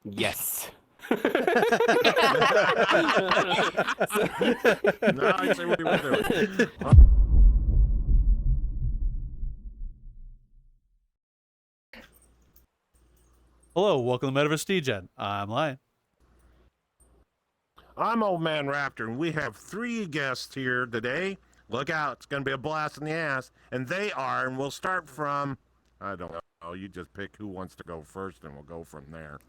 Yes. No, I see what he was doing. Hello, welcome to Metaverse Degen. I'm Lion. I'm Old Man Raptor, and we have 3 guests here today. Look out, it's going to be a blast in the ass. And they are, and we'll start from, I don't know, you just pick who wants to go first, and we'll go from there.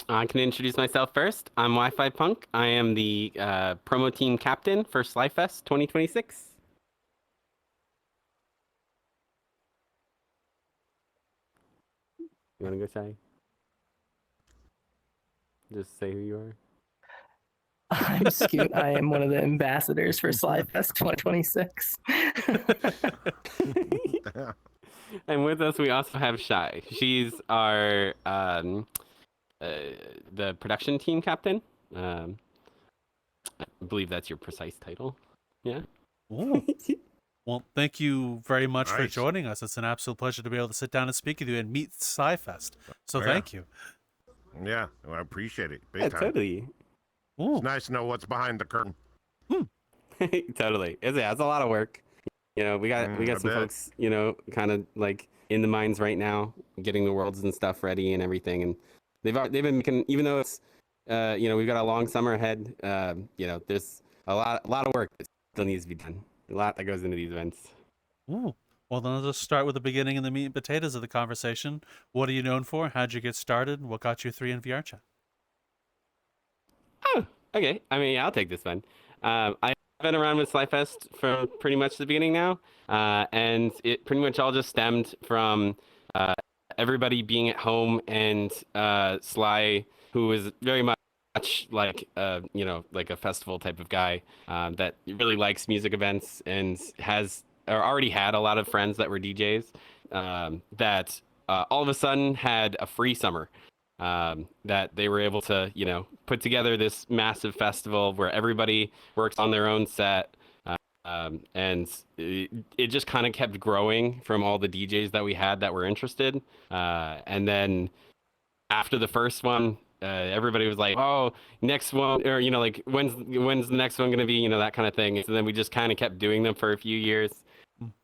I can introduce myself first. I'm Wi-Fi Punk. I am the promo team captain for SlyFest 2026. You want to go, Sai? Just say who you are. I'm Scoot. I am one of the ambassadors for SlyFest 2026. And with us, we also have Shai. She's our the production team captain. I believe that's your precise title. Yeah. Ooh. Well, thank you very much for Nice. joining us. It's an absolute pleasure to be able to sit down and speak with you and meet SlyFest. So thank you. Yeah, well, I appreciate it. Big Yeah, time. totally. Ooh. It's nice to know what's behind the curtain. Totally. It's a lot of work. You know, we got I some bet. folks, you know, kind of like in the mines right now, getting the worlds and stuff ready and everything. And they've been making, even though it's, you know, we've got a long summer ahead. You know, there's a lot of work that still needs to be done. A lot that goes into these events. Ooh. Well, then let's start with the beginning and the meat and potatoes of the conversation. What are you known for? How'd you get started? What got you 3 in VR chat? Oh, okay. I mean, yeah, I'll take this one. I've been around with SlyFest from pretty much the beginning now, and it pretty much all just stemmed from everybody being at home and Sly, who is very much like you know, like a festival type of guy that really likes music events and has or already had a lot of friends that were DJs that all of a sudden had a free summer. That they were able to, you know, put together this massive festival where everybody works on their own set. And it just kind of kept growing from all the DJs that we had that were interested. And then after the first one, everybody was like, "Oh, next one," or you know, like when's the next one gonna be? You know, that kind of thing. So then we just kind of kept doing them for a few years.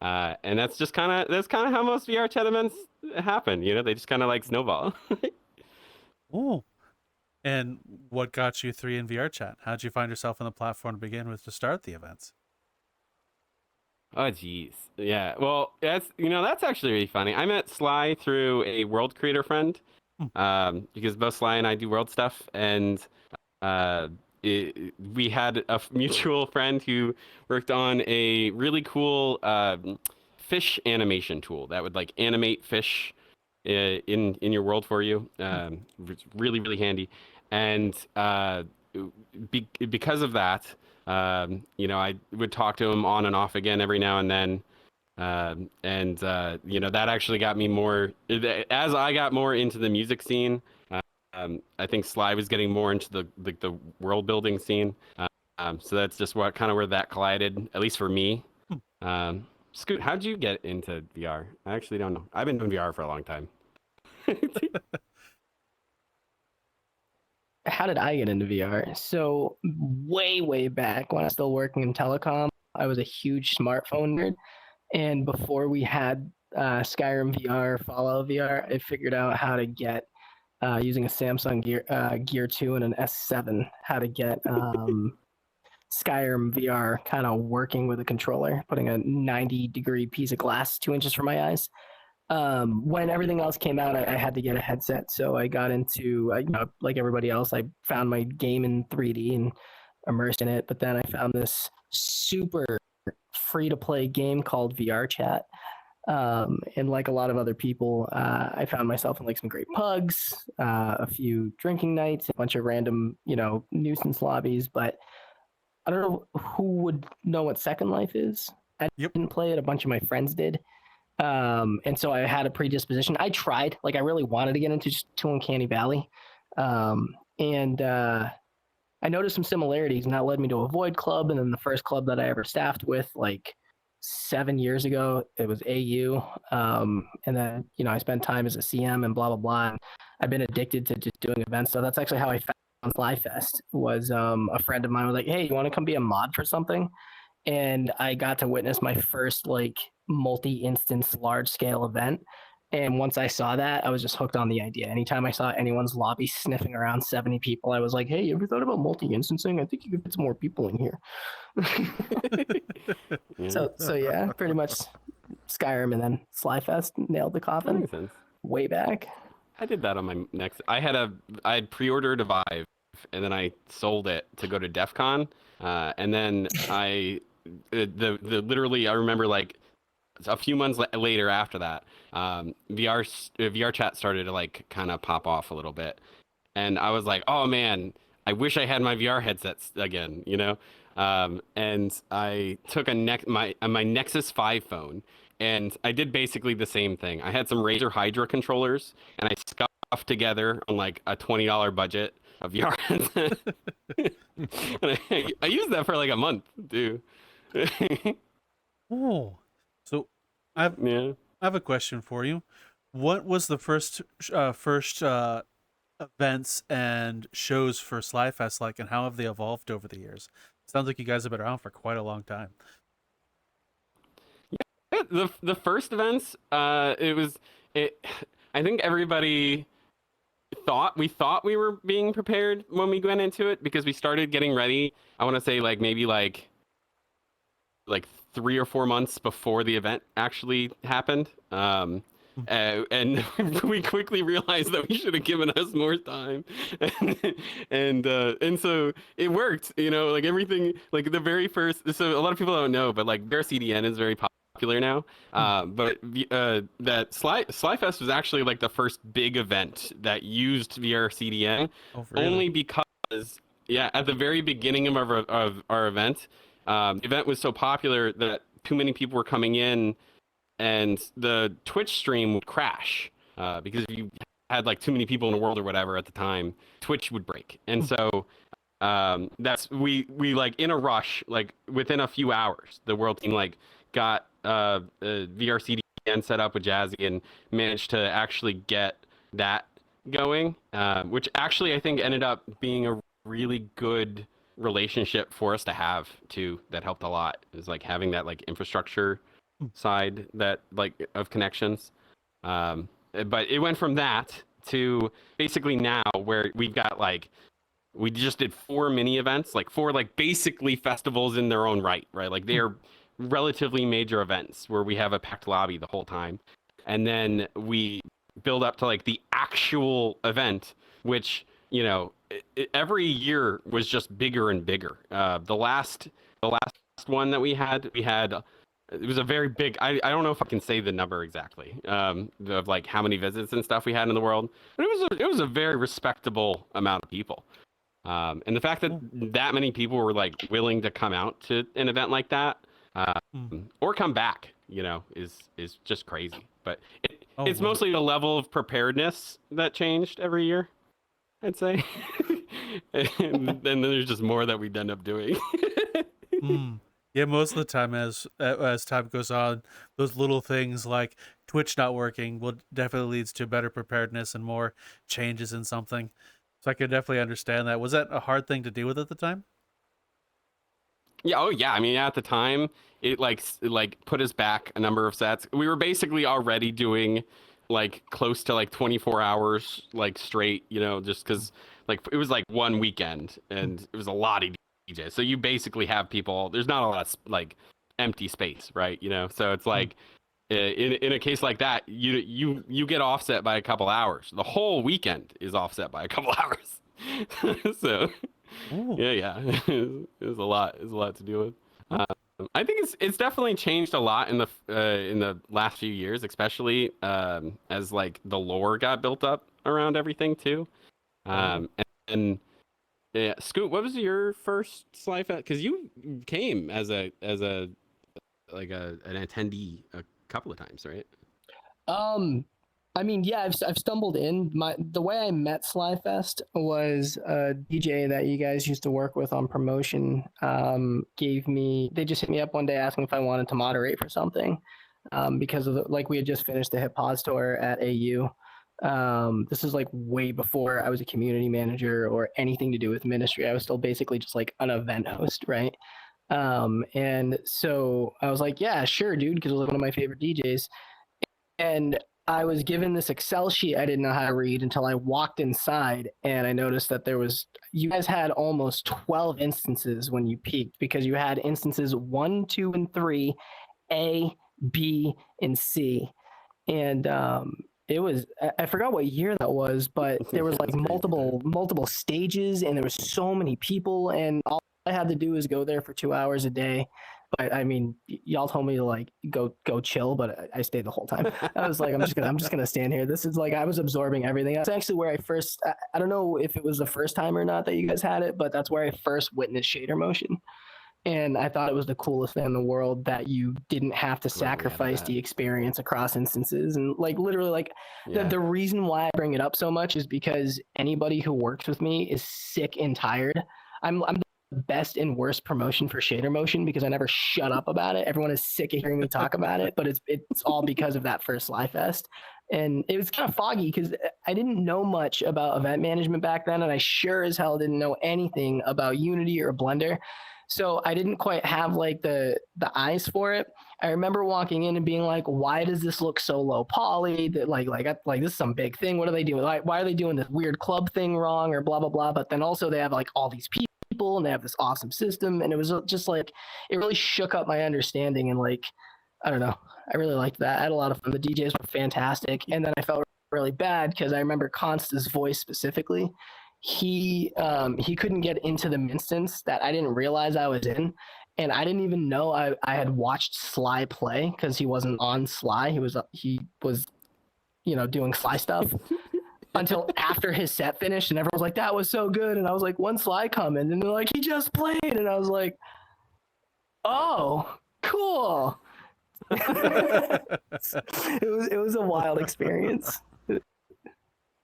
And that's kind of how most VR chat events happen. You know, they just kind of like snowball. Ooh. And what got you 3 in VR chat? How'd you find yourself on the platform to begin with to start the events? Oh, geez. Yeah. Well, that's actually really funny. I met Sly through a world creator friend, because both Sly and I do world stuff, and we had a mutual friend who worked on a really cool fish animation tool that would like animate fish in your world for you. It's really, really handy. And because of that, you know, I would talk to him on and off again every now and then. You know, that actually got me more, as I got more into the music scene. I think Sly was getting more into the world building scene. So that's just where that collided, at least for me. Scoot, how'd you get into VR? I actually don't know. I've been doing VR for a long time. How did I get into VR? So way back when I was still working in telecom, I was a huge smartphone nerd. And before we had Skyrim VR, Fallout VR, I figured out how to get, using a Samsung Gear 2 and an S7, how to get Skyrim VR kind of working with a controller, putting a 90-degree piece of glass 2 inches from my eyes. When everything else came out, I had to get a headset. So I got into, you know, like everybody else, I found my game in 3D and immersed in it. But then I found this super free-to-play game called VR Chat. And like a lot of other people, I found myself in like some great pugs, a few drinking nights, a bunch of random, you know, nuisance lobbies. But I don't know who would know what Second Life is. I didn't play it. A bunch of my friends did. And so I had a predisposition. I tried, like I really wanted to get into Uncanny Valley. I noticed some similarities, and that led me to a Void Club. And then the first club that I ever staffed with, like 7 years ago. It was AU, and then I spent time as a CM and blah blah blah. And I've been addicted to just doing events. So that's actually how I found SlyFest. Was a friend of mine was like, "Hey, you want to come be a mod for something?" And I got to witness my first like multi-instance large scale event. And once I saw that, I was just hooked on the idea. Anytime I saw anyone's lobby sniffing around 70 people, I was like, hey, you ever thought about multi-instancing? I think you could get some more people in here. Yeah. So yeah, pretty much Skyrim and then SlyFest nailed the That coffin makes sense. way back. I did that on my next. I had pre-ordered a Vive, and then I sold it to go to DEF CON, and then literally I remember like a few months later after that, VR chat started to like kind of pop off a little bit, and I was like, oh man, I wish I had my VR headsets again, and I took my Nexus 5 phone, and I did basically the same thing. I had some Razer Hydra controllers, and I scuffed together on like a $20 budget of VR headset. And I used that for like a month, dude. Oh, so I have a question for you. What was the first events and shows for SlyFest like, and how have they evolved over the years? Sounds like you guys have been around for quite a long time. Yeah, the first events, I think everybody thought we were being prepared when we went into it, because we started getting ready. I want to say like maybe like 3 or 4 months before the event actually happened. And we quickly realized that we should have given us more time, and so it worked. Like everything, like the very first. So a lot of people don't know, but like VRC Degen is very popular now. But that SlyFest was actually like the first big event that used VRC Degen, only because at the very beginning of our event, the event was so popular that too many people were coming in, and the Twitch stream would crash because if you had like too many people in the world or whatever at the time, Twitch would break. And so that's we like in a rush, like within a few hours, the world team like got VRC Degen set up with Jazzy and managed to actually get that going, which actually I think ended up being a really good relationship for us to have too. That helped a lot. Is like having that like infrastructure side that like of connections. But it went from that to basically now where we've got like we just did 4 mini events, like 4 like basically festivals in their own right? Like they're relatively major events where we have a packed lobby the whole time, and then we build up to like the actual event, which every year was just bigger and bigger. The last one that we had it was a very big. I don't know if I can say the number exactly of like how many visits and stuff we had in the world, but it was a very respectable amount of people. And the fact that that many people were like willing to come out to an event like that, or come back, is just crazy. But it's mostly the level of preparedness that changed every year, I'd say. And then there's just more that we'd end up doing. Yeah, most of the time as time goes on, those little things like Twitch not working will definitely leads to better preparedness and more changes in something. So I could definitely understand that. Was that a hard thing to deal with at the time? Yeah. Oh, yeah. I mean, at the time, it like put us back a number of sets. We were basically already doing like close to like 24 hours like straight, just because like it was like one weekend and it was a lot of DJs. So you basically have people. There's not a lot of like empty space, right? So it's like in a case like that, you get offset by a couple hours. The whole weekend is offset by a couple hours. So. Yeah. It was a lot. It was a lot to deal with. I think it's definitely changed a lot in the last few years, especially as like the lore got built up around everything too. And Scoot, what was your first SlyFest? Because you came as an attendee a couple of times, right? I mean, yeah, I've stumbled in. The way I met SlyFest was a DJ that you guys used to work with on promotion. Gave me they just hit me up one day asking if I wanted to moderate for something, because of like we had just finished the hip hop store at AU. This is like way before I was a community manager or anything to do with ministry. I was still basically just like an event host, right? And so I was like, yeah, sure, dude, because it was one of my favorite DJs. And I was given this Excel sheet I didn't know how to read until I walked inside and I noticed that you guys had almost 12 instances when you peaked, because you had instances 1, 2, and 3, A, B, and C. And it was, I forgot what year that was, but there was like multiple stages and there was so many people, and all I had to do was go there for 2 hours a day. But I mean, y'all told me to like go chill, but I stayed the whole time. I was like, I'm just gonna stand here. This is like I was absorbing everything. That's actually where I don't know if it was the first time or not that you guys had it, but that's where I first witnessed shader motion. And I thought it was the coolest thing in the world that you didn't have to sacrifice the experience across instances. And like literally like the reason why I bring it up so much is because anybody who works with me is sick and tired. I'm the best and worst promotion for shader motion because I never shut up about it. Everyone is sick of hearing me talk about it, but it's all because of that first SlyFest. And it was kind of foggy because I didn't know much about event management back then, and I sure as hell didn't know anything about Unity or Blender. So I didn't quite have like the eyes for it. I remember walking in and being like, "Why does this look so low poly? That like this is some big thing. What are they doing? Like, why are they doing this weird club thing wrong or blah blah blah?" But then also they have like all these people and they have this awesome system, and it was just like it really shook up my understanding. And like I don't know, I really liked that. I had a lot of fun. The DJs were fantastic, and then I felt really bad because I remember Consta's voice specifically. He couldn't get into the instance that I didn't realize I was in, and I didn't even know I had watched Sly play because he wasn't on Sly. He was doing Sly stuff until after his set finished, and everyone was like, "That was so good," and I was like, "When's Sly coming?" And they're like, "He just played," and I was like, "Oh, cool." It was a wild experience.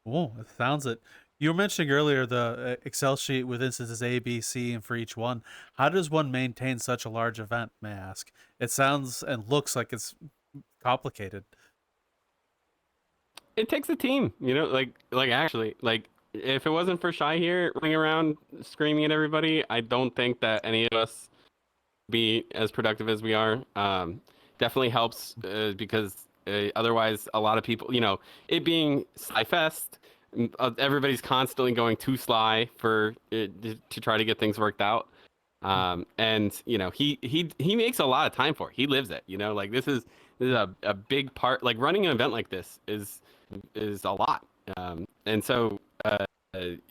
Oh, it sounds it. You were mentioning earlier the Excel sheet with instances A, B, C, and for each one. How does one maintain such a large event, may I ask? It sounds and looks like it's complicated. It takes a team, like actually, like if it wasn't for Shy here running around screaming at everybody, I don't think that any of us be as productive as we are. Definitely helps because otherwise a lot of people, it being SlyFest, everybody's constantly going to Sly to try to get things worked out. And he makes a lot of time for it. He lives it. Like this is a big part. Like running an event like this is a lot. And so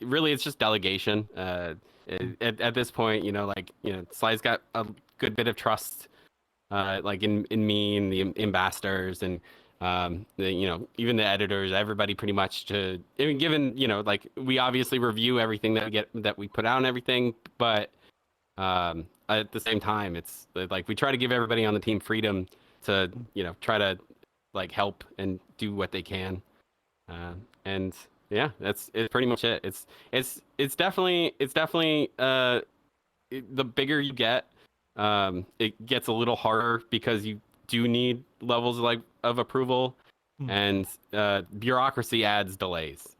really it's just delegation. At this point, Sly's got a good bit of trust, like in me and the ambassadors and even the editors, everybody pretty much given, like we obviously review everything that we put out and everything, but at the same time, it's like we try to give everybody on the team freedom to, try to like help and do what they can. And yeah, it's pretty much it. It's definitely the bigger you get, it gets a little harder because you do need levels of approval, and bureaucracy adds delays,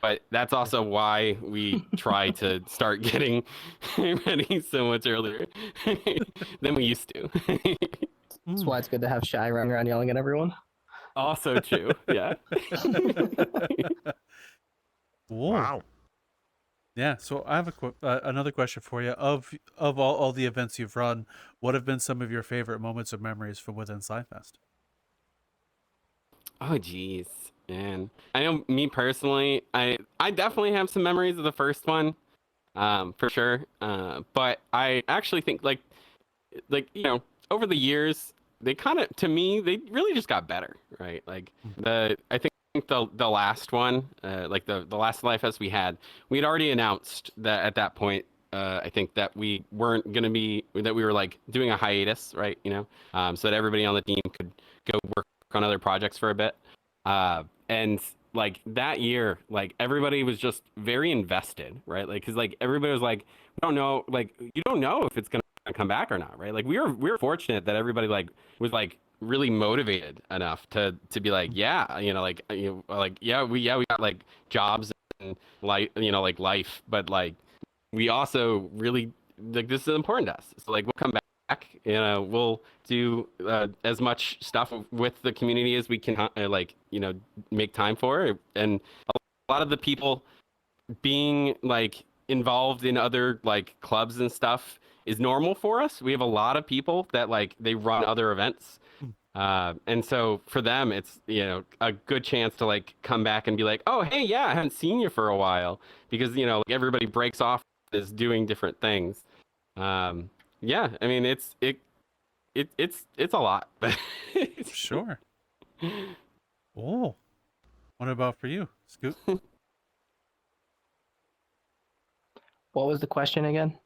but that's also why we try to start getting ready so much earlier than we used to. That's why it's good to have Shy running around yelling at everyone. Also true. Yeah. Wow. Yeah, so I have another question for you. Of all the events you've run, what have been some of your favorite moments or memories from within SlyFest? Oh geez, man. I know me personally, I definitely have some memories of the first one, for sure. But I actually think like over the years, they kind of, to me, they really just got better, right? Like I think the last one, like the last SlyFest we had already announced that at that point, I think that we weren't gonna that we were like doing a hiatus, right? So that everybody on the team could go work on other projects for a bit. And like that year, like everybody was just very invested, right? Like, cause like everybody was like, we don't know, like you don't know if it's gonna come back or not, right? Like we were fortunate that everybody like was like really motivated enough to be like, yeah, like yeah, we got like jobs and like like life, but like we also really like this is important to us. So like we'll come back, we'll do as much stuff with the community as we can, like make time for, and a lot of the people being like involved in other like clubs and stuff is normal for us. We have a lot of people that like they run other events. And so for them, it's a good chance to like come back and be like, oh hey, yeah, I haven't seen you for a while, because like everybody breaks off is doing different things. Yeah, I mean it's a lot. Sure. Oh, what about for you, Scoot? What was the question again?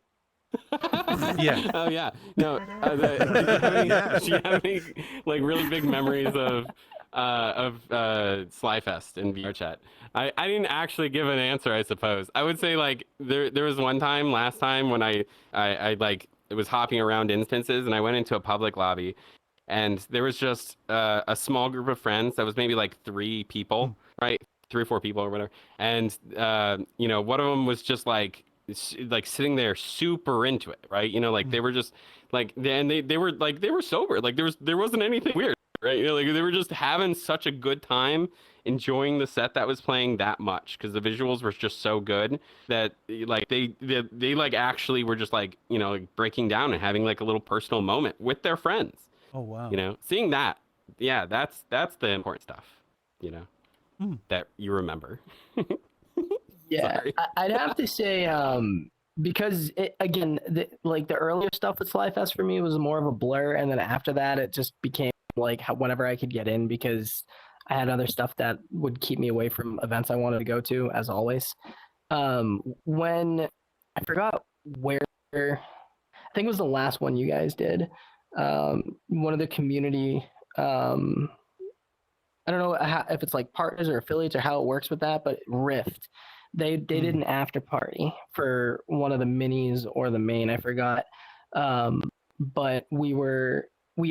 Yeah. Oh yeah. No. Do you have any like really big memories of SlyFest in VR chat? I didn't actually give an answer. I suppose I would say like there was one time last time when I like was hopping around instances, and I went into a public lobby, and there was just a small group of friends that was maybe like 3 people, right? 3 or 4 people or whatever, and one of them was just like sitting there super into it, right? Like they were just like, and they were like they were sober, like there wasn't anything weird, right? Like they were just having such a good time enjoying the set that was playing that much, because the visuals were just so good that like they like actually were just like like breaking down and having like a little personal moment with their friends. Oh wow. Seeing that, yeah, that's the important stuff, that you remember. Yeah, Sorry. I'd have to say, because again, like the earlier stuff with SlyFest for me was more of a blur, and then after that, it just became like whenever I could get in, because I had other stuff that would keep me away from events I wanted to go to, as always. When I forgot where, I think it was the last one you guys did. One of the community. I don't know if it's like partners or affiliates or how it works with that, but Rift, they did an after party for one of the minis or the main, I forgot. But we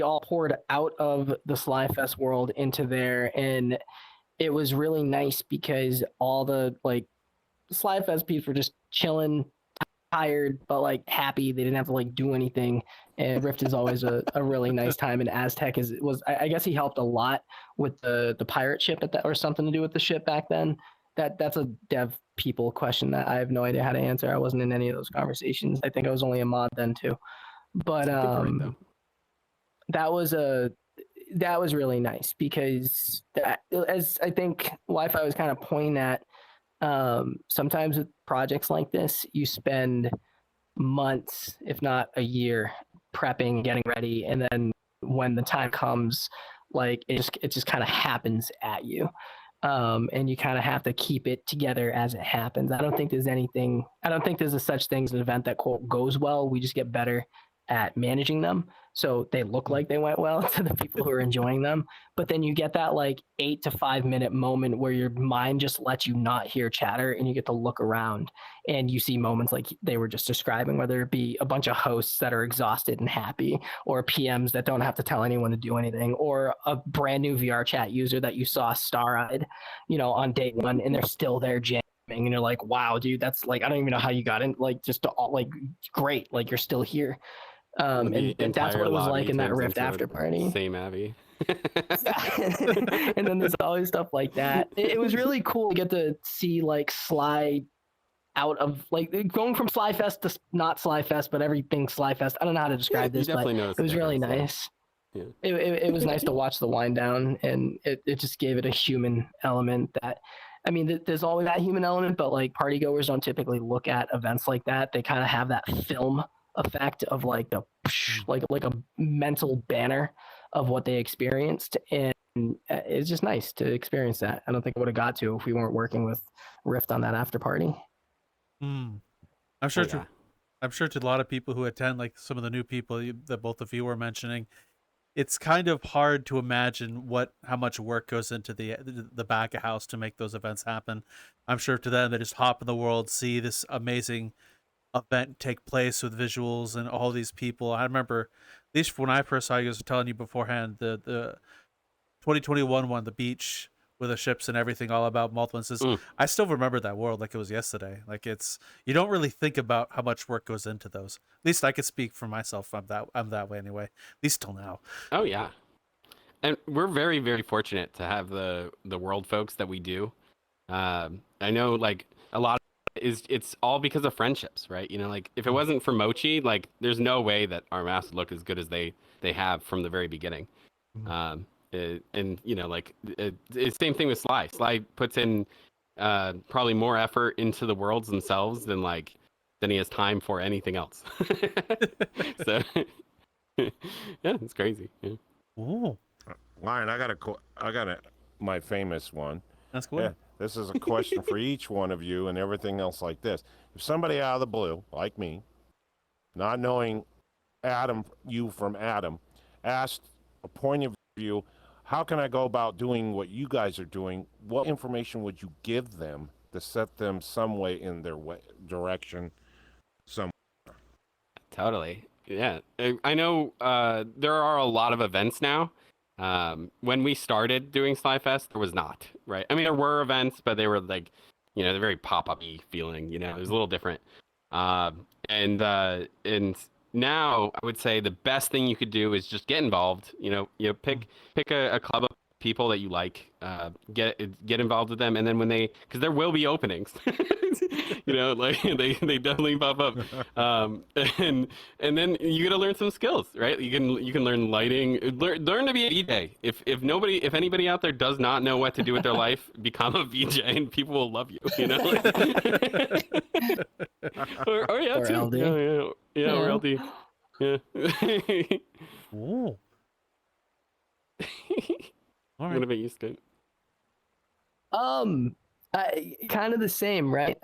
all poured out of the SlyFest world into there, and it was really nice because all the like SlyFest peeps were just chilling, tired but like happy. They didn't have to like do anything, and Rift is always a really nice time. And Aztec was I guess he helped a lot with the pirate ship or something to do with the ship back then. That's a dev people question that I have no idea how to answer. I wasn't in any of those conversations. I think I was only a mod then too. But that was really nice, because that, as I think Wi-Fi was kind of pointing at, sometimes with projects like this, you spend months, if not a year, prepping, getting ready, and then when the time comes, like it just kind of happens at you, and you kind of have to keep it together as it happens. I don't think there's a such thing as an event that quote goes well. We just get better at managing them so they look like they went well to the people who are enjoying them. But then you get that like 8 to 5 minute moment where your mind just lets you not hear chatter, and you get to look around and you see moments like they were just describing, whether it be a bunch of hosts that are exhausted and happy, or PMs that don't have to tell anyone to do anything, or a brand new VR chat user that you saw star-eyed, on day 1, and they're still there jamming, and you're like, wow, dude, that's like, I don't even know how you got in, like just all, like great, like you're still here. And that's what it was like in that Rift after party. Same Abby. And then there's always stuff like that. It was really cool to get to see like Sly out of like going from SlyFest to not SlyFest, but everything SlyFest. I don't know how to describe this, but it was really nice. Yeah. It was nice to watch the wind down, and it just gave it a human element that, I mean, there's always that human element, but like party goers don't typically look at events like that. They kind of have that film effect of like the like a mental banner of what they experienced, and it's just nice to experience that. I don't think I would have got to if we weren't working with Rift on that after party. I'm sure I'm sure to a lot of people who attend, like some of the new people that both of you were mentioning, it's kind of hard to imagine how much work goes into the back of house to make those events happen. I'm sure to them they just hop in the world, see this amazing event take place with visuals and all these people. I remember, at least when I first saw you, I was telling you beforehand, the 2021 one, the beach with the ships and everything, all about multiple instances. I still remember that world like it was yesterday. Like you don't really think about how much work goes into those. At least I could speak for myself. I'm that way anyway. At least till now. Oh yeah, and we're very, very fortunate to have the world folks that we do. I know, like, a lot it's all because of friendships, right? You know, like, if it wasn't for Mochi, like, there's no way that our masks would look as good as they have from the very beginning. And you know, like, it's same thing with Sly. Sly puts in probably more effort into the worlds themselves than he has time for anything else. So yeah, it's crazy. Yeah. Ooh, Lion, I got my famous one. that's cool. Yeah, this is a question for each one of you and everything else like this. If somebody out of the blue, like me, not knowing you from Adam, asked a point of view, how can I go about doing what you guys are doing? What information would you give them to set them some way in their direction? Totally. Yeah. I know there are a lot of events now. When we started doing SlyFest, there was not, right? I mean, there were events, but they were like, you know, they're very pop-up-y feeling, you know, it was a little different. And now I would say the best thing you could do is just get involved, pick a club of people that you like, get involved with them. And then because there will be openings, like they definitely pop up. And then you got to learn some skills, right? You can learn lighting, learn to be a VJ. If anybody out there does not know what to do with their life, become a VJ and people will love you, or yeah, Or too. LD. Yeah, or LD. Yeah. Ooh. All right. What about you, Scott? Kind of the same, right?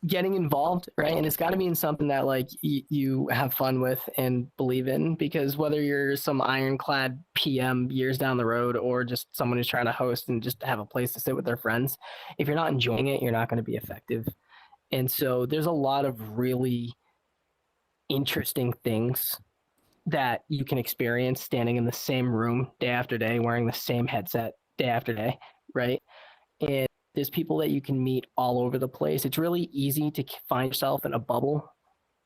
Getting involved, right? And it's got to be in something that like you have fun with and believe in, because whether you're some ironclad PM years down the road or just someone who's trying to host and just have a place to sit with their friends, if you're not enjoying it, you're not going to be effective. And so there's a lot of really interesting things that you can experience standing in the same room day after day, wearing the same headset day after day, right? And there's people that you can meet all over the place. It's really easy to find yourself in a bubble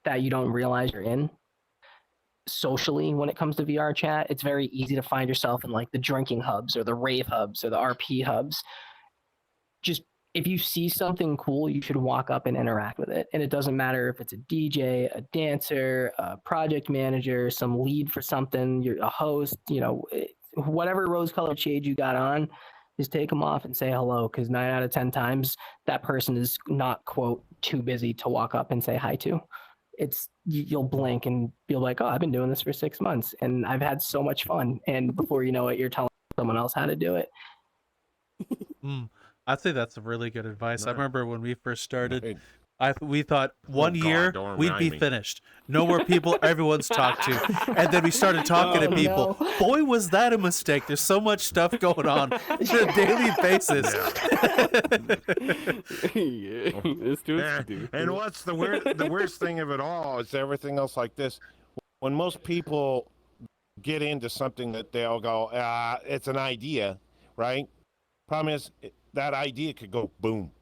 that you don't realize you're in. Socially, when it comes to VR chat, it's very easy to find yourself in like the drinking hubs or the rave hubs or the RP hubs. Just if you see something cool, you should walk up and interact with it. And it doesn't matter if it's a DJ, a dancer, a project manager, some lead for something, you're a host, whatever rose-colored shade you got on, just take them off and say hello, because 9 out of 10 times that person is not, quote, too busy to walk up and say hi to. You'll blink and be like, oh, I've been doing this for 6 months and I've had so much fun. And before you know it, you're telling someone else how to do it. I'd say that's really good advice. I remember when we first started, Right. we thought one year don't we'd remind be me. finished. No more people everyone's talked to. And then we started talking to people. No. Boy, was that a mistake. There's so much stuff going on on a daily basis. Yeah, let's do it. And what's the worst thing of it all is everything else like this. When most people get into something that they'll go, it's an idea, right? Problem is, that idea could go boom.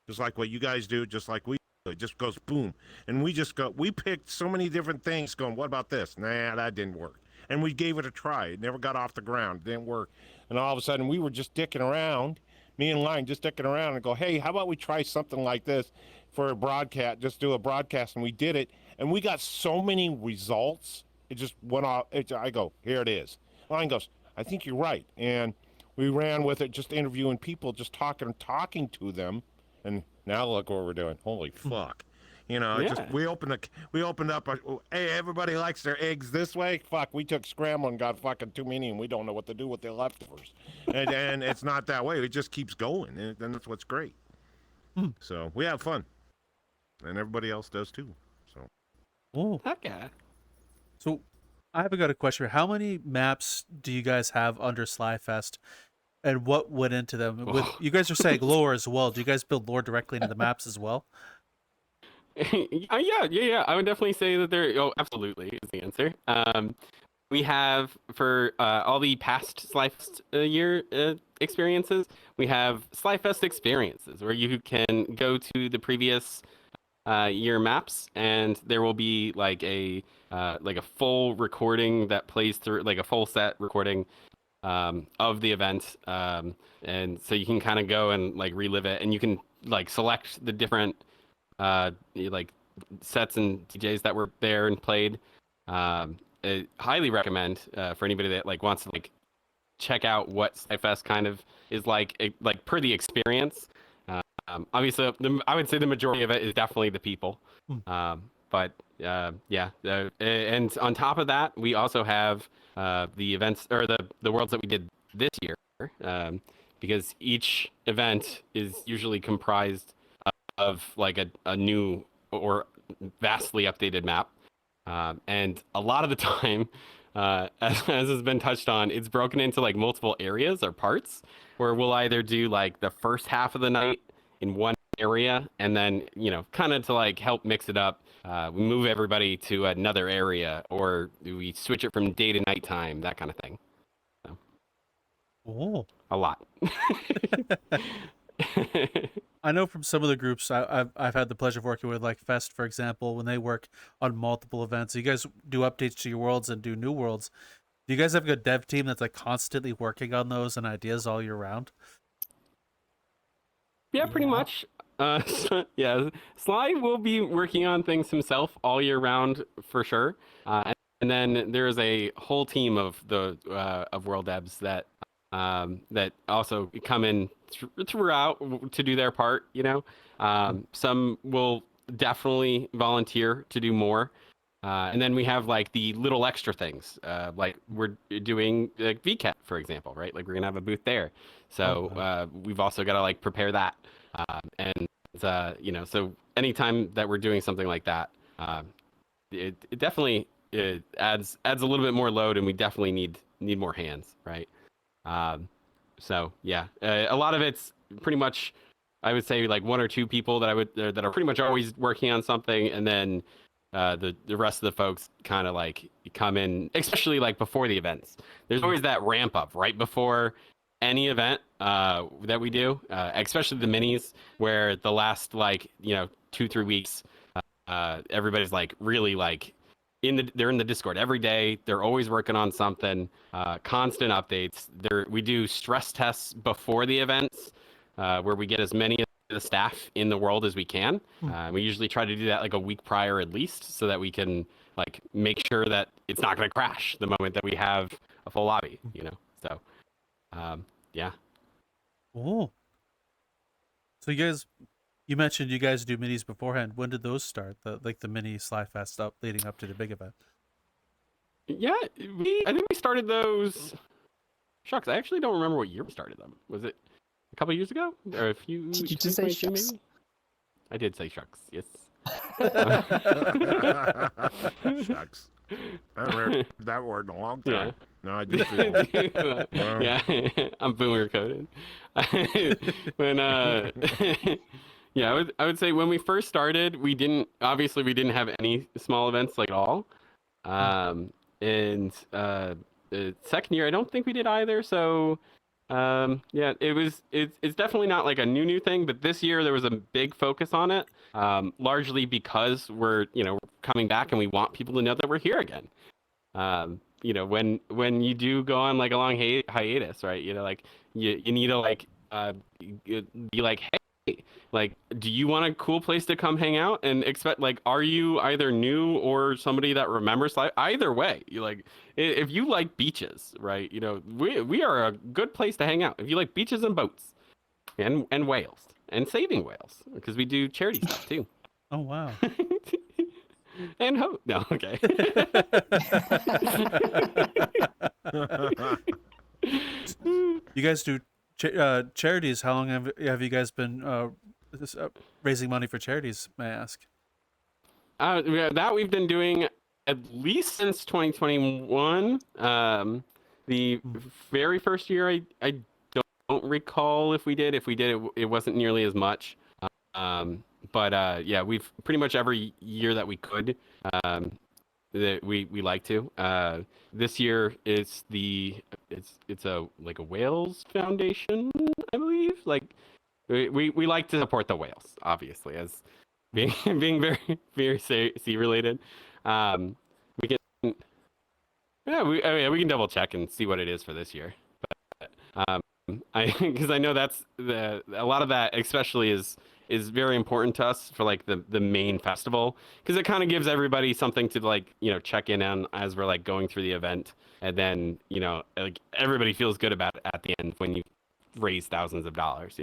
Just like what you guys do, just like we do. It just goes boom. And we picked so many different things going, what about this? Nah, that didn't work. And we gave it a try. It never got off the ground. It didn't work. And all of a sudden, we were just dicking around, me and Lion just dicking around and go, hey, how about we try something like this for a broadcast? Just do a broadcast. And we did it. And we got so many results. It just went off. I go, here it is. Lion goes, I think you're right. And we ran with it, just interviewing people, just talking to them, and now look what we're doing. Holy fuck! Yeah. We opened up. Hey, everybody likes their eggs this way. Fuck, we took scramble and got fucking too many, and we don't know what to do with the leftovers. and it's not that way. It just keeps going, and that's what's great. So we have fun, and everybody else does too. So Oh, Okay. so I have got a question. How many maps do you guys have under SlyFest, and what went into them? With you guys are saying lore as well. Do you guys build lore directly into the maps as well? Yeah. I would definitely say that there. Oh, absolutely is the answer. We have for all the past SlyFest year experiences, we have SlyFest experiences where you can go to the previous year maps, and there will be like a full recording that plays through, like a full set recording of the event, and so you can kind of go and like relive it, and you can like select the different like sets and DJs that were there and played. I highly recommend for anybody that like wants to like check out what SlyFest kind of is like per the experience. Obviously, I would say the majority of it is definitely the people. But yeah, and on top of that, we also have the events or the worlds that we did this year, because each event is usually comprised of like a new or vastly updated map. And a lot of the time, as has been touched on, it's broken into like multiple areas or parts where we'll either do like the first half of the night in one area, and then, you know, kind of to like help mix it up, we move everybody to another area, or we switch it from day to night time, that kind of thing. So, Oh, a lot. I know from some of the groups I've had the pleasure of working with, like Fest, for example, when they work on multiple events. You guys do updates to your worlds and do new worlds. Do you guys have a good dev team that's like constantly working on those and ideas all year round? Yeah, pretty much. Yeah, Sly will be working on things himself all year round for sure. And then there's a whole team of the of world devs that that also come in throughout to do their part. You know, some will definitely volunteer to do more. And then we have like the little extra things, like we're doing like VCAT, for example, right? Like we're gonna have a booth there, so we've also got to like prepare that, and you know, so anytime that we're doing something like that, it definitely adds a little bit more load, and we definitely need more hands, right? So yeah, a lot of it's pretty much, I would say like one or two people that that are pretty much always working on something, and then the rest of the folks kind of like come in, especially like before the events. There's always that ramp up right before any event that we do, especially the minis, where the last like, you know, 2-3 weeks, everybody's like really like they're in the Discord every day. They're always working on something, constant updates. We do stress tests before the events, where we get as many of the staff in the world as we can. We usually try to do that like a week prior at least, so that we can like make sure that it's not going to crash the moment that we have a full lobby, you know. So yeah. Oh, so you mentioned you guys do minis beforehand. When did those start? The mini SlyFest up leading up to the big event. Yeah, I think we started those. Shucks, I actually don't remember what year we started them. Was it a couple years ago, or a few? Did you just say 2022 shucks? maybe? I did say shucks. Yes. Shucks. I haven't heard that word in a long time. Yeah. No, I do feel. Yeah, I'm boomer coded. When yeah, I would say when we first started, we didn't have any small events like at all. And the second year, I don't think we did either. So yeah, it's definitely not like a new thing, but this year there was a big focus on it, largely because we're, you know, coming back and we want people to know that we're here again. You know, when you do go on like a long hiatus, right? You know, like you need to like be like, hey, like, do you want a cool place to come hang out? And expect like, are you either new or somebody that remembers life? Either way, you like, if you like beaches, right? You know, we are a good place to hang out. If you like beaches and boats, and whales and saving whales, because we do charity stuff too. Oh wow. And no, okay. You guys do charities. How long have you guys been raising money for charities, may I ask? Yeah, that we've been doing at least since 2021. The very first year, I don't recall if we did. If we did, it wasn't nearly as much. Um, but yeah, we've pretty much every year that we could. Um, that we like to. This year it's a like a whales foundation, I believe. Like we like to support the whales, obviously, as being being very sea related. Um, we can we can double check and see what it is for this year. Um, I because I know that's a lot of that especially is very important to us for like the main festival because it kind of gives everybody something to like check in on as we're like going through the event, and then like everybody feels good about it at the end when you raise thousands of dollars,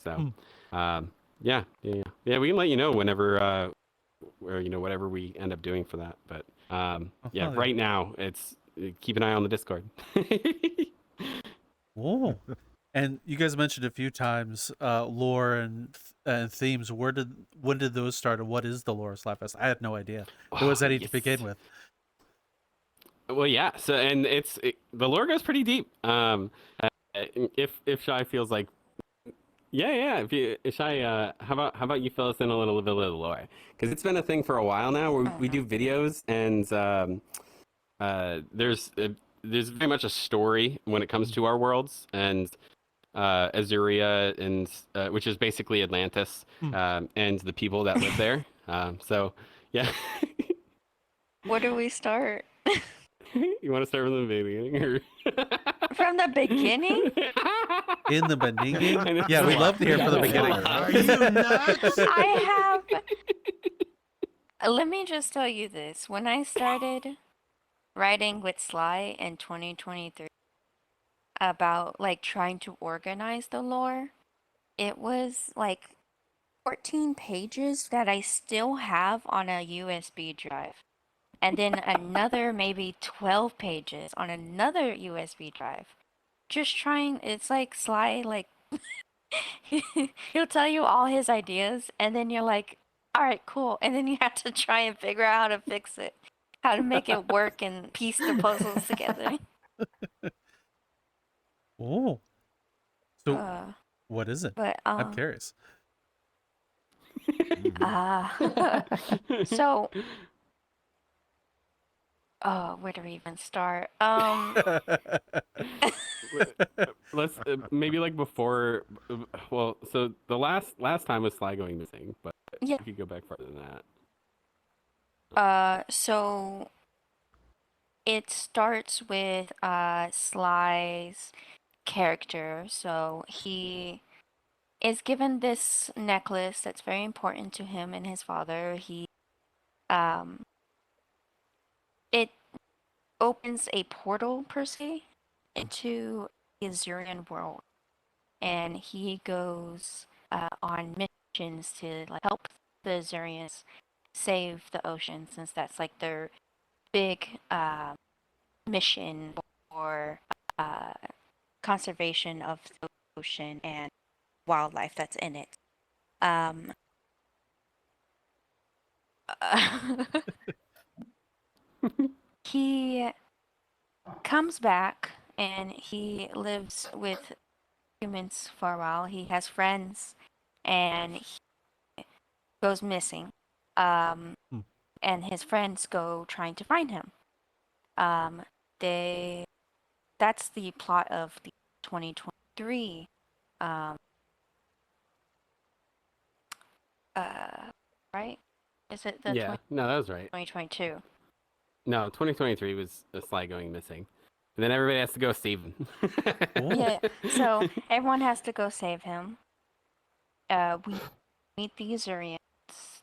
so yeah, we can let you know whenever or whatever we end up doing for that, but yeah, yeah. right now it's keep an eye on the Discord. Whoa. And you guys mentioned a few times lore and themes. When did those start, and what is the lore of SlyFest? I had no idea. What was that Yes. to begin with? Well, yeah. So, and the lore goes pretty deep. If Shy feels like, yeah. If Shy, how about you fill us in a little bit of the lore? Because it's been a thing for a while now. Where we do videos, and there's very much a story when it comes to our worlds, and Azuria, and which is basically Atlantis, and the people that live there. So, yeah. Where do we start? You want to start from the beginning, or? From the beginning? In the beginning? I know. Yeah, we'd love to hear from the beginning. Are you nuts? I have. Let me just tell you this. When I started writing with Sly in 2023 about like trying to organize the lore, it was like 14 pages that I still have on a USB drive. And then another maybe 12 pages on another USB drive. Just trying, it's like Sly, like, he'll tell you all his ideas, and then you're like, all right, cool. And then you have to try and figure out how to fix it, how to make it work and piece the puzzles together. Oh. So, what is it? But, I'm curious. so, oh, where do we even start? Let's maybe like before. Well, so the last time was Sly going missing, but Yeah. we could go back farther than that. So it starts with Sly's character. So he is given this necklace that's very important to him and his father. It opens a portal per se into the Azurian world, and he goes on missions to like help the Azurians save the ocean, since that's like their big mission for conservation of the ocean and wildlife that's in it. He comes back and he lives with humans for a while. He has friends and he goes missing. And his friends go trying to find him. That's the plot of the 2023 right? Is it the Yeah, no, that was right. 2022? No, 2023 was a Sly going missing, and then everybody has to go save him. Yeah, so everyone has to go save him. We meet the Azurians.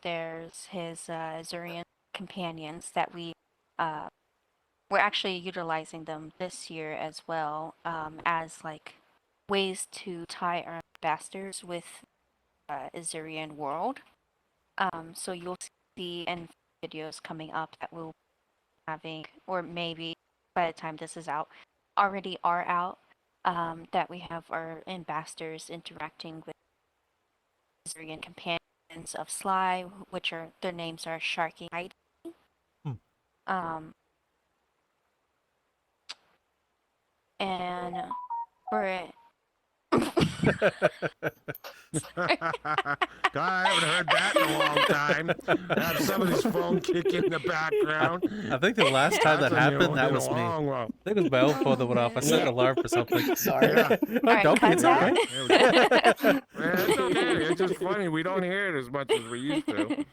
There's his Azurian companions that we're actually utilizing them this year as well, as like ways to tie our ambassadors with Azurian world. So you'll see in videos coming up that we'll be having, or maybe by the time this is out, already are out, that we have our ambassadors interacting with Azurian companions of Sly, which are their names are Sharky. And for it. God, I haven't heard that in a long time. Have somebody's phone kick in the background. I think the last time that That's a new happened, one that in a was me. I long while. think it was my own phone that went off. I set an alarm for something. Sorry. Yeah. Oh, Alright, don't be, cut it's that. okay. Man, it's okay. It's just funny. We don't hear it as much as we used to.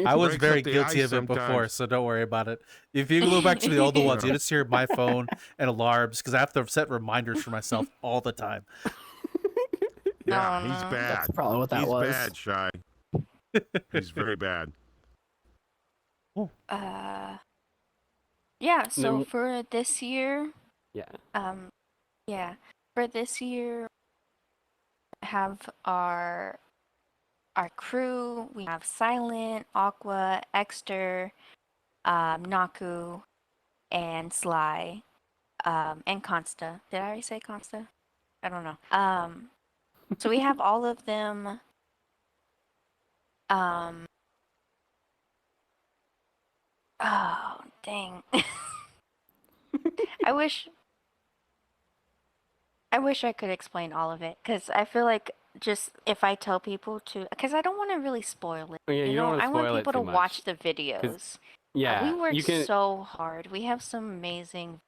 I was Breaks very up the guilty ice of it before, sometimes. so don't worry about it. If you go back to the older ones, you just hear my phone and alarms because I have to set reminders for myself all the time. Yeah, Oh, he's no. bad. That's probably what that He's was. bad, Shy. He's very bad. Yeah, so No. for this year, Yeah. yeah, for this year, have our crew. We have Silent, Aqua, Exter, Naku, and Sly, and Consta. Did I already say Consta? I don't know. So we have all of them. Oh, dang. I wish I could explain all of it, because I feel like just if I tell people to, because I don't want to really spoil it. Oh, yeah, you don't want to I want spoil it people too to much. watch the videos. Yeah, We work you can. so hard. We have some amazing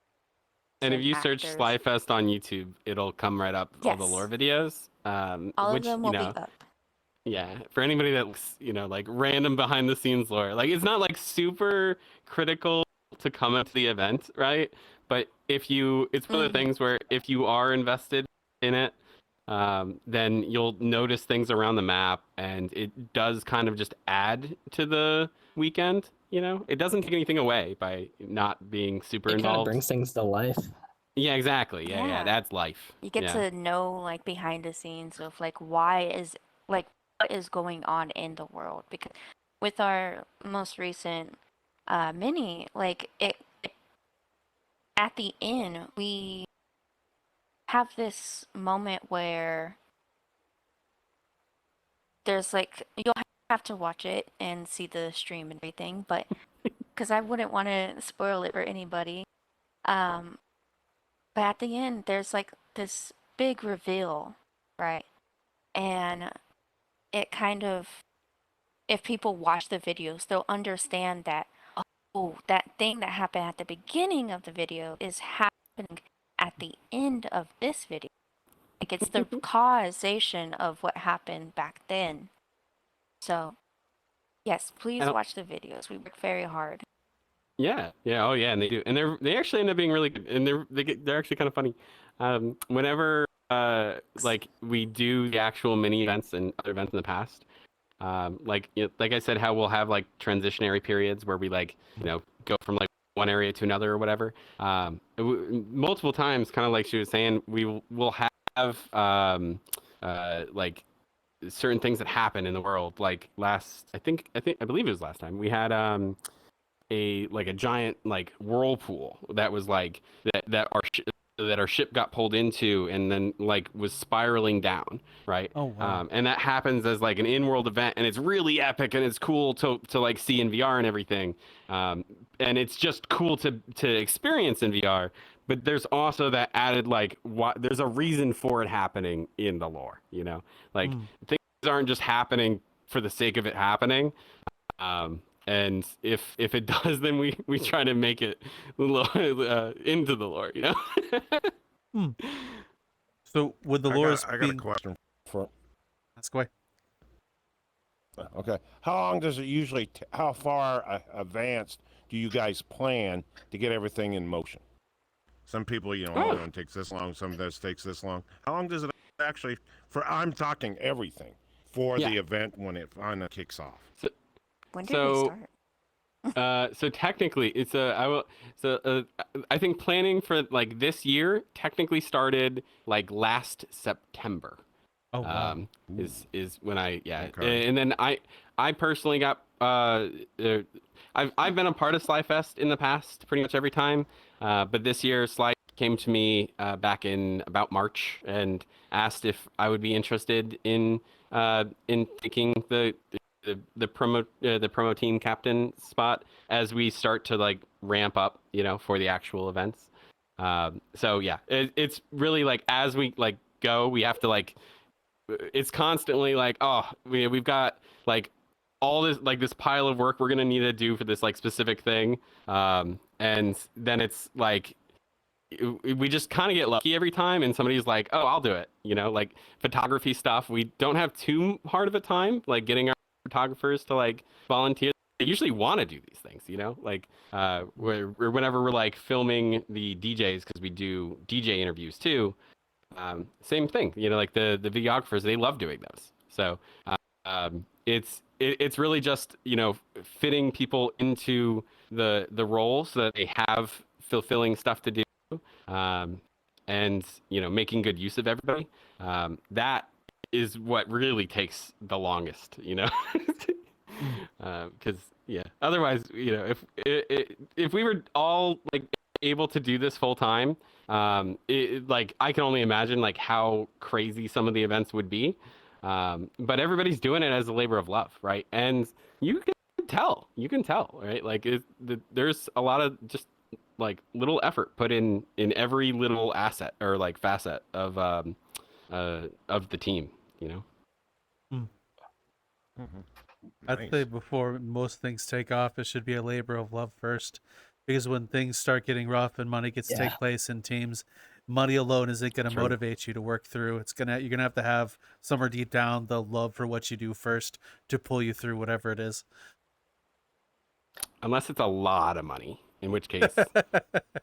And if you search actors. SlyFest on YouTube, it'll come right up all the Yes. lore videos. All Which, of them will be up. yeah, for anybody that looks, like random behind the scenes lore, like it's not like super critical to come up to the event, right? But it's one of the Mhm. things where if you are invested in it, then you'll notice things around the map, and it does kind of just add to the weekend. It doesn't take anything away by not being super It kind of involved. brings things to life. Yeah, exactly. Yeah, Yeah. that's life. You get Yeah. to know like behind the scenes of like what is going on in the world, because with our most recent mini, like it at the end we have this moment where there's like, you'll have to watch it and see the stream and everything, but because I wouldn't want to spoil it for anybody. But at the end, there's like this big reveal, right? And it kind of, if people watch the videos, they'll understand that, oh, that thing that happened at the beginning of the video is happening at the end of this video. Like it's the causation of what happened back then. So, yes, please And- watch the videos. We work very hard. Yeah, oh yeah, and they do, and they actually end up being really good, and they're actually kind of funny. Whenever like we do the actual mini events and other events in the past, like I said, how we'll have like transitionary periods where we like go from like one area to another or whatever. Multiple times, kind of like she was saying, will have like certain things that happen in the world. Like I believe it was last time we had a giant like whirlpool that was like that our ship got pulled into and then like was spiraling down, right? Oh, wow. And that happens as like an in-world event, and it's really epic and it's cool to like see in VR and everything. And it's just cool to experience in VR. But there's also that added like there's a reason for it happening in the lore, like things aren't just happening for the sake of it happening. And if it does, then we try to make it into the lore, So with the lore I got a question for. Ask away. Okay. How long does it usually? How far advanced do you guys plan to get everything in motion? Some people, it takes this long. Some of this takes this long. How long does it actually? I'm talking everything for the event when it finally kicks off. When did we start? So technically, it's I think planning for like this year technically started like last September. Oh, wow. Is when Okay. and then I personally got I've been a part of SlyFest in the past pretty much every time, but this year Sly came to me back in about March and asked if I would be interested in taking the the promo team captain spot as we start to like ramp up, for the actual events. So yeah, it's really like as we like go, we have to like, it's constantly like, oh, we've got like all this pile of work we're gonna need to do for this like specific thing, and then it's like we just kind of get lucky every time, and somebody's like, oh, I'll do it. Like photography stuff, we don't have too hard of a time like getting our photographers to like volunteer. They usually want to do these things, like whenever we're like filming the DJs, because we do DJ interviews too. Same thing, like the videographers, they love doing those. So it's really just fitting people into the role so that they have fulfilling stuff to do, and making good use of everybody. That is what really takes the longest, because otherwise, if we were all like able to do this full time, like I can only imagine like how crazy some of the events would be. But everybody's doing it as a labor of love, right? And you can tell, right? Like there's a lot of just like little effort put in every little asset or like facet of the team, Mm-hmm. I'd say before most things take off, it should be a labor of love first, because when things start getting rough and money gets to take place in teams, money alone isn't going to motivate you to work through. You're gonna have somewhere deep down the love for what you do first to pull you through whatever it is. Unless it's a lot of money, in which case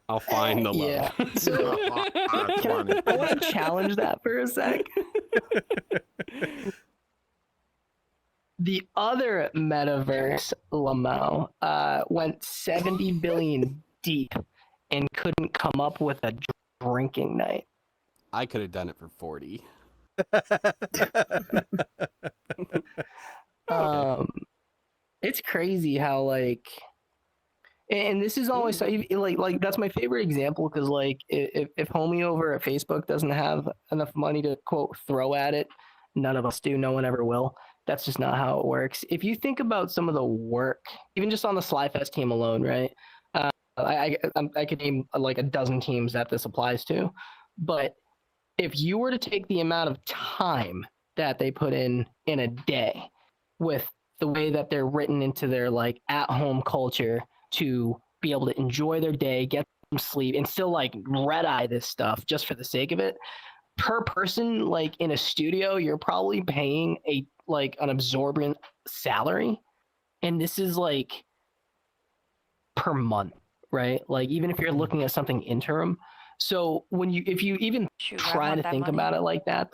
I'll find the love. Yeah. So I want to challenge that for a sec. The other metaverse, Lamau, went 70 billion deep and couldn't come up with a drinking night. I could have done it for 40. It's crazy how like, and this is always like that's my favorite example, because like if homie over at Facebook doesn't have enough money to quote throw at it, none of us do. No one ever will. That's just not how it works. If you think about some of the work, even just on the SlyFest team alone, right? I could name like a dozen teams that this applies to, but if you were to take the amount of time that they put in a day with the way that they're written into their like at-home culture to be able to enjoy their day, get some sleep, and still like red-eye this stuff just for the sake of it, per person, like in a studio, you're probably paying an absorbent salary, and this is like per month, right? Like even if you're looking at something interim. So if you even try to think about it like that,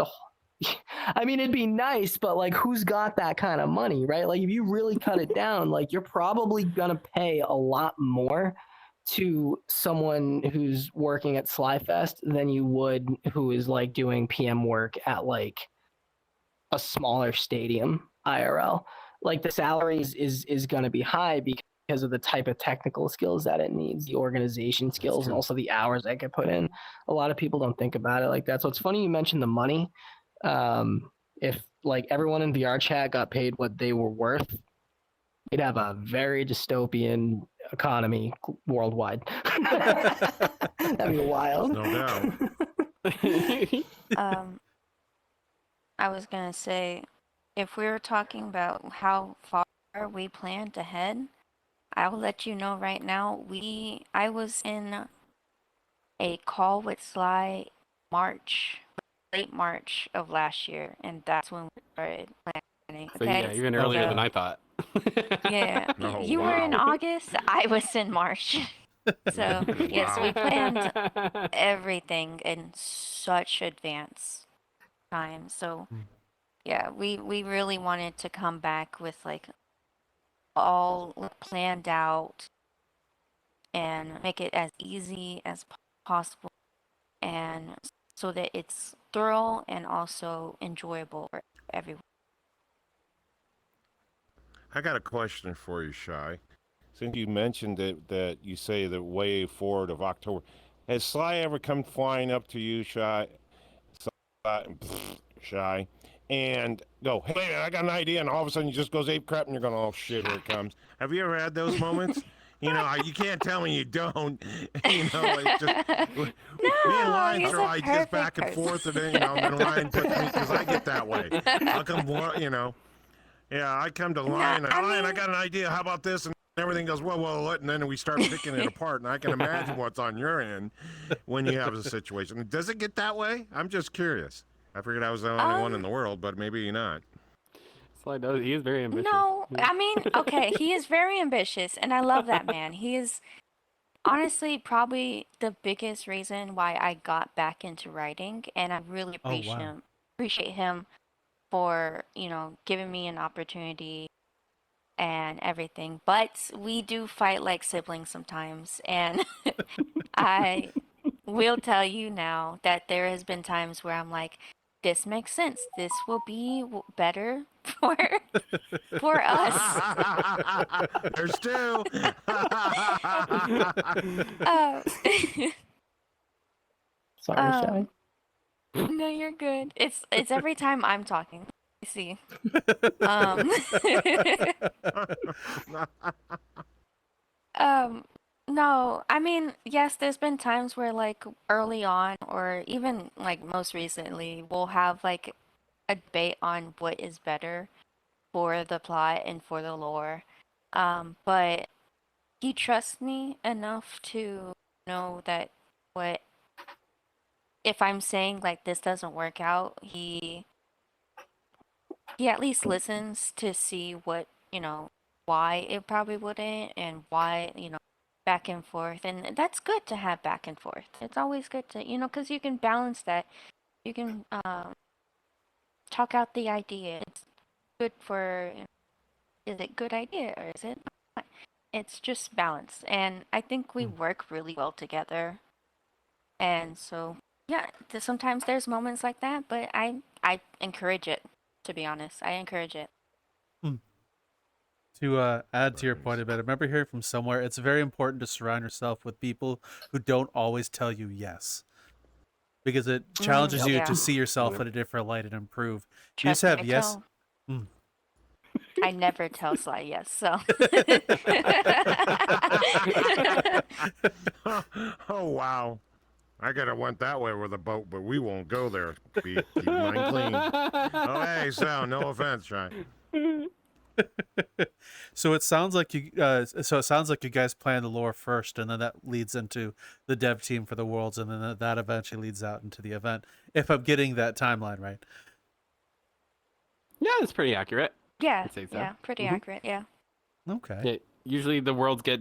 I mean, it'd be nice, but like who's got that kind of money, right? Like if you really cut it down, like you're probably gonna pay a lot more to someone who's working at SlyFest than you would who is like doing PM work at like a smaller stadium IRL. Like the salaries is going to be high because of the type of technical skills that it needs, the organization skills, and also the hours I could put in. A lot of people don't think about it like that. So it's funny you mentioned the money. If like everyone in VR chat got paid what they were worth, we'd have a very dystopian economy worldwide. That'd be wild. No doubt. I was gonna say, if we were talking about how far we plan to head, I'll let you know right now. I was in a call with Sly late March of last year, and that's when we started planning. So yeah, even earlier than I thought. Yeah, Oh, you were in wow. August. I was in March. So yes, we planned everything in such advance time. So yeah, we really wanted to come back with like all planned out and make it as easy as possible, and so that it's thorough and also enjoyable for everyone. I got a question for you, Shy. Since you mentioned that you say the way forward of October, has Sly ever come flying up to you, Shy? Shy, and go, hey, I got an idea, and all of a sudden he just goes ape crap, and you're going, oh shit, here it comes. Have you ever had those moments? You can't tell me you don't. It's just me and Ryan he's throw a ideas back perfect and forth, person. and then Ryan puts me because I get that way. I'll come, yeah, I come to Ryan, and Ryan, I got an idea. How about this? And everything goes well, and then we start picking it apart. And I can imagine what's on your end when you have a situation. Does it get that way? I'm just curious. I figured I was the only one in the world, but maybe not. Sly does. He is very ambitious. No, I mean, okay, he is very ambitious, and I love that man. He is honestly probably the biggest reason why I got back into writing, and I really Oh, wow. appreciate him for, giving me an opportunity and everything. But we do fight like siblings sometimes, and I will tell you now that there has been times where I'm like, this makes sense. This will be better for us. There's two. Uh, Sorry, Shy. no, you're good. It's every time I'm talking. You see. No, I mean, yes, there's been times where like early on or even like most recently, we'll have like a debate on what is better for the plot and for the lore. But he trusts me enough to know that what if I'm saying like this doesn't work out, he at least listens to see what, why it probably wouldn't and why, back and forth. And that's good to have back and forth. It's always good to, because you can balance that. You can talk out the idea. It's good for, is it good idea or is it not? It's just balance. And I think we work really well together. And so, yeah, sometimes there's moments like that, but I encourage it, to be honest. I encourage it. To add to your point a bit, I remember hearing from somewhere, it's very important to surround yourself with people who don't always tell you yes. Because it challenges you yeah. to see yourself in a different light and improve. You just Trust have me, yes. I never tell Sly yes, so. Oh, wow. I could have went that way with a boat, but we won't go there. Keep mine clean. Oh, hey, so no offense, Shy. So it sounds like you guys plan the lore first, and then that leads into the dev team for the worlds, and then that eventually leads out into the event. If I'm getting that timeline right. Yeah, it's pretty accurate. Yeah, I'd say so. yeah, pretty accurate, yeah. Okay. Yeah, usually the worlds get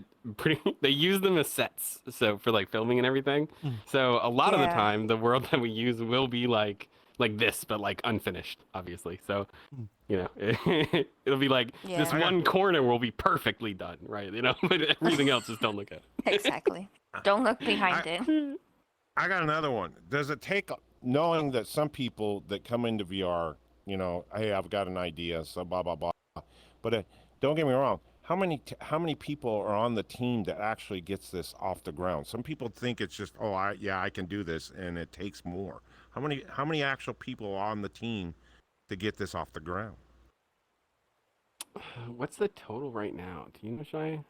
they use them as sets, so for like filming and everything. So a lot of the Yeah. time, the world that we use will be like this, but like unfinished, obviously. So, it'll be like this Yeah. one corner will be perfectly done, right? But everything else just don't look at it. Exactly. Don't look behind it. I got another one. Does it take knowing that some people that come into VR, hey, I've got an idea, so blah blah blah. But don't get me wrong. How many people are on the team that actually gets this off the ground? Some people think it's just, I can do this, and it takes more. How many actual people are on the team to get this off the ground? What's the total right now? Do you know, Shy?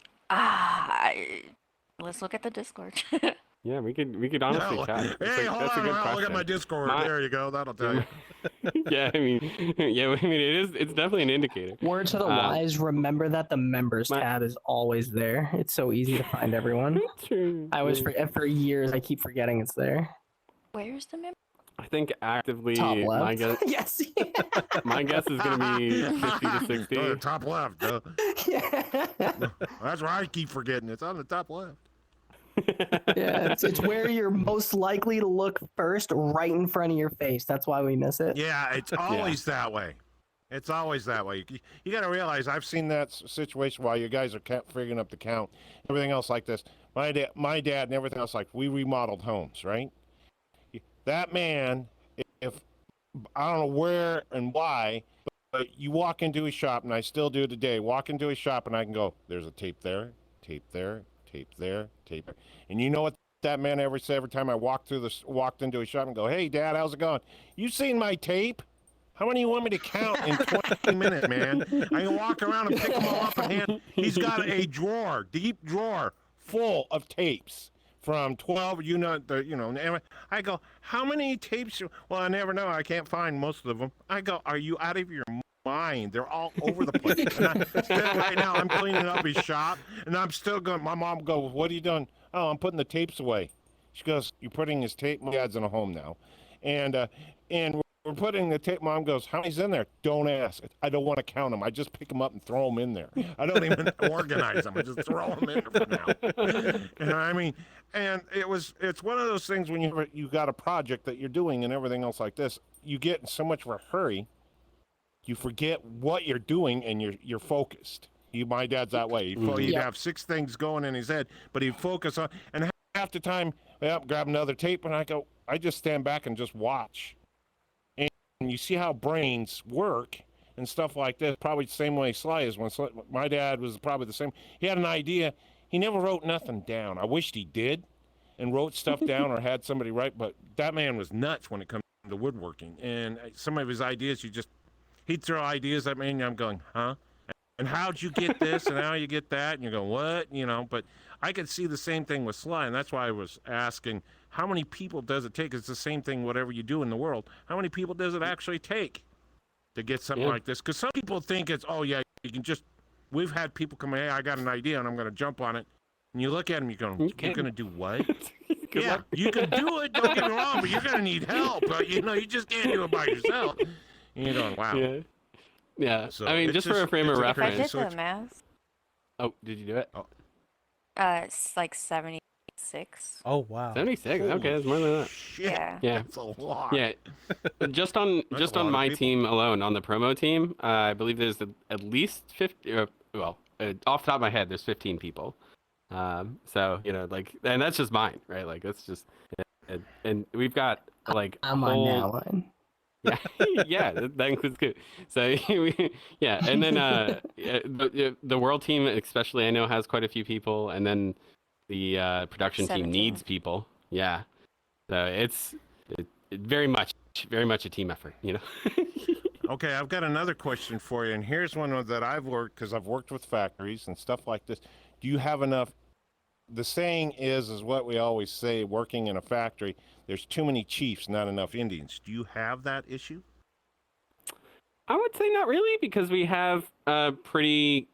Let's look at the Discord. Yeah, we could honestly No. chat. Hey, hold on, good I'll look at question. my Discord. There you go. That'll tell you. It's definitely an indicator. Word to the wise, remember that the members tab is always there. It's so easy to find everyone. True. I always for years I keep forgetting it's there. Where's the member? I think actively Top left. my guess Yes. my guess is gonna be 50 to 60. Oh, the top left. Yeah. That's where I keep forgetting. It's on the top left. Yeah, it's where you're most likely to look first, right in front of your face. That's why we miss it. Yeah, it's always that way. It's always that way. You got to realize I've seen that situation while you guys are figuring up the count, everything else like this. My dad and everything else, like we remodeled homes, right? That man, if I don't know where and why, but you walk into his shop, and I still do today, walk into his shop and I can go, there's a tape there, tape there, tape there, tape there. And you know what that man every time I walked into his shop and go, hey, Dad, how's it going? You seen my tape? How many you want me to count in 20 minutes, man? I can walk around and pick them all up and hand. He's got a drawer, deep drawer, full of tapes from 12. And I go, how many tapes? Well, I never know. I can't find most of them. I go, are you out of your mind? They're all over the place. And right now, I'm cleaning up his shop, and I'm still going. My mom goes, what are you doing? Oh, I'm putting the tapes away. She goes, you're putting his tape. My dad's in a home now, and we're putting the tape. Mom goes, how many's in there? Don't ask. I don't want to count them. I just pick them up and throw them in there. I don't even organize them. I just throw them in there for now. I mean, and it's one of those things when you got a project that you're doing and everything else like this, you get in so much of a hurry, you forget what you're doing and you're focused. My dad's that way. He'd have 6 things going in his head, but he'd focus on, and half the time, grab another tape, and I just stand back and just watch. And you see how brains work and stuff like this, probably the same way Sly is. My dad was probably the same. He had an idea. He never wrote nothing down. I wished he did and wrote stuff down or had somebody write, but that man was nuts when it comes to woodworking. And some of his ideas, he'd throw ideas at me, and I'm going, huh? And how'd you get this and how you get that? And you're going, what? But I could see the same thing with Sly, and that's why I was asking, how many people does it take? It's the same thing whatever you do in the world. How many people does it actually take to get something like this? Because some people think it's, you can just, we've had people come in, hey, I got an idea, and I'm going to jump on it. And you look at them, you're going, you're going to do what? Yeah, you can do it, don't get me wrong, but you're going to need help. But, you just can't do it by yourself. And you're going, wow. Yeah. So I mean, just for a frame of reference. I did the math. Oh, did you do it? Oh. It's like 76. Oh wow. 76. Okay, that's more than that. Shit, Yeah. that's a lot. Yeah. Just on my team alone, on the promo team, I believe there's at least 50. Off the top of my head, there's 15 people. So and that's just mine, right? Like that's just, and we've got like I'm on that one. Yeah, yeah, that includes good. So and then the world team, especially, I know has quite a few people, and then the production 17. team needs people. Yeah, so it's very much a team effort, Okay, I've got another question for you, and here's one that I've worked, because I've worked with factories and stuff like this. Do you have enough? The saying is what we always say, working in a factory, there's too many chiefs, not enough Indians. Do you have that issue? I would say not really, because we have a pretty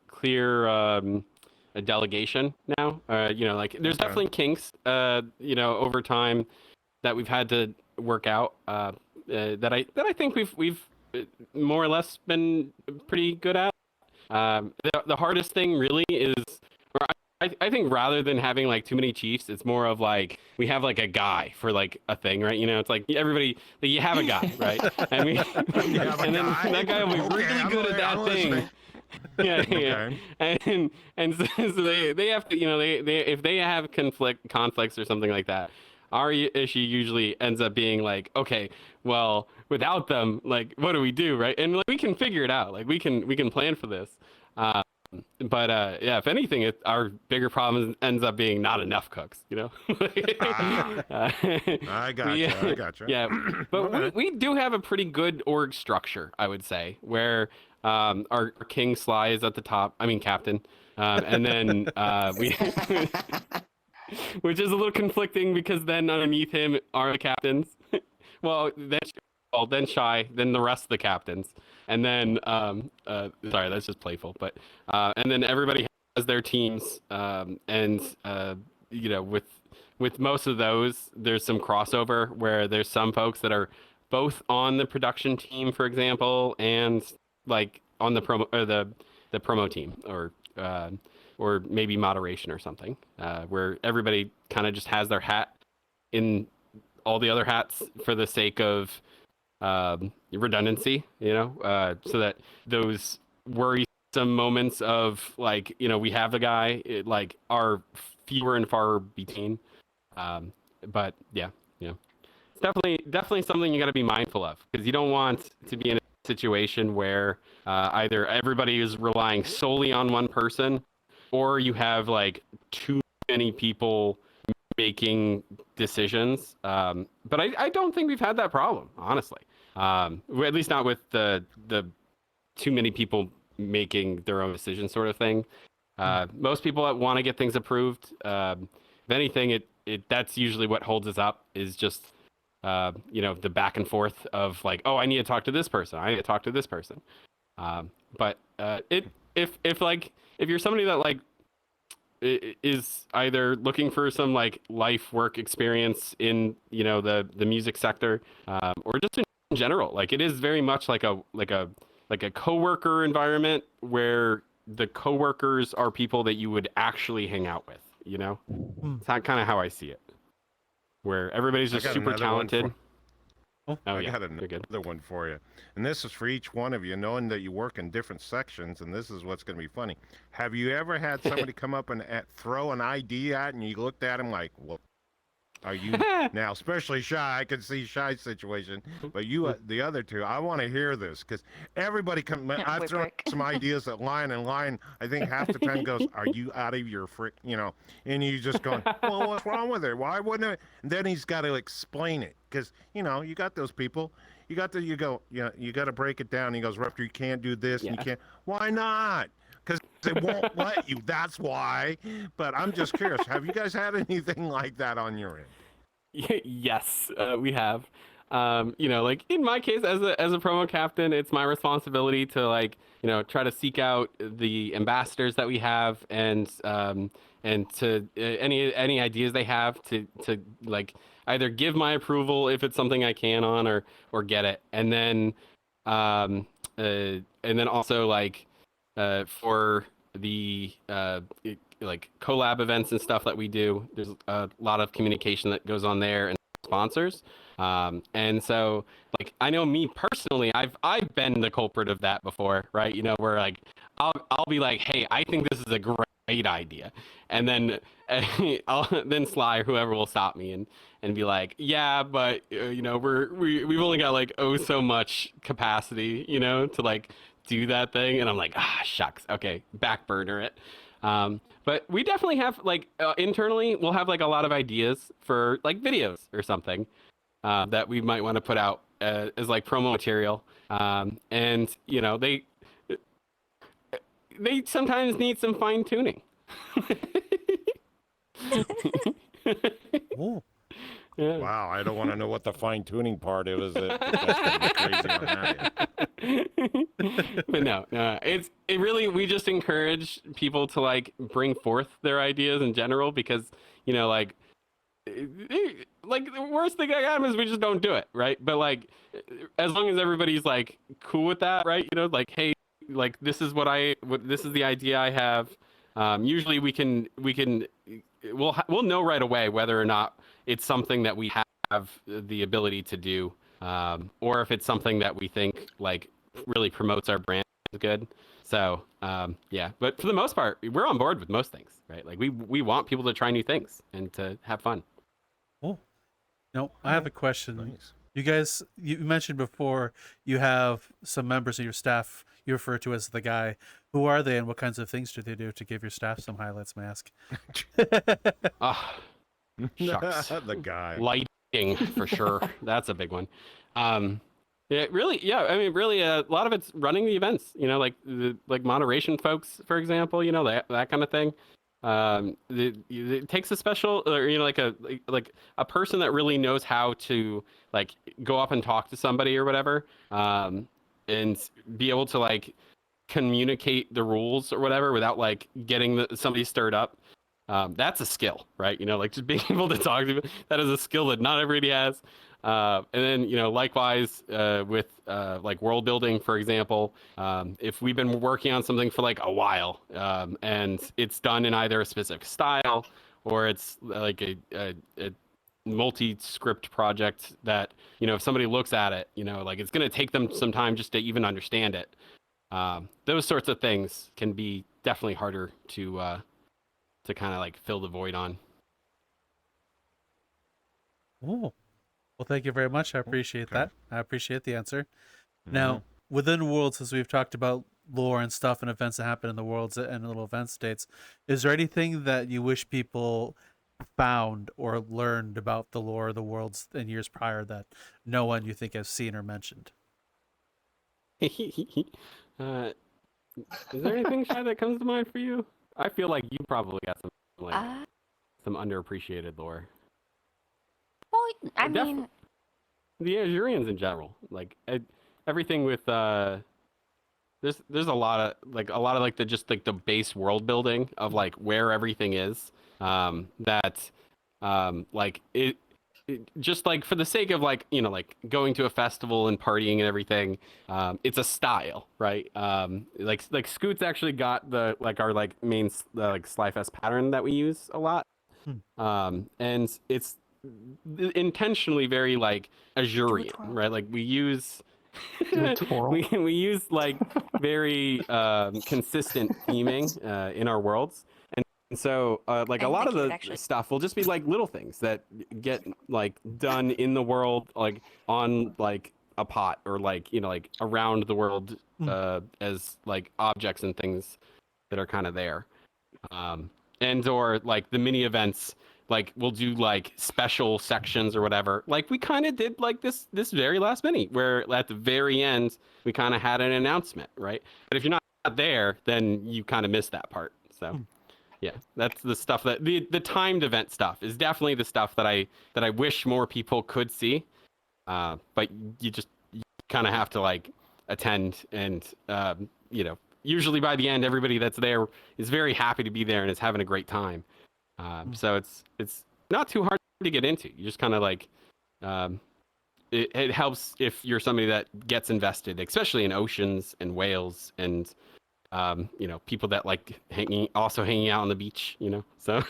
clear a delegation now. There's definitely kinks over time that we've had to work out that I think we've more or less been pretty good at. The hardest thing really is, I think rather than having too many chiefs, it's more of we have a guy for a thing, right? It's everybody, you have a guy, right? And then that guy will be really good at that thing. Yeah. And so they have to, they if they have conflicts or something like that, our issue usually ends up being okay, well, without them, what do we do, right? And we can figure it out. We can plan for this. But if anything, our bigger problem ends up being not enough cooks, I gotcha. Yeah, but we do have a pretty good org structure, I would say, where our King Sly is at the top. I mean, Captain, and then we, which is a little conflicting because then underneath him are the captains. Then Shy, then the rest of the captains. And then, sorry, that's just playful, but, and then everybody has their teams, with most of those, there's some crossover where there's some folks that are both on the production team, for example, and on the promo, or the promo team, or maybe moderation or something, where everybody kind of just has their hat in all the other hats for the sake of redundancy, so that those worrisome moments of we have a guy, are fewer and far between. But it's definitely something you got to be mindful of, because you don't want to be in a situation where either everybody is relying solely on one person, or you have too many people making decisions. But I don't think we've had that problem, honestly. at least not with the too many people making their own decision sort of thing. Most people that want to get things approved, if anything, that's usually what holds us up is just the back and forth of like, oh, I need to talk to this person, I need to talk to this person. But if you're somebody that like is either looking for some like life work experience in the music sector, or just in general, like it is very much like a coworker environment where the coworkers are people that you would actually hang out with. It's not kind of how I see it, where everybody's just super talented. I got another one for you. And this is for each one of you, knowing that you work in different sections, and this is what's going to be funny. Have you ever had somebody come up and throw an idea at, and you looked at them like, well, are you now, especially Shy? I can see Shy's situation, but you, the other two, I want to hear this because everybody I've thrown some ideas at Lion, and Lion, I think half the time goes, "Are you out of your frick?" And you just going, "Well, what's wrong with it? Why wouldn't it?" And then he's got to explain it because you got those people. You got to break it down. He goes, "Raptor, you can't do this, and you can't." Why not? Because they won't let you. That's why. But I'm just curious. Have you guys had anything like that on your end? Yes, we have. Like in my case, as a promo captain, it's my responsibility to try to seek out the ambassadors that we have and to any ideas they have to either give my approval if it's something I can on or get it, and then also for the collab events and stuff that we do, there's a lot of communication that goes on there and sponsors. And so I know me personally, I've been the culprit of that before, right? Where I'll be like, hey, I think this is a great idea. And then then Sly or whoever will stop me and be like, yeah, but we've only got so much capacity, to do that thing. And I'm like, shucks, okay, back burner it. But we definitely have internally we'll have a lot of ideas for videos or something that we might want to put out as promo material. And they sometimes need some fine tuning. Oh. Yeah. Wow, I don't want to know what the fine tuning part is. That's gonna be crazy on that. But no, it really, we just encourage people to bring forth their ideas in general because the worst thing I got is we just don't do it, right? But as long as everybody's cool with that, right? Hey, this is this is the idea I have. Usually we'll know right away whether or not it's something that we have the ability to do, or if it's something that we think really promotes our brand good. So yeah, but for the most part, we're on board with most things, right? We want people to try new things and to have fun. Oh, no, I have a question. Nice. You guys, you mentioned before you have some members of your staff you refer to as the guy. Who are they and what kinds of things do they do to give your staff some highlights, may I ask? Shucks. The guy. Lighting for sure. That's a big one. Really, a lot of it's running the events, like moderation folks, for example, that kind of thing. It takes a special, or a person that really knows how to go up and talk to somebody or whatever, and be able to communicate the rules or whatever without getting somebody stirred up. That's a skill, right? Just being able to talk to people, that is a skill that not everybody has. And then, likewise, with world building, for example, if we've been working on something for a while, and it's done in either a specific style or it's a multi-script project that, if somebody looks at it, it's going to take them some time just to even understand it. Those sorts of things can be definitely harder to kind of fill the void on. Oh, well, thank you very much. I appreciate that. I appreciate the answer. Mm-hmm. Now, within Worlds, as we've talked about lore and stuff and events that happen in the Worlds and little event states, is there anything that you wish people found or learned about the lore of the worlds in years prior that no one you think has seen or mentioned? uh, is there anything, Shy, that comes to mind for you? I feel like you probably got Uh, some underappreciated lore. well, I Def- mean, The Azurians in general, like everything with there's a lot of like the just like the base world building of like where everything is. That like just like for the sake of like like going to a festival and partying and everything, it's a style, right? Like Scoot's actually got the like our like main like SlyFest pattern that we use a lot. And it's intentionally very like Azurian, twirl. right? Like we use Do a twirl. we use like very consistent theming in our worlds. And so, like I a lot of think it would the actually- stuff will just be like little things that get like done in the world, like on like a pot or like like around the world as like objects and things that are kind of there, and or like the mini events. Like we'll do like special sections or whatever. Like we kind of did like this very last mini where at the very end we kind of had an announcement, right? But if you're not there, then you kind of miss that part. So. Yeah, that's the stuff that the timed event stuff is definitely the stuff that I wish more people could see. But you kind of have to like attend and usually by the end everybody that's there is very happy to be there and is having a great time. So it's not too hard to get into. You just kind of like it helps if you're somebody that gets invested, especially in oceans and whales and people that like hanging out on the beach, so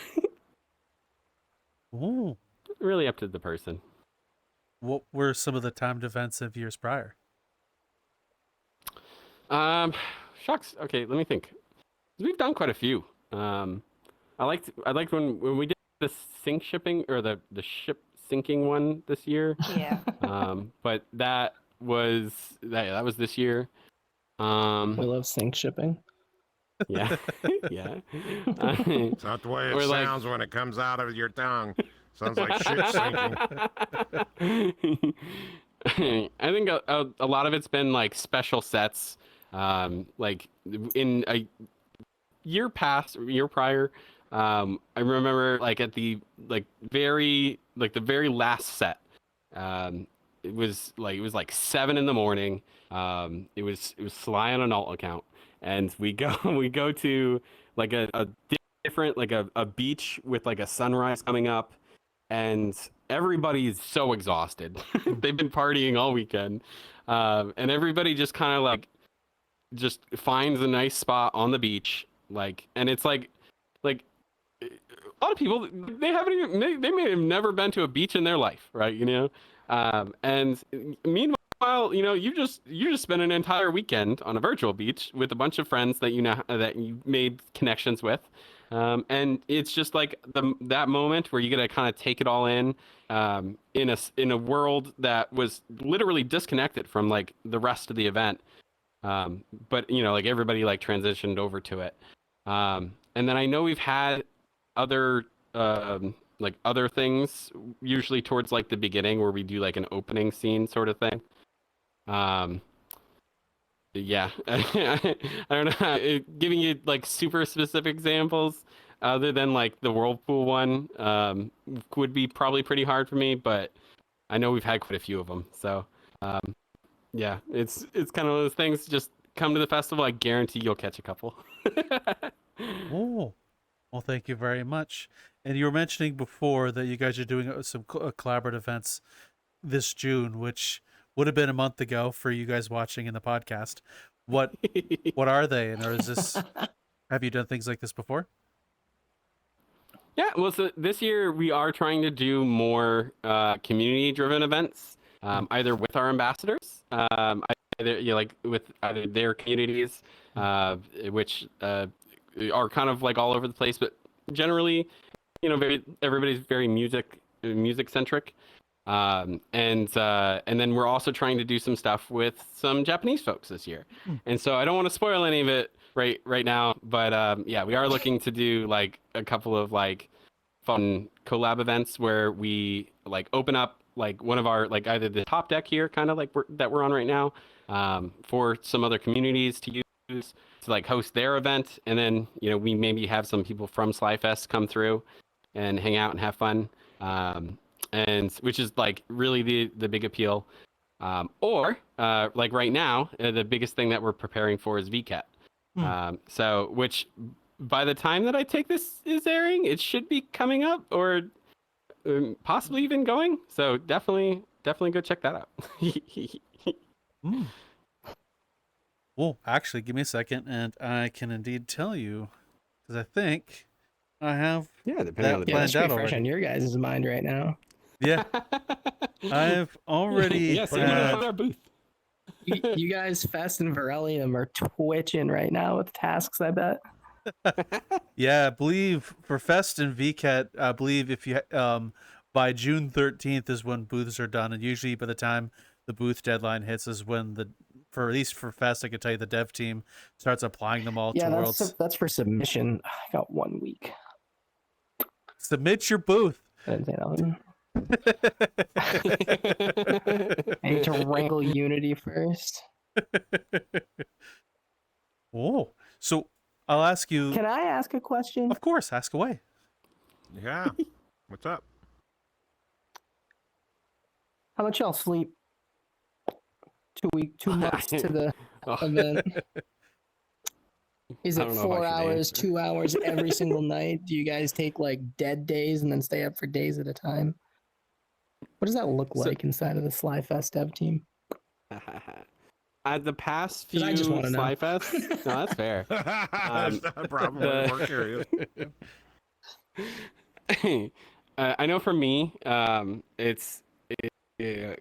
Ooh. really up to the person. What were some of the timed events of years prior? Shucks. Okay, let me think. We've done quite a few. I liked when we did the sink shipping or the ship sinking one this year. Yeah. But that was this year. We love sync shipping. Yeah, yeah. It's not the way it Or like- sounds when it comes out of your tongue. Sounds like shit sinking. I think a lot of it's been like special sets. Like in a year prior, I remember like at the very last set. It was like 7 a.m. It was Sly on an alt account, and we go to like a different like a beach with like a sunrise coming up, and everybody's so exhausted. They've been partying all weekend, and everybody just kind of like just finds a nice spot on the beach, like, and it's like a lot of people they may have never been to a beach in their life, right? And meanwhile, you just spent an entire weekend on a virtual beach with a bunch of friends that that you made connections with, and it's just like that moment where you get to kind of take it all in a world that was literally disconnected from like the rest of the event, but like everybody like transitioned over to it, and then I know we've had other other things usually towards like the beginning where we do like an opening scene sort of thing. Yeah. I don't know, giving you like super specific examples other than like the whirlpool one would be probably pretty hard for me, but I know we've had quite a few of them. So yeah, it's kind of those things. Just come to the festival, I guarantee you'll catch a couple. Oh, well, thank you very much. And you were mentioning before that you guys are doing some collaborative events this June, which would have been a month ago for you guys watching in the podcast. What are they, and have you done things like this before? Yeah, well, so this year we are trying to do more community-driven events, either with our ambassadors, either with either their communities, which are kind of like all over the place, but generally, everybody's very music centric, and then we're also trying to do some stuff with some Japanese folks this year, and so I don't want to spoil any of it right now, but yeah, we are looking to do like a couple of like fun collab events where we like open up like one of our like either the top deck here, kind of like we're on right now, for some other communities to use to like host their event, and then we maybe have some people from SlyFest come through and hang out and have fun, and which is like really the big appeal. Or like right now, the biggest thing that we're preparing for is VCAT. So which by the time that I take this is airing, it should be coming up or possibly even going. So definitely go check that out. Well, actually, give me a second, and I can indeed tell you, because I think I have depending on the that's planned out pretty fresh already. on your guys' mind right now. Yeah, I've already so you gotta find our booth. You guys, Fest and Verelium, are twitching right now with tasks, I bet. Yeah, I believe for Fest and VCAT, I believe if you by June 13th is when booths are done, and usually by the time the booth deadline hits is when at least for Fest, I can tell you the dev team starts applying them all to Worlds. That's for submission. I got 1 week. Submit your booth. I didn't say nothing. I need to wrangle Unity first. Oh, so I'll ask you. Can I ask a question? Of course, ask away. Yeah. What's up? How much y'all sleep? 2 months to the event. Is I it don't know if I 4 should hours, answer. 2 hours every single night? Do you guys take like dead days and then stay up for days at a time? What does that look like inside of the SlyFest dev team? The past few 'Cause I just wanna know. SlyFest, no, that's fair. That's not a problem. We're curious. I know for me, it's kind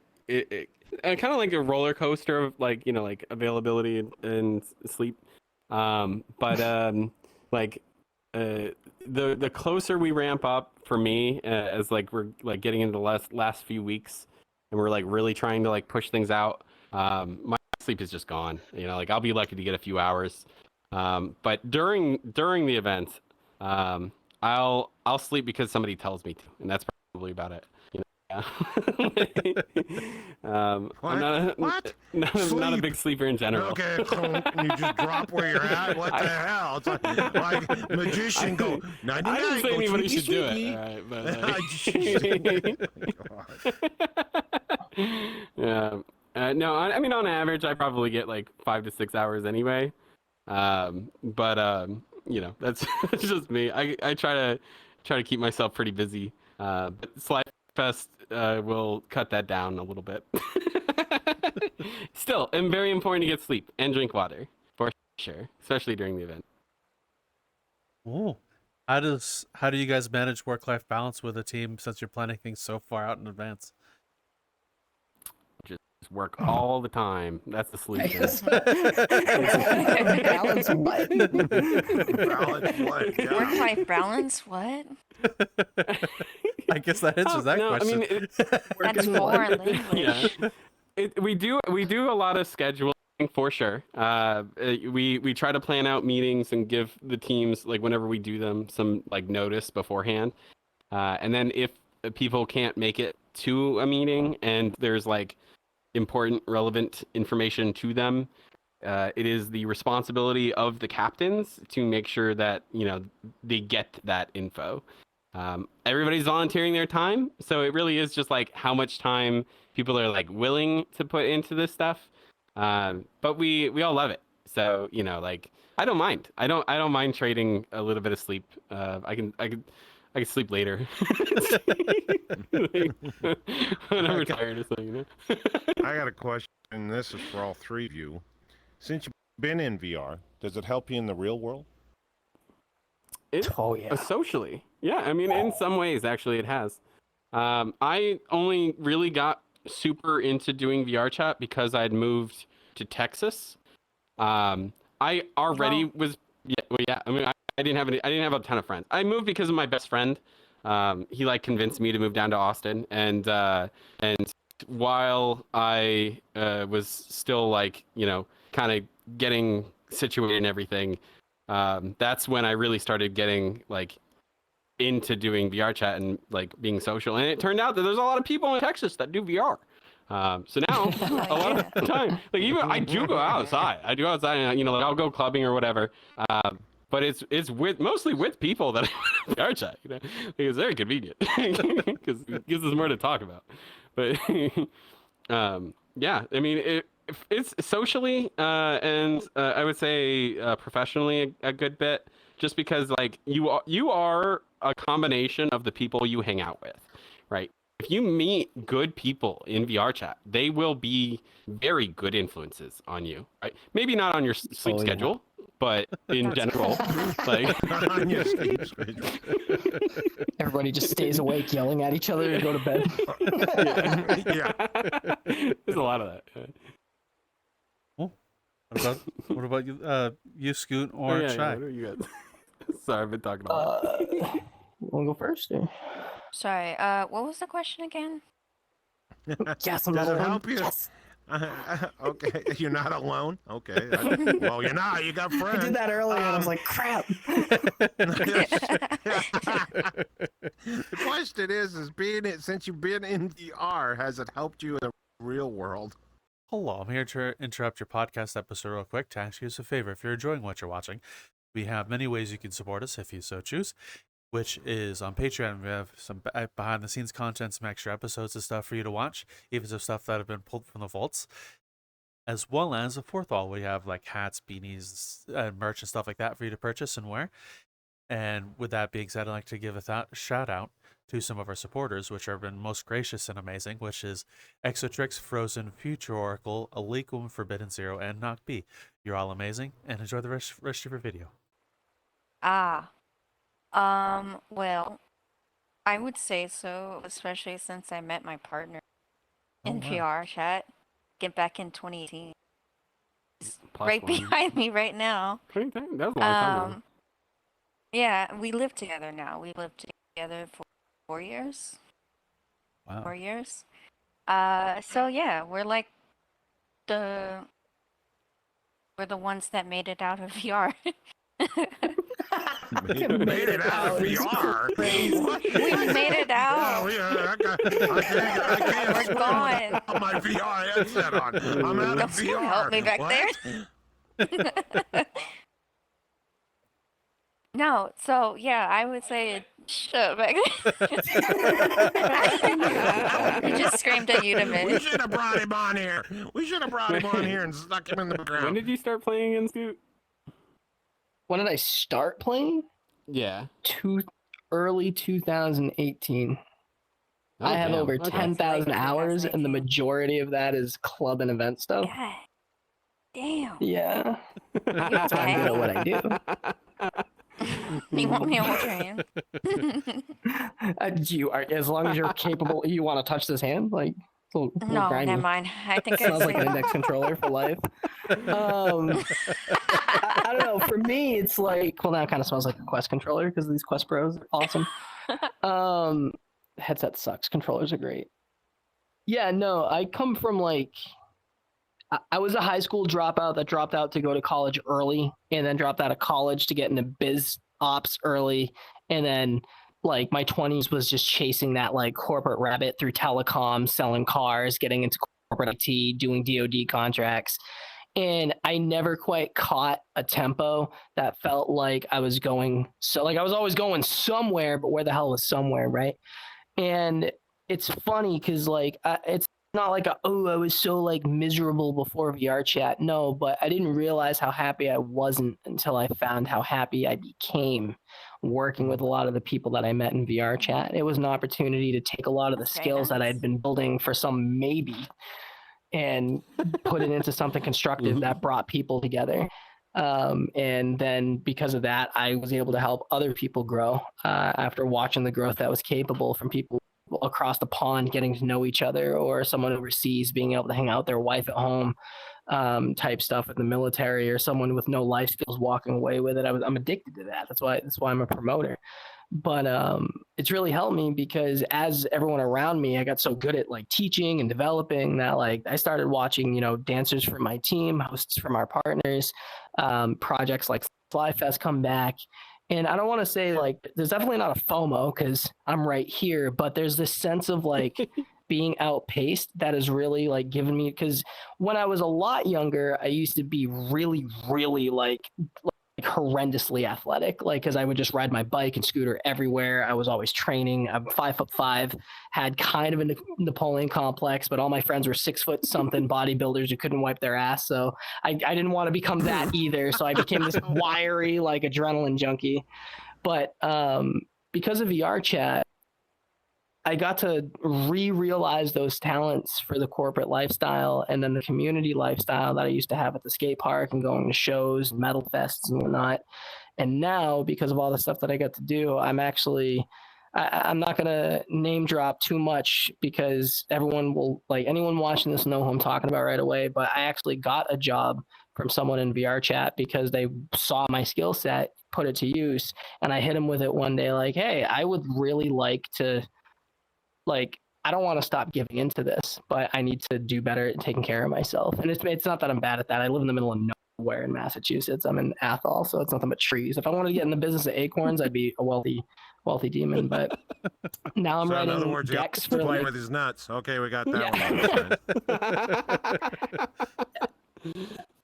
of like a roller coaster of like like availability and sleep. Like the closer we ramp up for me, as like we're like getting into the last few weeks, and we're like really trying to like push things out. My sleep is just gone. Like I'll be lucky to get a few hours. But during the event, I'll sleep because somebody tells me to, and that's probably about it. I'm What? not a big sleeper in general. Okay, you just drop where you're at. What the hell? It's like magician go. I didn't say anybody should do it. All right, but no, I mean on average I probably get like 5 to 6 hours anyway. But that's just me. I try to keep myself pretty busy. But SlyFest will cut that down a little bit. Still, and very important to get sleep and drink water for sure, especially during the event. Oh, how do you guys manage work-life balance with a team since you're planning things so far out in advance? Just work all the time. That's the solution. Balance what? Yeah. Work-life balance? What? I guess that answers that question. I mean, That's foreign language. we do a lot of scheduling for sure. We try to plan out meetings and give the teams, like whenever we do them, some like notice beforehand. And then if people can't make it to a meeting and there's like important relevant information to them, it is the responsibility of the captains to make sure that they get that info. Everybody's volunteering their time, so it really is just like how much time people are like willing to put into this stuff. But we all love it, so like I don't mind. I don't mind trading a little bit of sleep. I can sleep later. When I'm retired or something, I got a question. This is for all three of you. Since you've been in VR, does it help you in the real world? Oh yeah. Socially, yeah. I mean, in some ways, actually, it has. I only really got super into doing VR chat because I'd moved to Texas. I already was. Yeah, well, yeah. I mean, I didn't have a ton of friends. I moved because of my best friend. He like convinced me to move down to Austin, and while I was still like kind of getting situated and everything, that's when I really started getting like into doing VR chat and like being social. And it turned out that there's a lot of people in Texas that do VR. So now a lot of the time, like even I do go outside. I do outside, and you know, like I'll go clubbing or whatever. But it's mostly with people that I VR chat. You know, like, it's very convenient because it gives us more to talk about. But yeah, I mean, it's socially and I would say professionally a good bit, just because like you are a combination of the people you hang out with, right? If you meet good people in VR chat, they will be very good influences on you, right? Maybe not on your sleep schedule, but in general, like On your sleep schedule. Everybody just stays awake yelling at each other to go to bed. Yeah. There's a lot of that. What about you, you Scoot or Shy? What are you guys? Sorry, I've been talking a lot. Want to go first? Or? Sorry, what was the question again? Yes, I'm Does not it alone. help you? Yes. Okay, you're not alone. Okay, well, you're not. You got friends. I did that earlier, and I was like, crap. The question is since you've been in VR, has it helped you in the real world? Hello, I'm here to interrupt your podcast episode real quick to ask you a favor. If you're enjoying what you're watching, we have many ways you can support us if you so choose, which is on Patreon. We have some behind-the-scenes content, some extra episodes of stuff for you to watch, even some stuff that have been pulled from the vaults, as well as a fourth wall. We have like hats, beanies, merch, and stuff like that for you to purchase and wear. And with that being said, I'd like to give a shout-out to some of our supporters, which have been most gracious and amazing, which is Exotrix, Frozen, Future Oracle, Aliquum, Forbidden Zero, and Knock B. You're all amazing, and enjoy the rest of your video. Well, I would say so, especially since I met my partner in wow. VR chat. Get back in 2018. He's Plus right one. behind me right now. That was a long time ago. Yeah, we live together now. We lived together for 4 years. Wow. 4 years. So yeah, we're like we're the ones that made it out of VR. Made it out of VR. What? We made it out. Oh, yeah, I can't We're gone. put my VR headset on. I'm out of Don't you VR. help me back What? there. No, so yeah, I would say shut back there. He just screamed at you to We miss. should have brought him on here. We should have brought him on here and stuck him in the When ground. did you start playing in Scoot? When did I start playing? Yeah. Early 2018. I have over 10,000 hours, and the majority of that is club and event stuff. God damn. Yeah. That's why I'm good at what I do. You want me to hold your hand? As long as you're capable, you want to touch this hand? Like, it's a little No, grimy. never mind. I think I Smells like an see. index controller for life. I don't know. For me, it's like, well, now it kind of smells like a Quest controller because these Quest Pros are awesome. Headset sucks. Controllers are great. Yeah, no, I come from like, I was a high school dropout that dropped out to go to college early and then dropped out of college to get into biz ops early. And then like my 20s was just chasing that like corporate rabbit through telecom, selling cars, getting into corporate IT, doing DoD contracts. And I never quite caught a tempo that felt like I was going, so like I was always going somewhere, but where the hell was somewhere, right? And it's funny because like it's not like I was so like miserable before VR chat. No, but I didn't realize how happy I wasn't until I found how happy I became working with a lot of the people that I met in VR chat. It was an opportunity to take a lot of the That's very skills that nice. I'd been building for some maybe and put it into something constructive that brought people together. And then because of that, I was able to help other people grow after watching the growth that was capable from people across the pond getting to know each other, or someone overseas being able to hang out with their wife at home, type stuff in the military, or someone with no life skills walking away with it. I'm addicted to that. That's why I'm a promoter. But it's really helped me because as everyone around me, I got so good at like teaching and developing that like I started watching, dancers from my team, hosts from our partners, projects like SlyFest come back. And I don't want to say like there's definitely not a FOMO because I'm right here, but there's this sense of like being outpaced that is really like given me, because when I was a lot younger, I used to be really, really like horrendously athletic, like because I would just ride my bike and scooter everywhere. I was always training. I'm 5'5", had kind of a Napoleon complex, but all my friends were 6 foot something bodybuilders who couldn't wipe their ass. So I didn't want to become that either. So I became this wiry, like adrenaline junkie. But because of VR chat, I got to realize those talents for the corporate lifestyle and then the community lifestyle that I used to have at the skate park and going to shows, metal fests, and whatnot. And now, because of all the stuff that I got to do, I'm actually, I'm not going to name drop too much because everyone will, like, anyone watching this know who I'm talking about right away. But I actually got a job from someone in VR chat because they saw my skill set, put it to use. And I hit them with it one day, like, hey, I would really like to, like, I don't want to stop giving into this, but I need to do better at taking care of myself. And it's not that I'm bad at that. I live in the middle of nowhere in Massachusetts. I'm in Athol, so it's nothing but trees. If I wanted to get in the business of acorns, I'd be a wealthy demon. But now I'm So in writing other words, decks he's for playing like, with his nuts. Okay, we got that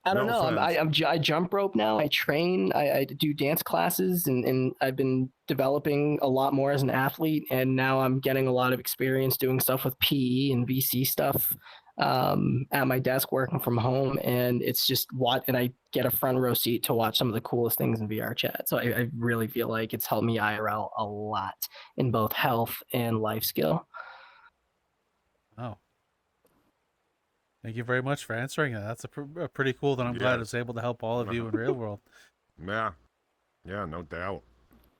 I don't No know. offense. I jump rope now. I train. I do dance classes, and I've been developing a lot more as an athlete. And now I'm getting a lot of experience doing stuff with PE and VC stuff at my desk working from home. And it's just and I get a front row seat to watch some of the coolest things in VR chat. So I really feel like it's helped me IRL a lot in both health and life skill. Oh, thank you very much for answering that. That's pretty cool. That I'm glad Yes. it's able to help all of you in real world. Yeah. Yeah, no doubt.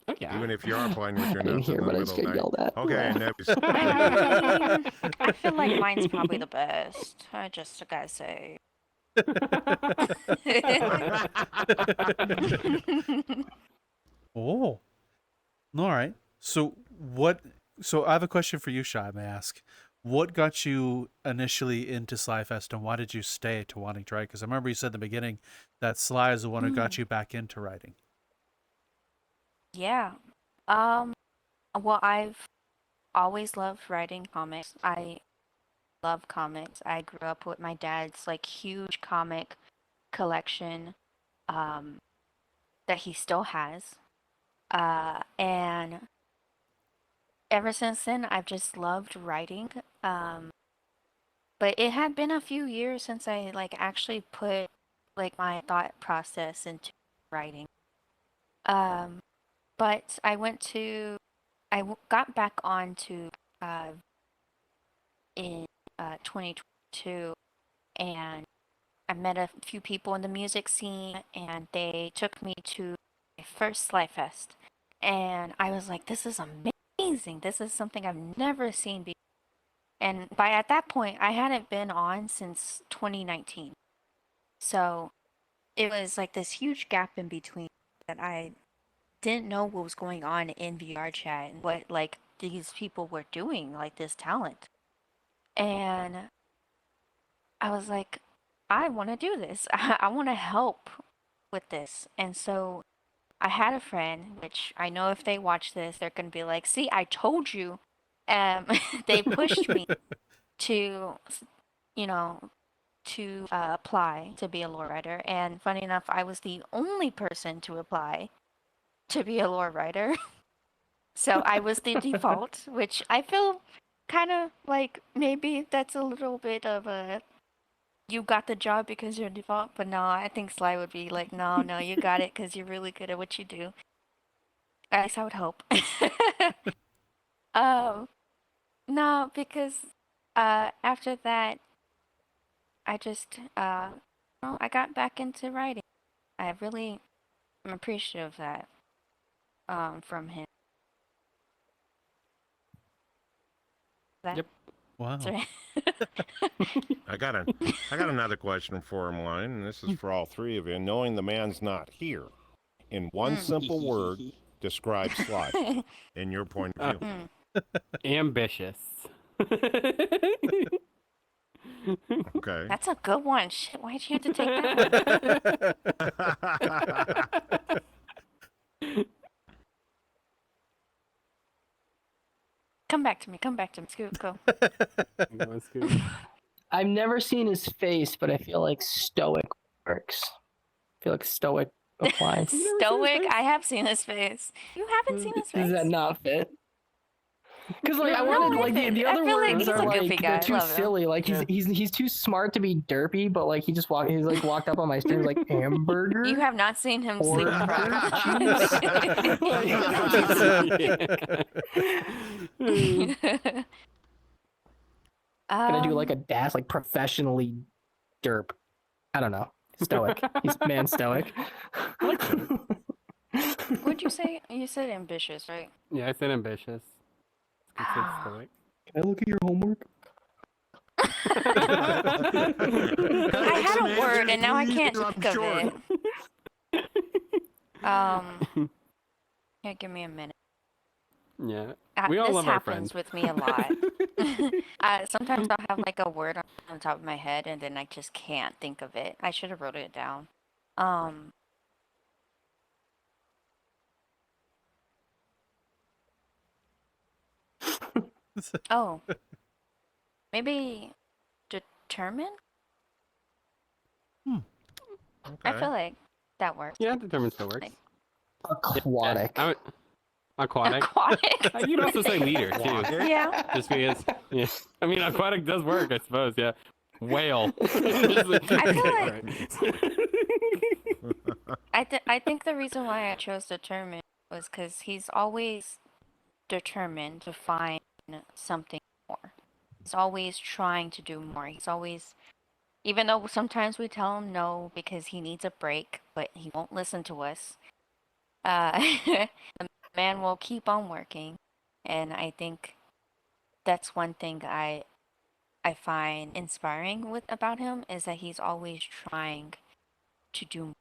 Oh, yeah. Even if you are playing with your I didn't nuts in hear, the but I middle just of got the night. yelled at. Okay, I mean, I feel like mine's probably the best. I just gotta say. Oh, all right. So what? So I have a question for you, Shy. May I ask, what got you initially into SlyFest, and why did you stay to wanting to write? Because I remember you said in the beginning that Sly is the one who got you back into writing. Yeah. Well, I've always loved writing comics. I love comics. I grew up with my dad's like huge comic collection um that he still has. And ever since then I've just loved writing. But it had been a few years since I like actually put like my thought process into writing. Um but got back onto uh in 2022, and I met a few people in the music scene, and they took me to my first SlyFest, and I was like, "This is amazing! This is something I've never seen before." And by at that point, I hadn't been on since 2019, so it was like this huge gap in between that I didn't know what was going on in VR chat and what like these people were doing, like this talent, and I was like, I want to do this. I want to help with this. And so I had a friend, which I know if they watch this, they're going to be like, see, I told you. They pushed me to, you know, to apply to be a lore writer. And funny enough, I was the only person to apply to be a lore writer. So I was the default, which I feel kind of like maybe that's a little bit of a you got the job because you're default, but no, I think Sly would be like, no, no, you got it because you're really good at what you do. At least I would hope. um, no, because after that, I just no, I got back into writing. I really am appreciative of that from him. That, Yep. Wow. sorry. I got another question for him, line, and this is for all three of you. Knowing the man's not here, in one simple word, describe Sly in your point of view. Ambitious. Okay. That's a good one. Shit, why'd you have to take that one? back to me. Come back to me. Scoot, go. Go, Scoot. I've never seen his face, but I feel like stoic works. I feel like stoic applies. Stoic. I have seen his face. You haven't seen his face. Does that not fit? Because like No, I wanted no, like I the I other feel like words he's are a like goofy they're guy. too Love him. silly. Like he's too smart to be derpy, but like he's like walked up on my stream like hamburger. You have not seen him sleep Or- properly. Gonna do like a dash like professionally derp. I don't know. Stoic. He's man stoic. What'd you say? You said ambitious, right? Yeah, I said ambitious. Scoot said Ah. stoic. Can I look at your homework? I had a word and now I can't think of it. Yeah, give me a minute. Yeah. We all This love our happens friend. with me a lot. Sometimes I'll have like a word on the top of my head and then I just can't think of it. I should have wrote it down. Oh, maybe determined? I feel like that works. Yeah, determined still works. Aquatic. Yeah, aquatic. Aquatic. You'd also say leader too. Yeah. Just because, yeah. I mean, aquatic does work, I suppose. Yeah. Whale. I feel like Alright. I think the reason why I chose determined was because he's always determined to find something more. He's always trying to do more. He's always, even though sometimes we tell him no because he needs a break, but he won't listen to us. The man will keep on working, and I think that's one thing I find inspiring about him is that he's always trying to do more.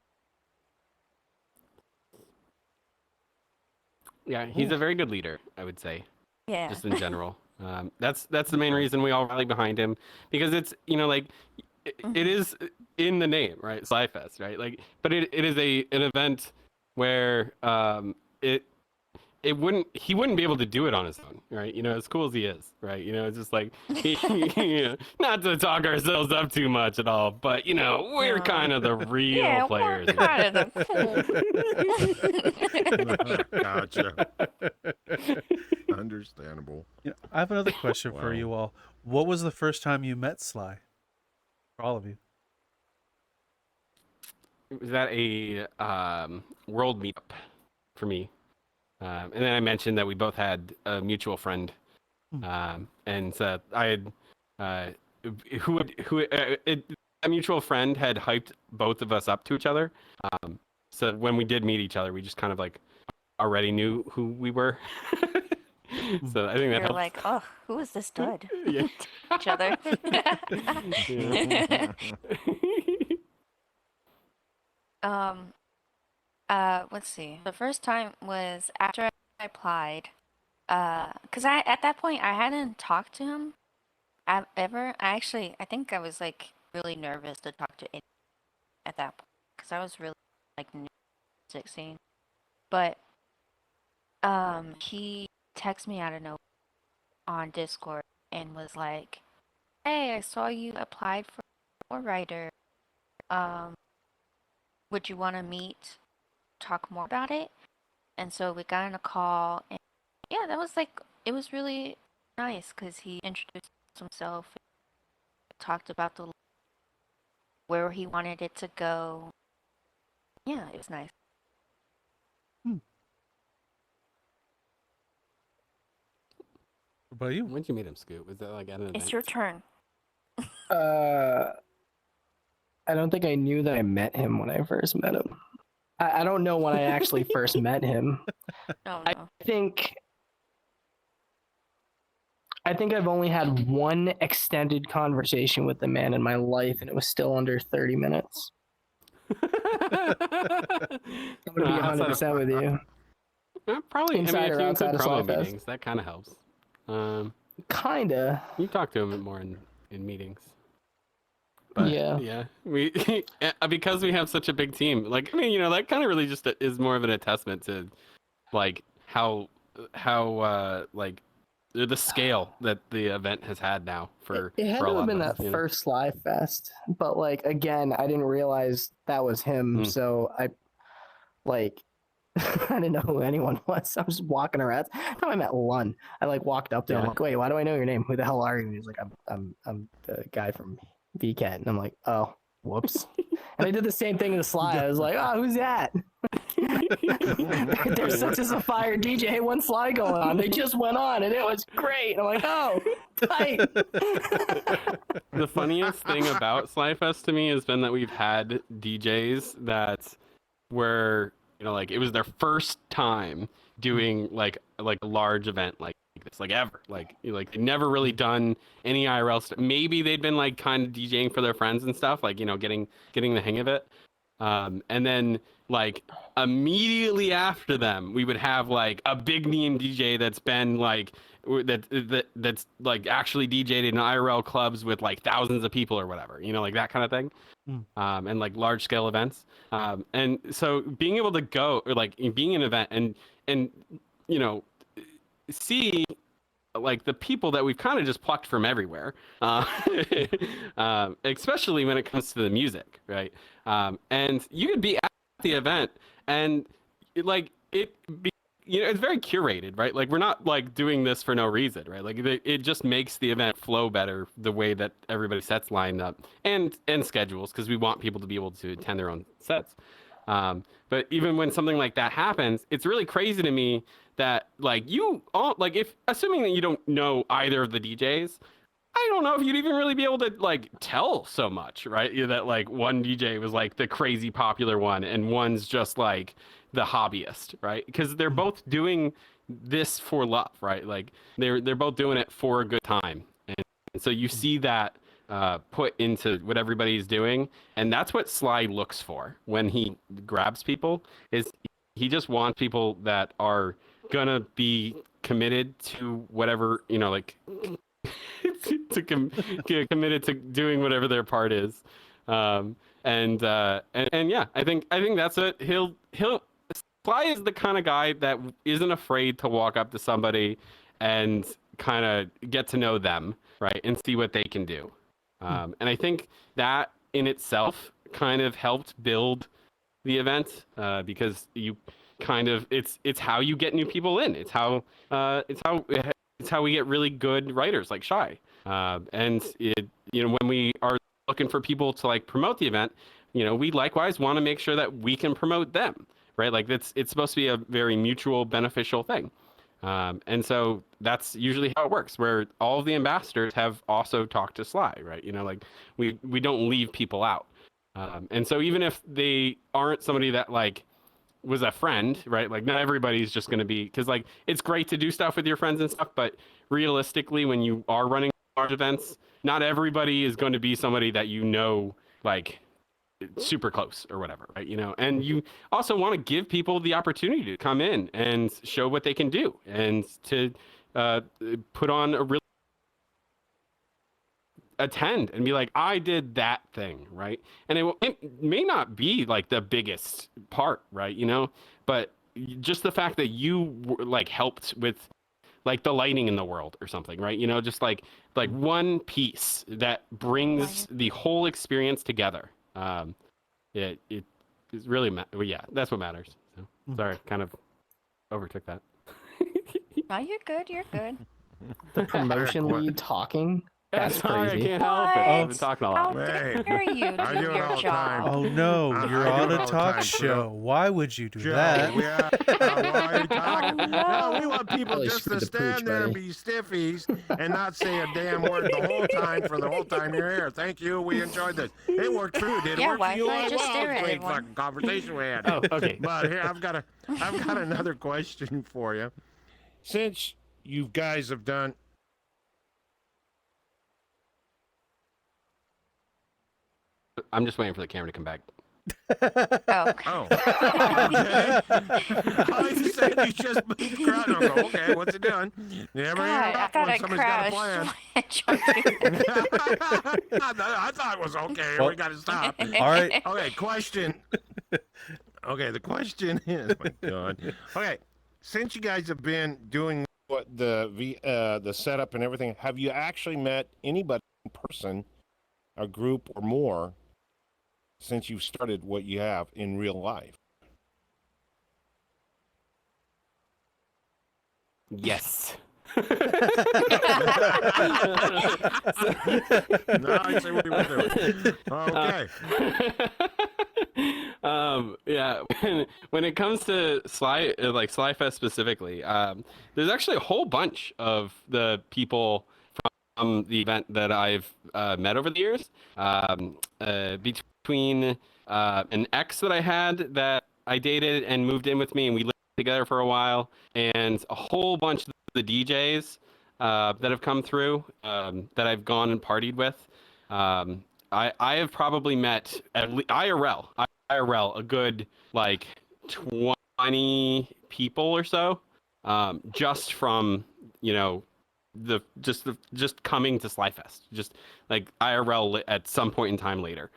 Yeah, he's a very good leader, I would say, Yeah. just in general. That's the main reason we all rally behind him, because it's, like it is in the name, right? SlyFest, right? Like, but it is an event where he wouldn't be able to do it on his own, right? As cool as he is, right? It's just like not to talk ourselves up too much at all, but we're kind of the real Yeah, players. we're kind of the cool. Gotcha. Understandable. I have another question for Wow. you all. What was the first time you met Sly? For all of you. Was that a world meetup for me? And then I mentioned that we both had a mutual friend, and so I had a mutual friend had hyped both of us up to each other. So when we did meet each other, we just kind of like already knew who we were. So I think that You're helped. like, oh, who is this dud? Yeah. Each other. Let's see. The first time was after I applied. Cause at that point I hadn't talked to him ever. I think I was like really nervous to talk to anyone at that point, cause I was really like new 16. But he texted me out of nowhere on Discord and was like, "Hey, I saw you applied for a writer. Would you want to meet, talk more about it?" And so we got on a call, and yeah, that was like, it was really nice because he introduced himself, talked about where he wanted it to go. Yeah, it was nice. What about you? When'd you meet him, Scoot? Was that like at an event? It's your turn. I don't think I knew that I met him when I first met him. I don't know when I actually first met him. Oh I no. think I've only had one extended conversation with the man in my life, and it was still under 30 minutes. I'm gonna be 100% with you. Probably. Inside or if you outside include of promo SlyFest? meetings, that kind of helps. Kinda. You talk to him more in meetings. But Yeah. we because we have such a big team. Like, I mean, that kind of really just is more of an attestment to like how like the scale that the event has had now for It had for a to lot have been of us, that you know? first SlyFest, but like again, I didn't realize that was him, Mm. so I like I didn't know who anyone was. I was walking around. That's how I met Lun. I like walked up to him Yeah. like, "Wait, why do I know your name? Who the hell are you?" He's like, I'm the guy from VCAT," and I'm like, "Oh, whoops." And I did the same thing in the Sly. I was like, "Oh, who's that?" There's such as a fire DJ. Hey, one Sly going on. They just went on, and it was great. And I'm like, "Oh, tight." The funniest thing about SlyFest to me has been that we've had DJs that were, you know, like it was their first time doing like a large event like this, like ever. Like they'd never really done any IRL stuff. Maybe they'd been like kind of DJing for their friends and stuff, like, you know, getting the hang of it. And then like immediately after them, we would have like a big name DJ that's been like that's like actually DJ'd in IRL clubs with like thousands of people or whatever, you know, like that kind of thing. And like large scale events. And so being able to go, or like being an event and you know, see like the people that we've kind of just plucked from everywhere, especially when it comes to the music, right? And you could be at the event and like you know, it's very curated, right? Like we're not like doing this for no reason, right? Like it just makes the event flow better the way that everybody sets lined up and schedules, because we want people to be able to attend their own sets. But even when something like that happens, it's really crazy to me that like you all, like, if assuming that you don't know either of the DJs, I don't know if you'd even really be able to like tell so much, right? That like one DJ was like the crazy popular one and one's just like the hobbyist, right? Because they're both doing this for love, right? Like they're both doing it for a good time, and so you see that put into what everybody's doing, and that's what Sly looks for when he grabs people. Is he just wants people that are gonna be committed to whatever, you know, like get committed to doing whatever their part is. And yeah, I think that's it. He'll Sly is the kind of guy that isn't afraid to walk up to somebody and kind of get to know them, right, and see what they can do. And I think that in itself kind of helped build the event, because you kind of it's how you get new people in. It's how we get really good writers like Shy. And it, you know, when we are looking for people to like promote the event, you know, we likewise want to make sure that we can promote them, right? Like it's supposed to be a very mutual beneficial thing. And so that's usually how it works, where all of the ambassadors have also talked to Sly, right? You know, like we don't leave people out. And so even if they aren't somebody that like was a friend, right? Like not everybody's just going to be, because like it's great to do stuff with your friends and stuff, but realistically, when you are running large events, not everybody is going to be somebody that you know, like super close or whatever, right? You know, and you also want to give people the opportunity to come in and show what they can do and to put on a real attend and be like, I did that thing, right? And it may not be like the biggest part, right? You know, but just the fact that you like helped with like the lighting in the world or something, right? You know, just like one piece that brings the whole experience together. It is really well, yeah, that's what matters. So sorry, kind of overtook that. No, you're good. You're good. The promotion lead talking. That's sorry, crazy. I can't help it. I've been talking a How lot. Hey, dare you I do do it your all the job? time. Oh no, I you're do on it a all the talk time, show. Why would you do Joe, that? yeah. Why are you talking? Oh, No, we no. want people Really just to screwed the stand pooch, there and buddy. be stiffies and not say a damn word the whole time for the whole time you're here. Thank you. We enjoyed this. It worked for you. Did it Yeah, work for you? Wi-Fi just Well, there, great everyone. fucking conversation we had. Oh, okay. But here, I've got another question for you. Since you guys have done I'm just waiting for the camera to come back. Oh. Oh. Okay. I said you just moved the crowd. I go, okay, what's it doing? You never God, I interrupt thought when I somebody's got a plan. I thought it was okay. Well, We got to stop. All right. Okay, question. Okay, the question is, oh my God. Okay, since you guys have been doing what the setup and everything, have you actually met anybody in person, a group or more, since you've started what you have in real life? Yes. No, I see what he was doing. Okay. Yeah, when it comes to SlyFest specifically, there's actually a whole bunch of the people from the event that I've met over the years. Between an ex that I had that I dated and moved in with me, and we lived together for a while, and a whole bunch of the DJs that have come through that I've gone and partied with. I have probably met IRL a good like 20 people or so, just from just coming to SlyFest, just like IRL at some point in time later.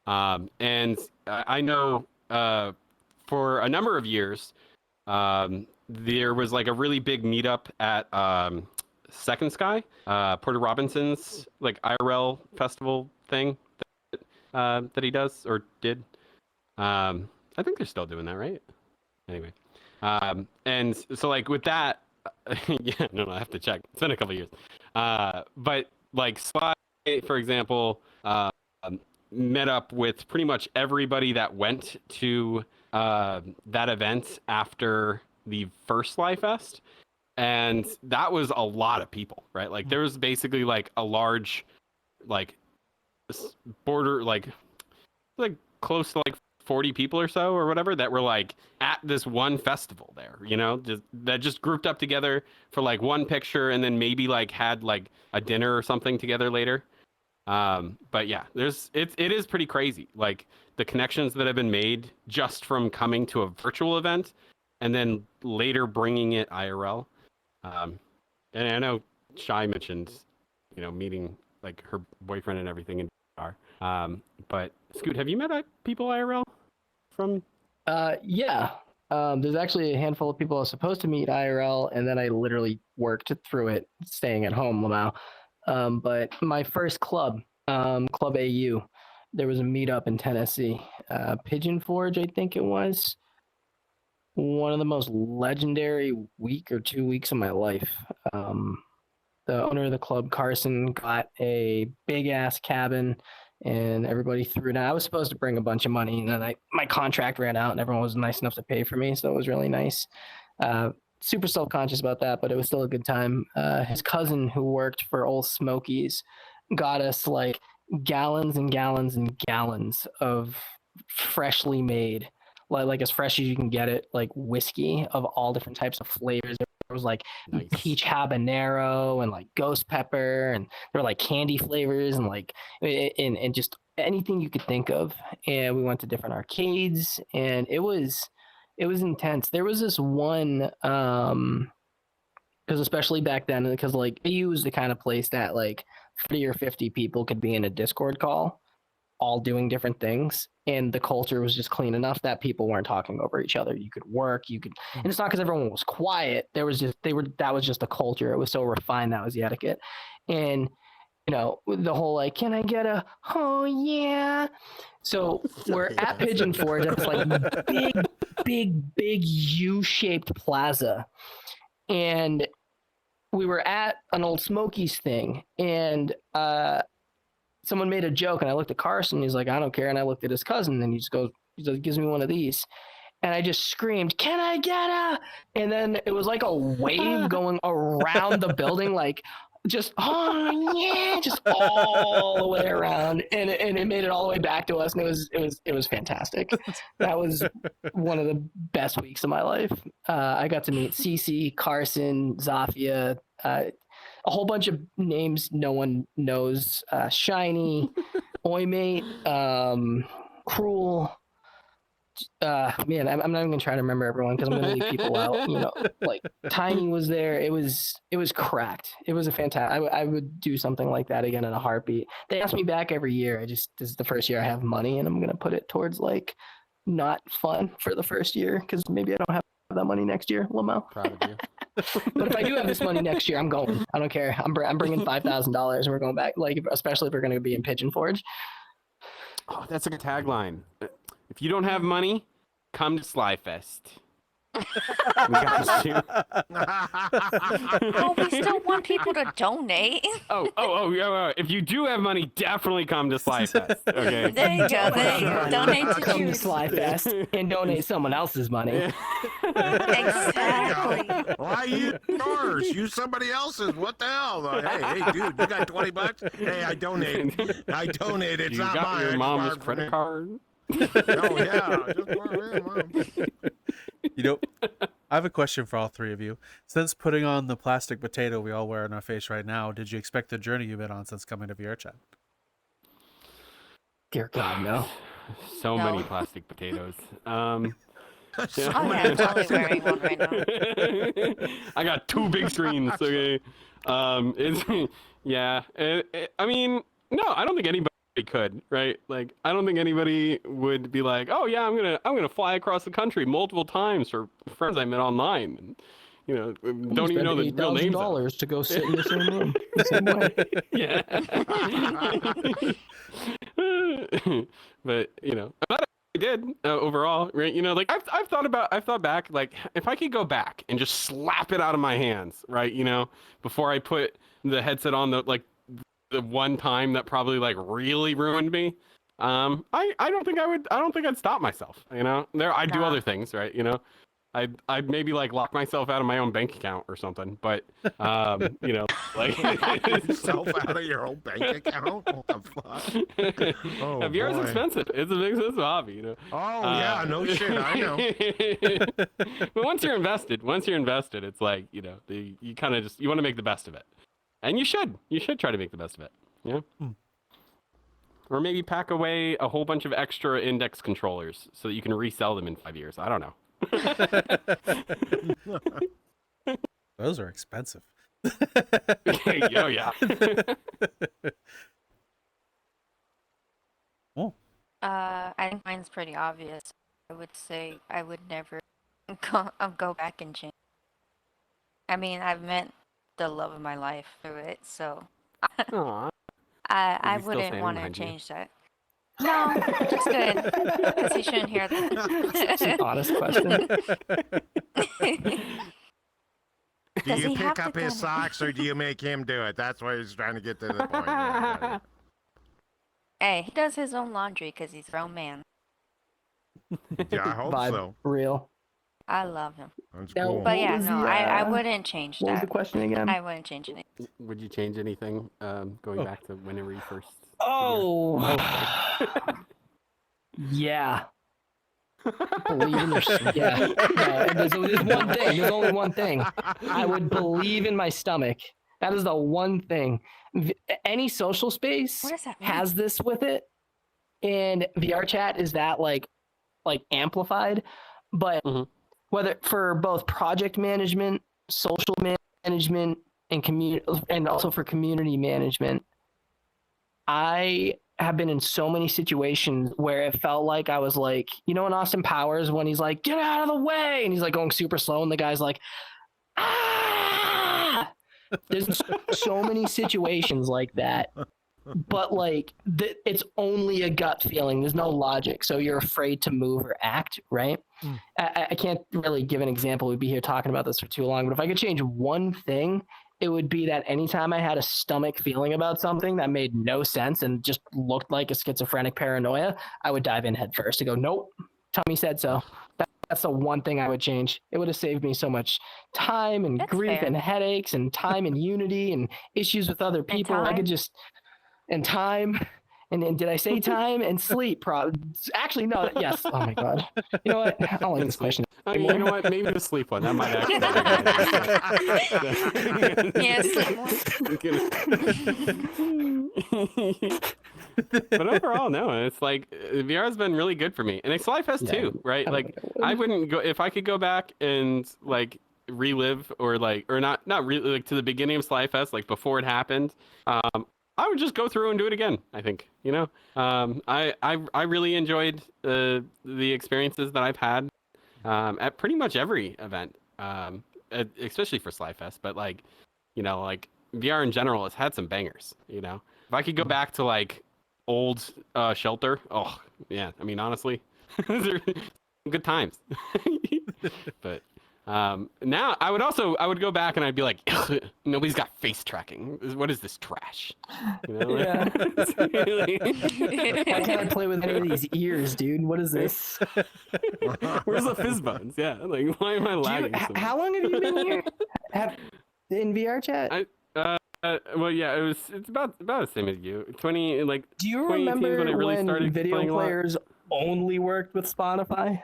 And I know for a number of years, there was like a really big meetup at Second Sky, Porter Robinson's like IRL festival thing that he does or did. I think they're still doing that, right? Anyway, and so like with that, yeah, no, I have to check. It's been a couple years. But like Sly, for example, met up with pretty much everybody that went to that event after the first SlyFest. And that was a lot of people, right? Like there was basically like a large, like border, like close to like 40 people or so or whatever that were like at this one festival there, that just grouped up together for like one picture and then maybe like had like a dinner or something together later. But yeah, it is pretty crazy. Like the connections that have been made just from coming to a virtual event and then later bringing it IRL. And I know Shai mentioned, meeting like her boyfriend and everything in VR. But Scoot, have you met people IRL from? Yeah. There's actually a handful of people I was supposed to meet IRL, and then I literally worked through it, staying at home, Lamau. But my first club, Club AU, there was a meetup in Tennessee, Pigeon Forge, I think it was. One of the most legendary week or 2 weeks of my life. The owner of the club, Carson, got a big ass cabin, and everybody threw it out. I was supposed to bring a bunch of money, and then my contract ran out, and everyone was nice enough to pay for me, so it was really nice. Super self-conscious about that, but it was still a good time. His cousin, who worked for Old Smokies, got us like gallons and gallons and gallons of freshly made, like as fresh as you can get it, like whiskey of all different types of flavors. There was like Nice. peach habanero and like ghost pepper, and there were like candy flavors and like and just anything you could think of. And we went to different arcades, and it was intense. There was this one because especially back then, because like AU was the kind of place that like 30 or 50 people could be in a Discord call, all doing different things, and the culture was just clean enough that people weren't talking over each other. You could work, and it's not because everyone was quiet. That was just the culture. It was so refined. That was the etiquette. And the whole like, can I get a oh yeah? So we're at Pigeon Forge at this like big U-shaped plaza, and we were at an Old Smokies thing, and someone made a joke, and I looked at Carson, and he's like, I don't care. And I looked at his cousin, and he gives me one of these. And I just screamed, can I get a? And then it was like a wave going around the building, like just, oh yeah, just all the way around. And it made it all the way back to us. And it was fantastic. That was one of the best weeks of my life. I got to meet Cece, Carson, Zafia, a whole bunch of names no one knows. Shiny, Oymate, Cruel. Man, I'm not even gonna try to remember everyone because I'm gonna leave people out. Like Tiny was there. It was cracked. It was a fantastic. I would do something like that again in a heartbeat. They ask me back every year. This is the first year I have money, and I'm gonna put it towards like not fun for the first year because maybe I don't have that money next year. Lamo. Proud of you. But if I do have this money next year, I'm going. I don't care. I'm bringing $5,000 and we're going back. Like, especially if we're going to be in Pigeon Forge. Oh, that's a good tagline. If you don't have money, come to SlyFest. We got you. Well, we still want people to donate. Yeah. If you do have money, definitely come to SlyFest. Okay. There you go. There you go. Donate to Come to Juice. SlyFest and donate someone else's money. Exactly. Why use yours? Use somebody else's. What the hell? Hey, dude, you got $20? Hey, I donated. It's You not got mine. your It's mom's borrowed from credit me. card. Oh yeah. Just borrow it, Mom. You know, I have a question for all three of you. Since putting on the plastic potato we all wear on our face right now, did you expect the journey you've been on since coming to VR chat? Dear God, no. So No. many plastic potatoes. Oh yeah, I'm totally wearing one right now. I got 2 big screens. Okay. It's yeah. I mean, no, I don't think anybody could, right? Like, I don't think anybody would be like, oh yeah, I'm gonna fly across the country multiple times for friends I met online, and you know, don't even know the real names. $8,000 to go sit in the same room. The same way. Yeah. But you know, I did overall, right? You know, like I've thought back, like if I could go back and just slap it out of my hands, right? You know, before I put the headset on, the one time that probably like really ruined me. I don't think I'd stop myself. You know, I'd do Nah. other things, right? You know, I'd maybe like lock myself out of my own bank account or something. But you know, like Yourself out of your own bank account? What the fuck? Oh, VR is boy. expensive. It's an expensive hobby, you know. Oh yeah, no shit. I know. But once you're invested, it's like, you know, you kind of just, you want to make the best of it, and you should try to make the best of it. Yeah. Or maybe pack away a whole bunch of extra index controllers so that you can resell them in 5 years. I don't know. Those are expensive. Oh yeah. Oh, I think mine's pretty obvious. I would say I would never go back and change. I mean, I've met the love of my life through it, so Aw. I he still wouldn't standing want to behind you? change that. No, just good. Because he shouldn't hear It's an that. honest question. Do Does you he have pick to up his come- socks or do you make him do it? That's what he's trying to get to the point. Yeah. Hey, he does his own laundry because he's a grown man. Yeah, I hope Vibe, so. real. I love him. That's Now, cool. But What yeah, was no, the, I uh, wouldn't change What was the that. question again? I wouldn't change anything. Would you change anything going Oh. back to whenever you first? Oh, yeah. Believe in your yeah. No, there's one thing. There's only one thing. I would believe in my stomach. That is the one thing. Any social space What does that mean? has this with it, and VR chat is that like amplified. But Mhm. whether for both project management, social management, and and also for community management, I have been in so many situations where it felt like I was like, you know, in Austin Powers when he's like, get out of the way, and he's like going super slow, and the guy's like, ah. There's so many situations like that, but like it's only a gut feeling. There's no logic, so you're afraid to move or act, right? I can't really give an example. We'd be here talking about this for too long, but if I could change one thing, it would be that anytime I had a stomach feeling about something that made no sense and just looked like a schizophrenic paranoia, I would dive in head first and go, nope, tummy said so. That's the one thing I would change. It would have saved me so much time and That's grief fair. and headaches and time and unity and issues with other people. I time. could just, and time. And did I say time and sleep? Actually, no. Yes. Oh my God. You know what? I don't like this question. You know what? Maybe the sleep one. That might actually. Yeah, sleep more. But overall, no. It's like VR has been really good for me, and it's SlyFest Yeah, too, right? I Like think I would. I wouldn't go if I could go back and like relive or not really like to the beginning of SlyFest, like before it happened. I would just go through and do it again. I think, you know, I really enjoyed the experiences that I've had at pretty much every event. especially for SlyFest, but like, like VR in general has had some bangers. If I could go back to like old Shelter, oh yeah, I mean honestly, those are good times. But now I would go back and I'd be like, nobody's got face tracking. What is this trash? Yeah. Why can't I play with any of these ears, dude? What is this? Where's the fizz buttons? Yeah, like why am I lagging? So much? How long have you been here? In VR chat? Well, yeah, it's about the same as you. 20 like. Do you 2018 is remember when I really started video playing a lot. players only worked with Spotify?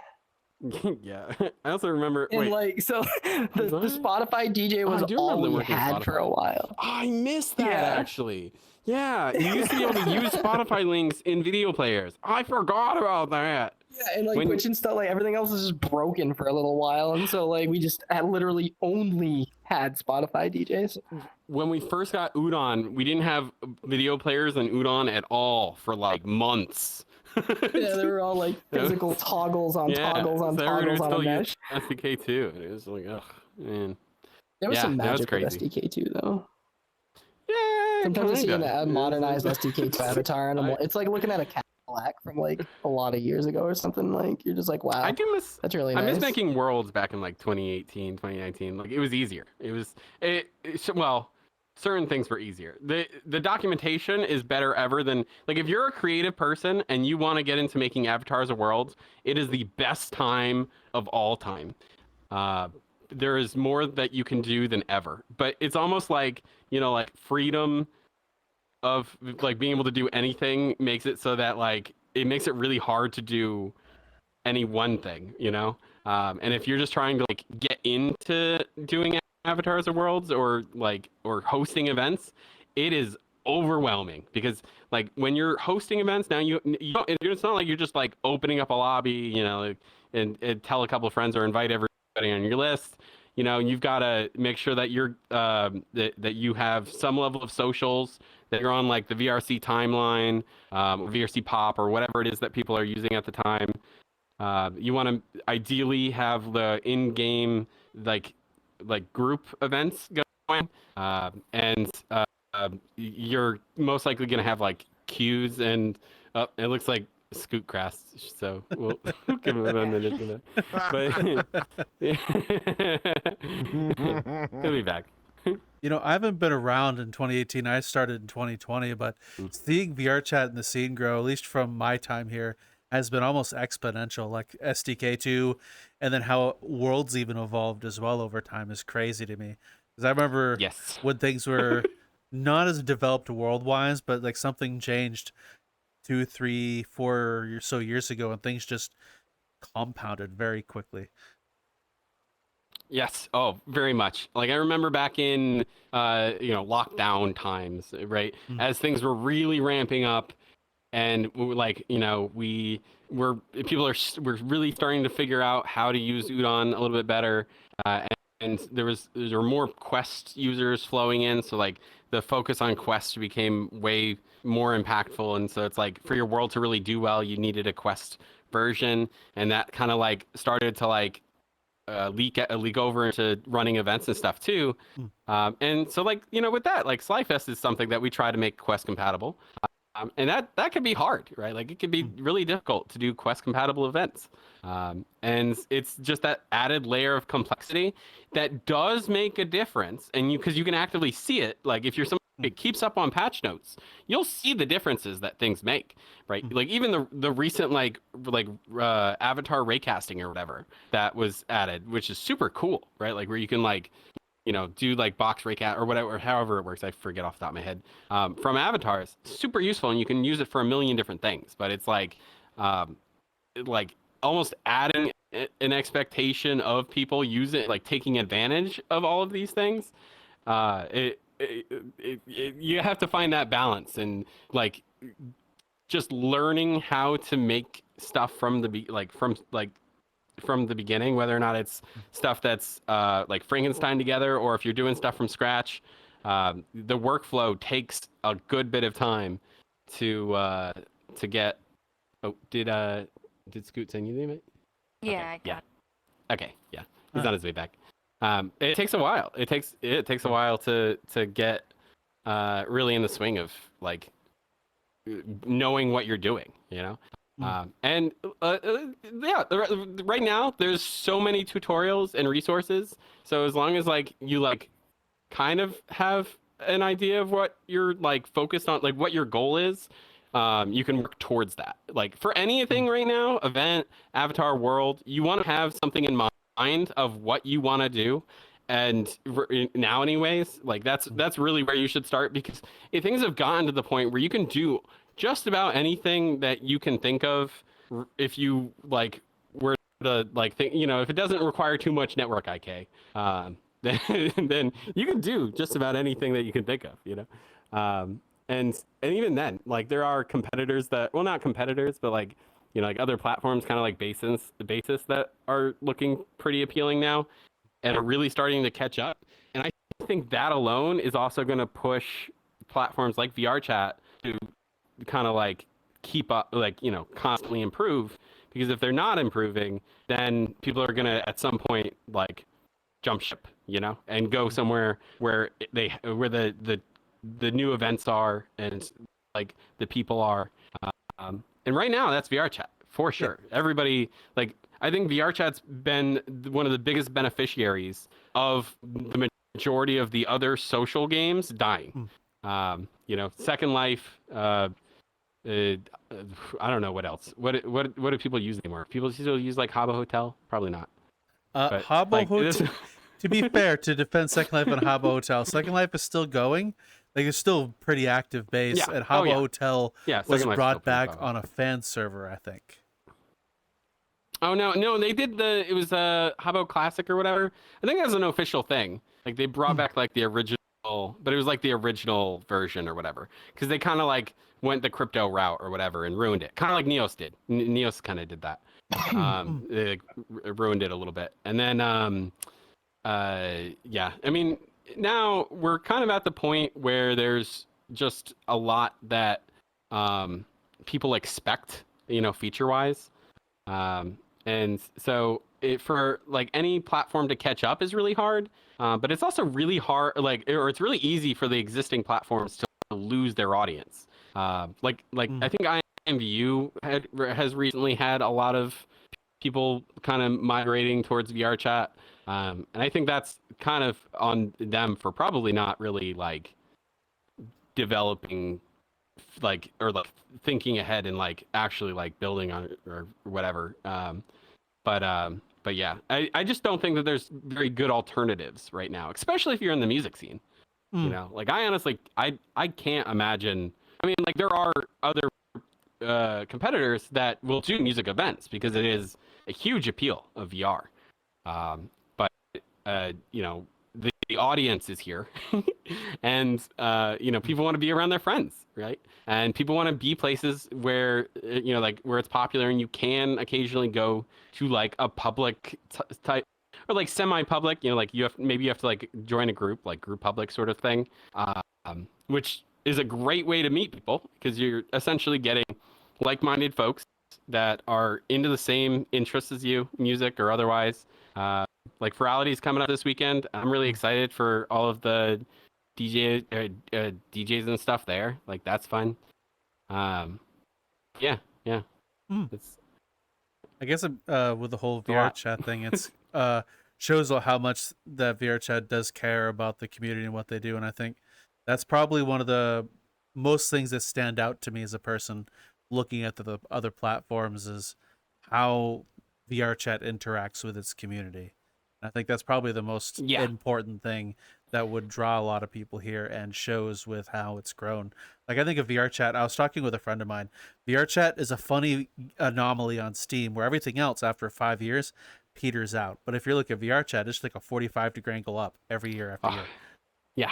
Yeah, I also remember. And wait, like, so the Spotify DJ was I do all remember we working with had for a Spotify. while. Oh, I missed that Yeah. actually. Yeah, you used to be able to use Spotify links in video players. I forgot about that. Yeah, and like Twitch and stuff, like everything else was just broken for a little while, and so like we just had literally only had Spotify DJs. When we first got Udon, we didn't have video players in Udon at all for like months. Yeah, they were all like physical toggles on toggles on so toggles on a still mesh. SDK too. And it was like, ugh, man. There was some that was magic with crazy. SDK too, though. Yeah, Sometimes I see kinda. a modernized SDK to Avatar, and it's like looking at a Cadillac from like a lot of years ago or something. Like you're just like, wow, I do miss. that's really I nice. miss making worlds back in like 2018, 2019. Like it was easier. Well, certain things were easier. The documentation is better ever than like if you're a creative person and you want to get into making avatars of worlds, it is the best time of all time. There is more that you can do than ever. But it's almost like, like freedom of like being able to do anything makes it so that like it makes it really hard to do any one thing, and if you're just trying to like get into doing avatars of worlds or hosting events, it is overwhelming because like when you're hosting events now you don't, it's not like you're just like opening up a lobby, and tell a couple of friends or invite everybody on your list. You've got to make sure that you're that you have some level of socials, that you're on like the VRC timeline, VRC pop or whatever it is that people are using at the time. You want to ideally have the in-game like group events going, and you're most likely going to have like queues and it looks like Scoot crashed, so we'll give him a minute for that. But he'll be back. I haven't been around in 2018. I started in 2020, but seeing VR chat and the scene grow, at least from my time here, has been almost exponential. Like SDK2, and then how Worlds even evolved as well over time is crazy to me. Because I remember when things were not as developed world-wise, but like something changed 2, 3, 4 or so years ago, and things just compounded very quickly. Yes. Oh, very much. Like I remember back in lockdown times, right? As things were really ramping up, and like we're really starting to figure out how to use Udon a little bit better, and there were more Quest users flowing in, so like the focus on Quest became way more impactful, and so it's like for your world to really do well, you needed a Quest version, and that kind of like started to like leak over into running events and stuff too. And so like with that, like SlyFest is something that we try to make Quest compatible, and that can be hard, right? Like it can be really difficult to do Quest compatible events, and it's just that added layer of complexity that does make a difference. And because you can actively see it, like if you're somebody that keeps up on patch notes, you'll see the differences that things make, right? Like even the recent like avatar raycasting or whatever that was added, which is super cool, right? Like where you can like do like box raycast or whatever, however it works. I forget off the top of my head. From avatars, super useful, and you can use it for a million different things. But it's like almost adding an expectation of people using, like taking advantage of all of these things. You have to find that balance, and like just learning how to make stuff from the beginning, whether or not it's stuff that's like Frankenstein together, or if you're doing stuff from scratch. The workflow takes a good bit of time to get. Oh, did Scoot send you the email? Yeah, I got it. Okay, yeah, he's on his way back. It takes a while. It takes a while to get really in the swing of like knowing what you're doing, you know. And yeah, right now there's so many tutorials and resources. So as long as like you like kind of have an idea of what you're like focused on, like what your goal is, you can work towards that. Like for anything right now, event, avatar, world, you want to have something in mind of what you want to do. And now anyways, like that's really where you should start, because things have gotten to the point where you can do just about anything that you can think of if you like were to like think, you know, if it doesn't require too much network IK, then you can do just about anything that you can think of, you know. And even then, like there are competitors that, well, not competitors, but like, you know, like other platforms, kind of like basis that are looking pretty appealing now and are really starting to catch up. And I think that alone is also going to push platforms like VRChat to kind of like keep up, like, you know, constantly improve, because if they're not improving, then people are going to at some point like jump ship, you know, and go somewhere where the new events are and like the people are. And right now that's VRChat for sure. Everybody, like, I think VRChat's been one of the biggest beneficiaries of the majority of the other social games dying. You know, Second Life, I don't know what else. What do people use anymore? People still use like Habbo Hotel? Probably not. But, Habbo like, Hotel. To be fair, to defend Second Life and Habbo Hotel, Second Life is still going. Like it's still pretty active base, Yeah. and Habbo Hotel was Second Life's brought still pretty back powerful. on a fan server, I think. Oh no, they did it was Habbo Classic or whatever. I think that's an official thing. Like they brought back like the original, but it was like the original version or whatever, because they kind of like went the crypto route or whatever and ruined it, kind of like Neos did. Neos kind of did that. They ruined it a little bit, and then yeah, I mean, now we're kind of at the point where there's just a lot that people expect, you know, feature wise. And so for like any platform to catch up is really hard, but it's also really hard, like, or it's really easy for the existing platforms to lose their audience. Like I think IMVU has recently had a lot of people kind of migrating towards VRChat. And I think that's kind of on them for probably not really like developing like, or like thinking ahead and like actually like building on it or whatever. But yeah, I just don't think that there's very good alternatives right now, especially if you're in the music scene. You know, like I honestly, I can't imagine. I mean, like there are other competitors that will do music events because it is a huge appeal of VR. But you know, the audience is here, and you know, people want to be around their friends, right? And people want to be places where you know, like where it's popular, and you can occasionally go to like a public type or like semi-public. You know, like you have to like join a group, like group public sort of thing, which is a great way to meet people because you're essentially getting like-minded folks that are into the same interests as you, music or otherwise. Like Virality's coming up this weekend. I'm really excited for all of the DJs and stuff there. Like that's fun. Yeah. It's... I guess with the whole VR chat thing, it's shows how much that VR chat does care about the community and what they do, and I think that's probably one of the most things that stand out to me as a person looking at the other platforms is how VR chat interacts with its community. I think that's probably the most important thing that would draw a lot of people here and shows with how it's grown. Like I think of VRChat, I was talking with a friend of mine. VRChat is a funny anomaly on Steam where everything else after 5 years peters out. But if you look at VRChat, it's like a 45-degree angle up every year after year.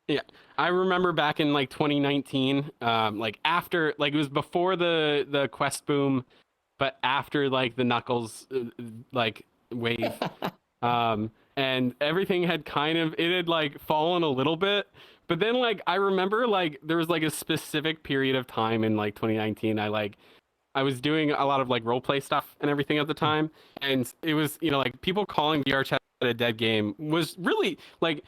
Yeah. I remember back in like 2019, like after, like it was before the Quest boom, but after like the Knuckles like wave. And everything had it had like fallen a little bit, but then like I remember like there was like a specific period of time in like 2019 I was doing a lot of like role play stuff and everything at the time, and it was, you know, like people calling VR chat a dead game was really like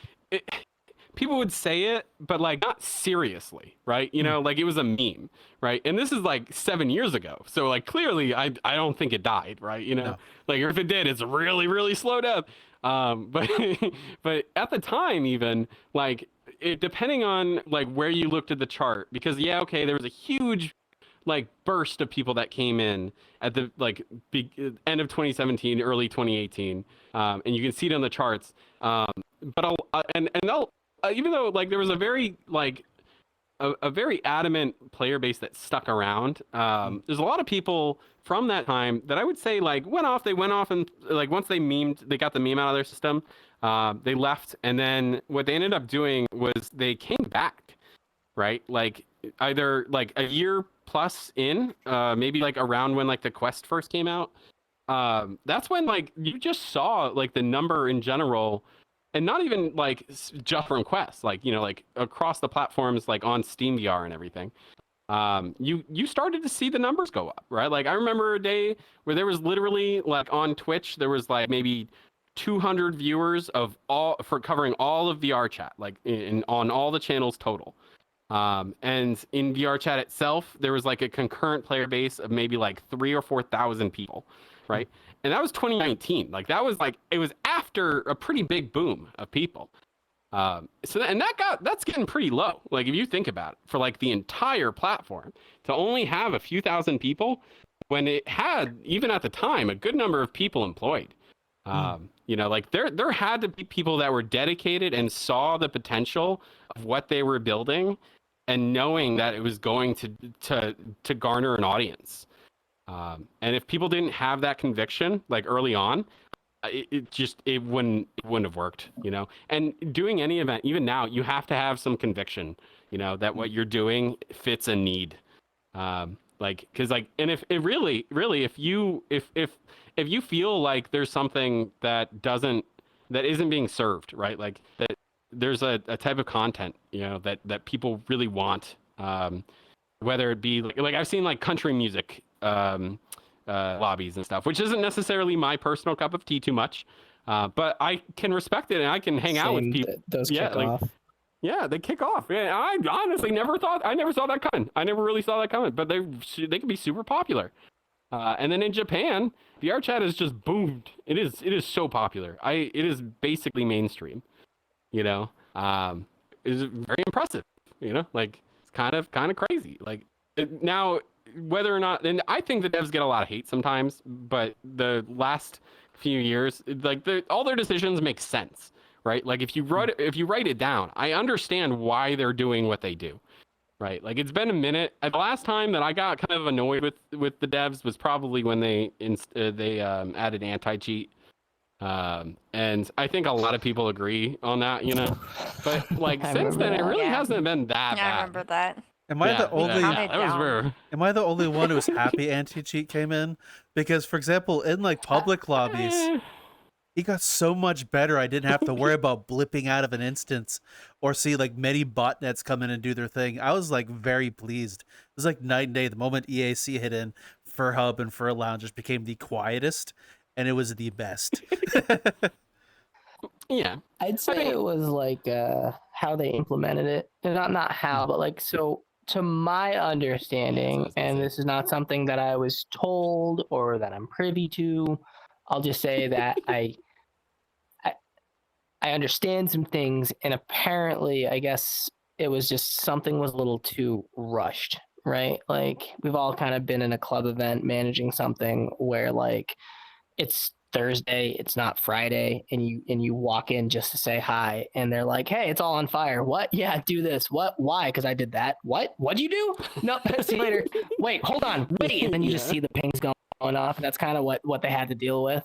people would say it, but like not seriously, right? You know, like it was a meme, right? And this is like 7 years ago, so like clearly, I don't think it died, right? You know, No. like or if it did, it's really really slow down. But but at the time, even like it depending on like where you looked at the chart, because yeah, okay, there was a huge like burst of people that came in at the like end of 2017, early 2018, and you can see it on the charts. But I'll even though like there was a very like a very adamant player base that stuck around. There's a lot of people from that time that I would say like went off. They went off and like once they got the meme out of their system. They left, and then what they ended up doing was they came back, right? Like either like a year plus in, maybe like around when like the Quest first came out. That's when like you just saw like the number in general, and not even like just from Quest, like you know like across the platforms like on Steam VR and everything. You started to see the numbers go up, right? Like I remember a day where there was literally like on Twitch there was like maybe 200 viewers of all for covering all of VR chat, like on all the channels total. And in VR chat itself, there was like a concurrent player base of maybe like 3 or 4,000 people, right? And that was 2019. Like that was like it was after a pretty big boom of people. That's getting pretty low. Like if you think about it, for like the entire platform to only have a few thousand people when it had even at the time a good number of people employed. You know, like there had to be people that were dedicated and saw the potential of what they were building, and knowing that it was going to garner an audience. And if people didn't have that conviction, like early on, it wouldn't have worked, you know. And doing any event, even now, you have to have some conviction, you know, that what you're doing fits a need. Like, cause like, and if it really, if you feel like there's something that isn't being served, right? Like that there's a type of content, you know, that people really want, whether it be like I've seen like country music lobbies and stuff, which isn't necessarily my personal cup of tea too much, but I can respect it and I can hang out with people. Those kick off. Yeah, they kick off. Yeah, I honestly never saw that coming. I never really saw that coming, but they can be super popular. And then in Japan, VR chat has just boomed. It is so popular. It is basically mainstream. You know, is very impressive. You know, like it's kind of crazy. Like now, whether or not, and I think the devs get a lot of hate sometimes, but the last few years, like all their decisions make sense, right? Like if you write it down, I understand why they're doing what they do. Right, like it's been a minute. The last time that I got kind of annoyed with the devs was probably when they added anti-cheat, and I think a lot of people agree on that, you know. But like since then, it really hasn't been that bad. I remember that. Am I the only? That was rare. Am I the only one who's happy anti-cheat came in? Because, for example, in like public lobbies, it got so much better. I didn't have to worry about blipping out of an instance or see like many botnets come in and do their thing. I was like very pleased. It was like night and day. The moment EAC hit in, Fur Hub and Fur Lounge just became the quietest, and it was the best. Yeah, I'd say it was like how they implemented it. Not how, but like so. To my understanding, and this is not something that I was told or that I'm privy to, I'll just say that I understand some things, and apparently, I guess it was just something was a little too rushed, right? Like we've all kind of been in a club event managing something where like it's Thursday, it's not Friday, and you walk in just to say hi, and they're like, "Hey, it's all on fire." What? Yeah, do this. What? Why? Because I did that. What? What'd you do? No, see you later. Wait, hold on. Wait, and then you just see the pings going off, and that's kind of what they had to deal with.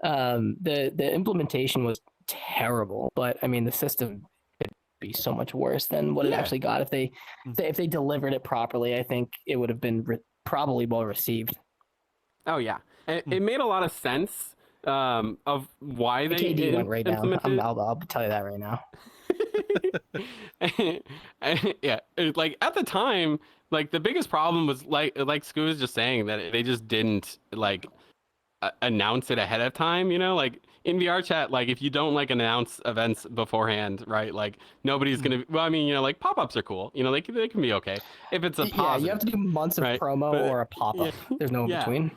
The implementation was terrible, but I mean the system could be so much worse than what it actually got. If they delivered it properly, I think it would have been probably well received. Oh yeah, it made a lot of sense of why they KD went right down. implemented. I'll tell you that right now. Yeah, like at the time, like the biggest problem was like Scoo was just saying that they just didn't like announce it ahead of time, like in VR chat, like if you don't like announce events beforehand, right, like nobody's gonna, well, I mean, like pop-ups are cool, like they can be okay if it's a positive. Yeah, you have to do months of right? promo But, or a pop-up. There's no in yeah. between.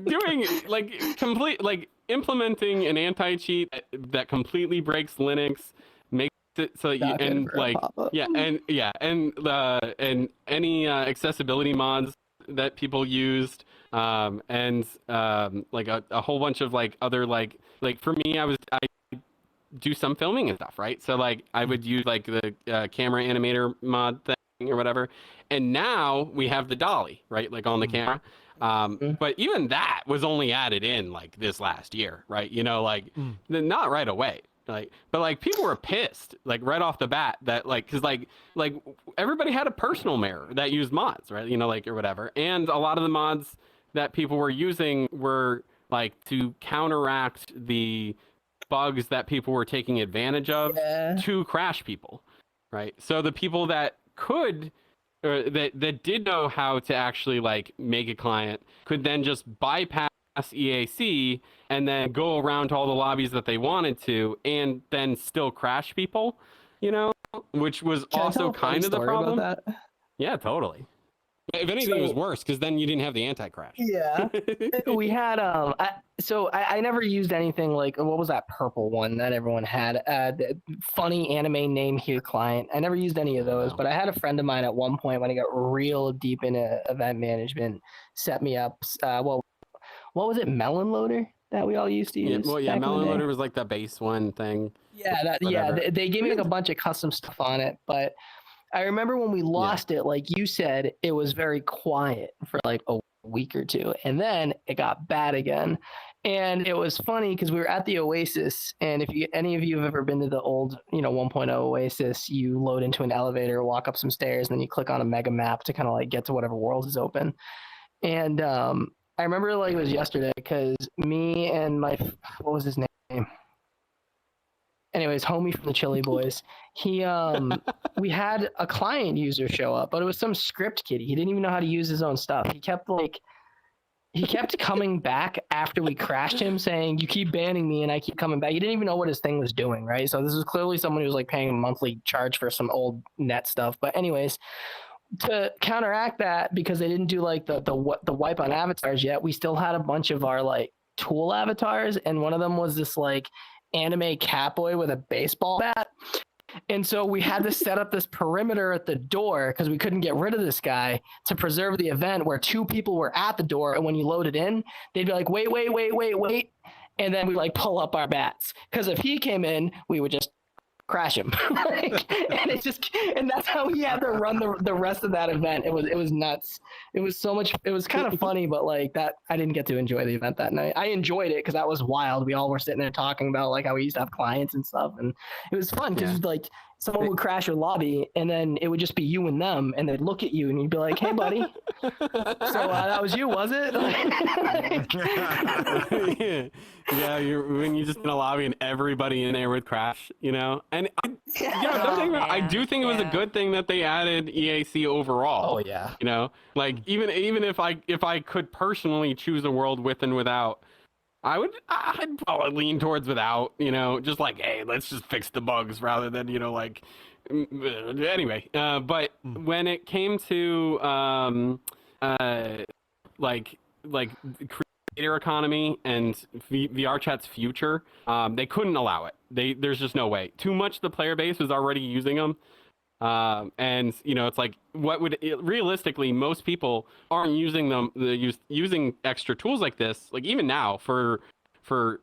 Doing like implementing an anti-cheat that completely breaks Linux, makes it so that you, Not good and for a like pop-up. and any accessibility mods that people used, and like a whole bunch of like other like for me, I do some filming and stuff, right? So like I would use like the camera animator mod thing or whatever, and now we have the dolly, right, like on the camera. But even that was only added in like this last year, right? Like not right away. But like people were pissed like right off the bat that like, because like everybody had a personal mirror that used mods, right? Like or whatever, and a lot of the mods that people were using were like to counteract the bugs that people were taking advantage of to crash people, right? So the people that could, or that did know how to actually like make a client could then just bypass EAC and then go around to all the lobbies that they wanted to and then still crash people, which was also kind of the problem. About that? Yeah, totally. If anything, it was worse because then you didn't have the anti-crash. Yeah, we had I never used anything like, what was that purple one that everyone had? The funny anime name here client. I never used any of those, but I had a friend of mine at one point when I got real deep into event management, set me up. What was it? Melon Loader that we all used to use. Melon Loader was like the base one thing. Yeah, they gave me like a bunch of custom stuff on it, but I remember when we lost it, like you said, it was very quiet for like a week or two, and then it got bad again. And it was funny because we were at the Oasis, and if any of you have ever been to the old 1.0 Oasis, you load into an elevator, walk up some stairs, and then you click on a mega map to kind of like get to whatever world is open. And I remember like it was yesterday because me and what was his name? Anyways, homie from the Chili Boys, we had a client user show up, but it was some script kiddie. He didn't even know how to use his own stuff. He kept coming back after we crashed him, saying, "You keep banning me," and I keep coming back. He didn't even know what his thing was doing, right? So this was clearly someone who was like paying a monthly charge for some old net stuff. But anyways, to counteract that, because they didn't do like the wipe on avatars yet, we still had a bunch of our like tool avatars, and one of them was this like anime catboy with a baseball bat. And so we had to set up this perimeter at the door because we couldn't get rid of this guy to preserve the event, where two people were at the door, and when you load it in, they'd be like, wait, and then we like pull up our bats, because if he came in, we would just crash him. And that's how he had to run the rest of that event. It was nuts. It was so much. It was kind of funny, but like that, I didn't get to enjoy the event that night. I enjoyed it because that was wild. We all were sitting there talking about like how we used to have clients and stuff, and it was fun because like someone would crash your lobby, and then it would just be you and them, and they'd look at you, and you'd be like, "Hey, buddy." So that was you, was it? When you just in a lobby and everybody in there would crash, and I do think it was a good thing that they added EAC overall. Oh yeah. Like even if I could personally choose a world with and without, I'd probably lean towards without, just like, hey, let's just fix the bugs rather than, like, anyway. But when it came to, like creator economy and VR chat's future, they couldn't allow it. There's just no way. Too much of the player base was already using them. And it's like, realistically, most people aren't using them, using extra tools like this, like even now for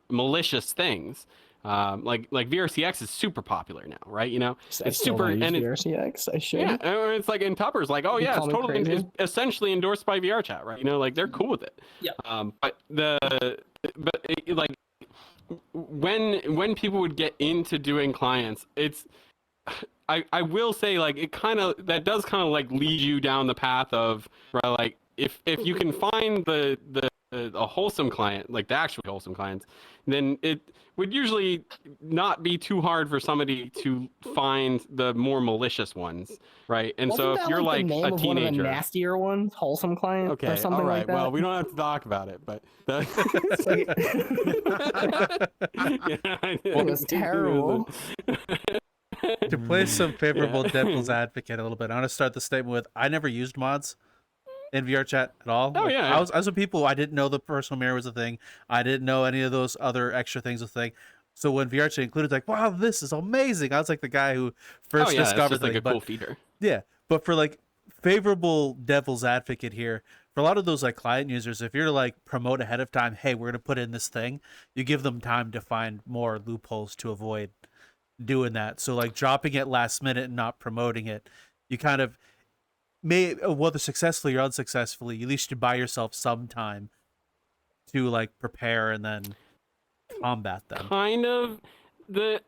malicious things. Like VRCX is super popular now, right? It's super, and VRCX. I should. Yeah, and it's like, in Tupper's like, oh yeah, it's totally, it's essentially endorsed by VR chat, right? Like they're cool with it. Yeah. Like when people would get into doing clients, it's, I will say, like, that does kind of like lead you down the path of, right, like if you can find the a wholesome client, like the actually wholesome clients, then it would usually not be too hard for somebody to find the more malicious ones, right? And Wasn't so if that you're like the like name a of one of the teenager, nastier ones, Wholesome Client, or okay, all something right, like that? well, we don't have to talk about it, but Like, yeah, it was terrible. To play some favorable Yeah. devil's advocate a little bit, I want to start the statement with I never used mods in VR chat at all. Oh, Like, yeah. I was with people. I didn't know the personal mirror was a thing. I didn't know any of those other extra things was a thing. So when VR chat included, like, wow, this is amazing. I was like the guy who first Oh yeah, it's discovered just like the a thing. cool feature. Yeah, but for like favorable devil's advocate here, for a lot of those like client users, if you're to like promote ahead of time, hey, we're gonna put in this thing, you give them time to find more loopholes to avoid doing that. So like dropping it last minute and not promoting it, you kind of may, whether successfully or unsuccessfully, at least you buy yourself some time to like prepare and then combat them. Kind of.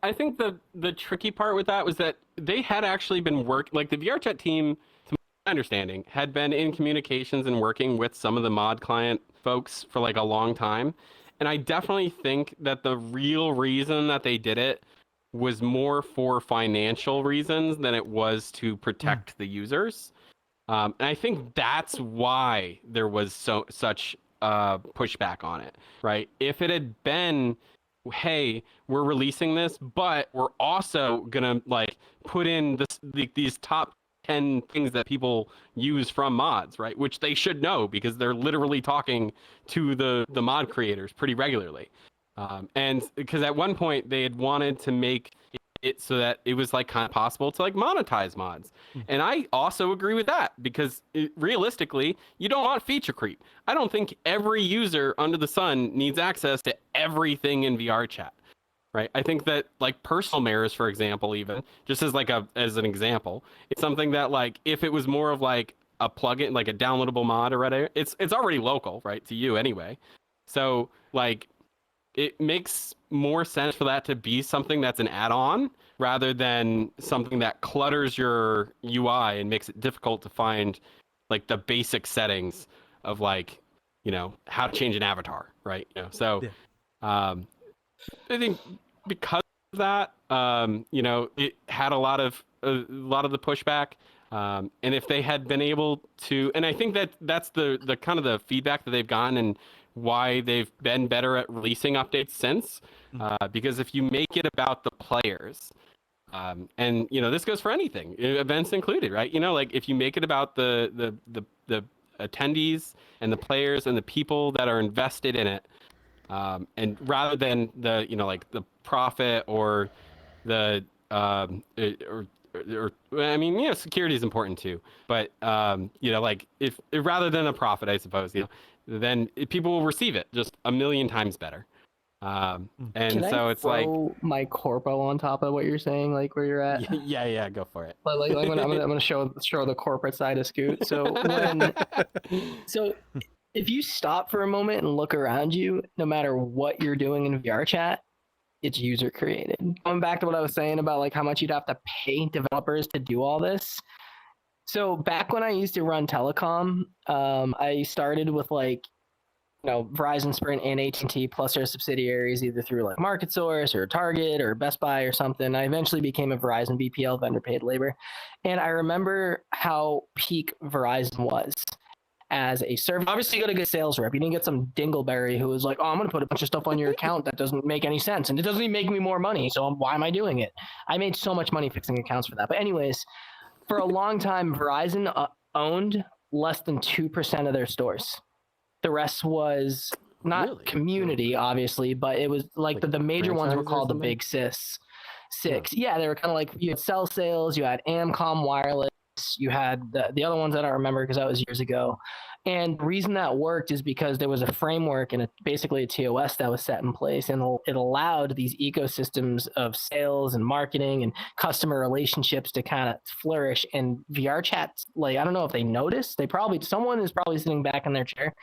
I think the tricky part with that was that they had actually been like the VRChat team, to my understanding, had been in communications and working with some of the mod client folks for like a long time. And I definitely think that the real reason that they did it was more for financial reasons than it was to protect the users. And I think that's why there was such pushback on it, right? If it had been, hey, we're releasing this, but we're also gonna like put in these top 10 things that people use from mods, right? Which they should know because they're literally talking to the mod creators pretty regularly. And because at one point they had wanted to make it so that it was like kind of possible to like monetize mods. And I also agree with that because realistically, you don't want feature creep. I don't think every user under the sun needs access to everything in VR chat, right? I think that like personal mirrors, for example, even just as like as an example, it's something that like if it was more of like a plugin, like a downloadable mod or whatever, it's already local, right, to you anyway. So like it makes more sense for that to be something that's an add-on rather than something that clutters your UI and makes it difficult to find like the basic settings of like, you know, how to change an avatar, right? You know, so I think because of that, you know, it had a lot of the pushback. And if they had been able to, and I think that that's the kind of the feedback that they've gotten and why they've been better at releasing updates since. Because if you make it about the players, and you know this goes for anything, events included, right? You know, like if you make it about the attendees and the players and the people that are invested in it, and rather than the you know like the profit or the or I mean, you know, security is important too, but you know, like if rather than a profit, I suppose, you know, then people will receive it just a million times better. And Can so I it's like, throw my corpo on top of what you're saying, like where you're at? yeah, go for it. Like I'm gonna show the corporate side of Scoot. So if you stop for a moment and look around you, no matter what you're doing in VR chat, it's user created. Going back to what I was saying about like how much you'd have to pay developers to do all this. So back when I used to run telecom, I started with like, you know, Verizon, Sprint, and AT&T plus their subsidiaries, either through like Market Source or Target or Best Buy or something. I eventually became a Verizon BPL, vendor paid labor, and I remember how peak Verizon was as a service. Obviously, you got a good sales rep. You didn't get some dingleberry who was like, "Oh, I'm going to put a bunch of stuff on your account that doesn't make any sense, and it doesn't even make me more money. So why am I doing it?" I made so much money fixing accounts for that. But anyways, for a long time, Verizon owned less than 2% of their stores. The rest was not Really? community, obviously, but it was like the major ones were franchises or called the something? big six. Yeah, they were kind of like, you had cell sales, you had Amcom Wireless, you had the other ones I don't remember because that was years ago. And the reason that worked is because there was a framework and basically a TOS that was set in place, and it allowed these ecosystems of sales and marketing and customer relationships to kind of flourish. And VR chats, like, I don't know if they noticed, someone is probably sitting back in their chair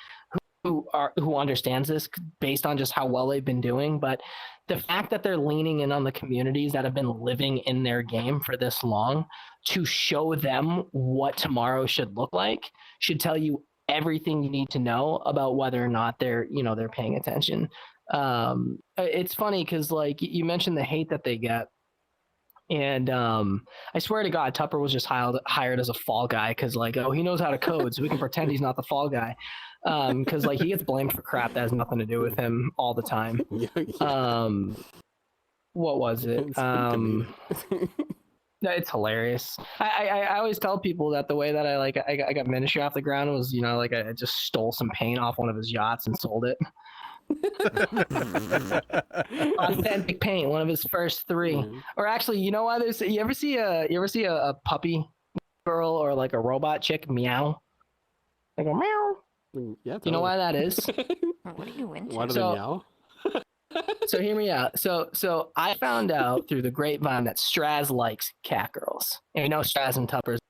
who understands this based on just how well they've been doing. But the fact that they're leaning in on the communities that have been living in their game for this long to show them what tomorrow should look like should tell you everything you need to know about whether or not they're paying attention. It's funny because like you mentioned the hate that they get. And I swear to God, Tupper was just hired as a fall guy because, like, oh, he knows how to code, so we can pretend he's not the fall guy. Because like he gets blamed for crap that has nothing to do with him all the time. What was it? It's hilarious. I always tell people that the way that I got Ministry off the ground was, like I just stole some paint off one of his yachts and sold it. Authentic paint, one of his first 3. Or actually, you know why there's you ever see a puppy girl or like a robot chick meow? Like a meow. Yeah, totally. You know why that is? What are you into? Why do they meow? So hear me out. So I found out through the grapevine that Straz likes cat girls. And you know Straz and Tupper's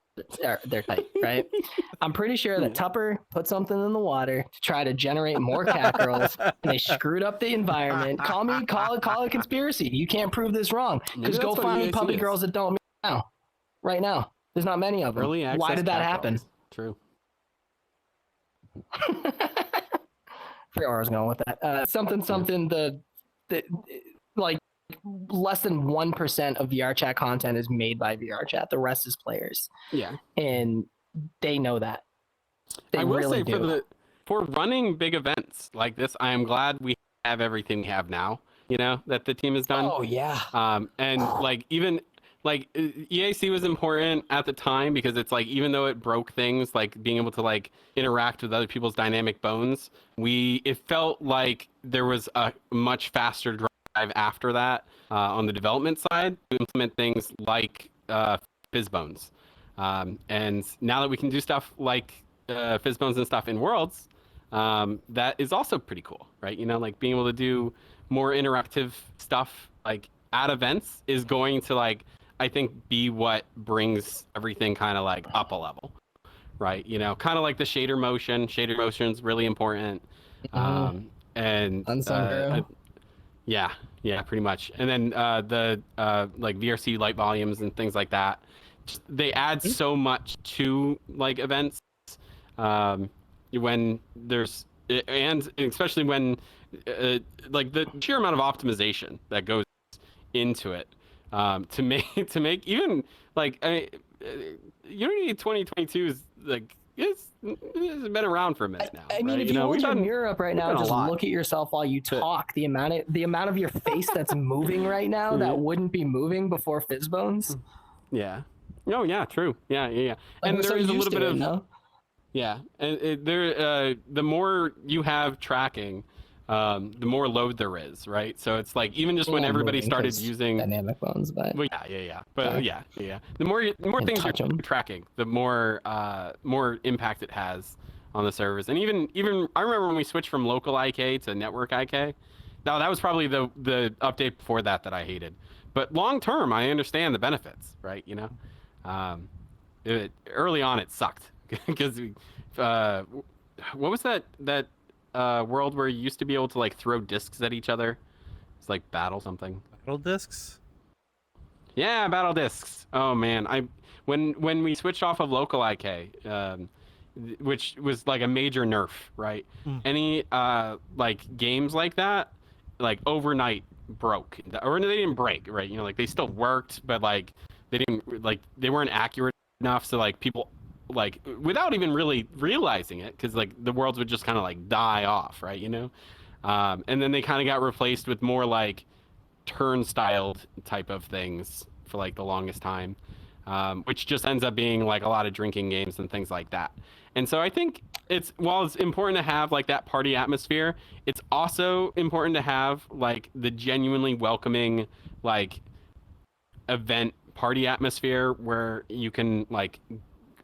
they're tight, right? I'm pretty sure that Tupper put something in the water to try to generate more cat girls, and they screwed up the environment. Call it a conspiracy. You can't prove this wrong. Just go find me puppy girls that don't meow right now. There's not many of them. Why did that happen? Girls. True. I forgot where I was going with that. Something the like less than 1% of VR chat content is made by VR chat. The rest is players. Yeah. And they know that. They I will really say do. for running big events like this, I am glad we have everything we have now, that the team has done. Oh yeah. And like even like EAC was important at the time because it's like even though it broke things, like being able to like interact with other people's dynamic bones, it felt like there was a much faster drive after that on the development side to implement things like Fizzbones. And now that we can do stuff like Fizzbones and stuff in Worlds, that is also pretty cool, right? Like being able to do more interactive stuff like at events is going to like I think be what brings everything kind of like up a level, right? Kind of like the shader motion. Shader motion is really important. And yeah, pretty much. And then the like VRC light volumes and things like that. They add so much to like events when there's and especially when like the sheer amount of optimization that goes into it to make even like Unity 2022 is like it's been around for a minute now. I mean, right? if you hold your mirror up right now, just look at yourself while you talk. The amount of your face that's moving right now that wouldn't be moving before Fizzbones. Yeah. Oh yeah, true. Yeah. Like, and there is a little bit of no? Yeah, and the more you have tracking, the more load there is, right? So it's like even just when everybody started using dynamic bones, but well, yeah. But yeah. The more things you're tracking, the more impact it has on the servers. And even I remember when we switched from local IK to network IK. Now that was probably the update before that I hated. But long term, I understand the benefits, right? Early on it sucked because what was that world where you used to be able to like throw discs at each other? It's like battle something. Battle discs? Yeah, battle discs. Oh man, when we switched off of local IK, which was like a major nerf, right? Any like games like that, like overnight broke, or they didn't break, right? Like they still worked, but like they weren't accurate enough, so like people like without even really realizing it, because like the worlds would just kind of like die off, right? And then they kind of got replaced with more like turn-styled type of things for like the longest time, which just ends up being like a lot of drinking games and things like that. And so I think while it's important to have like that party atmosphere, it's also important to have like the genuinely welcoming like event party atmosphere where you can like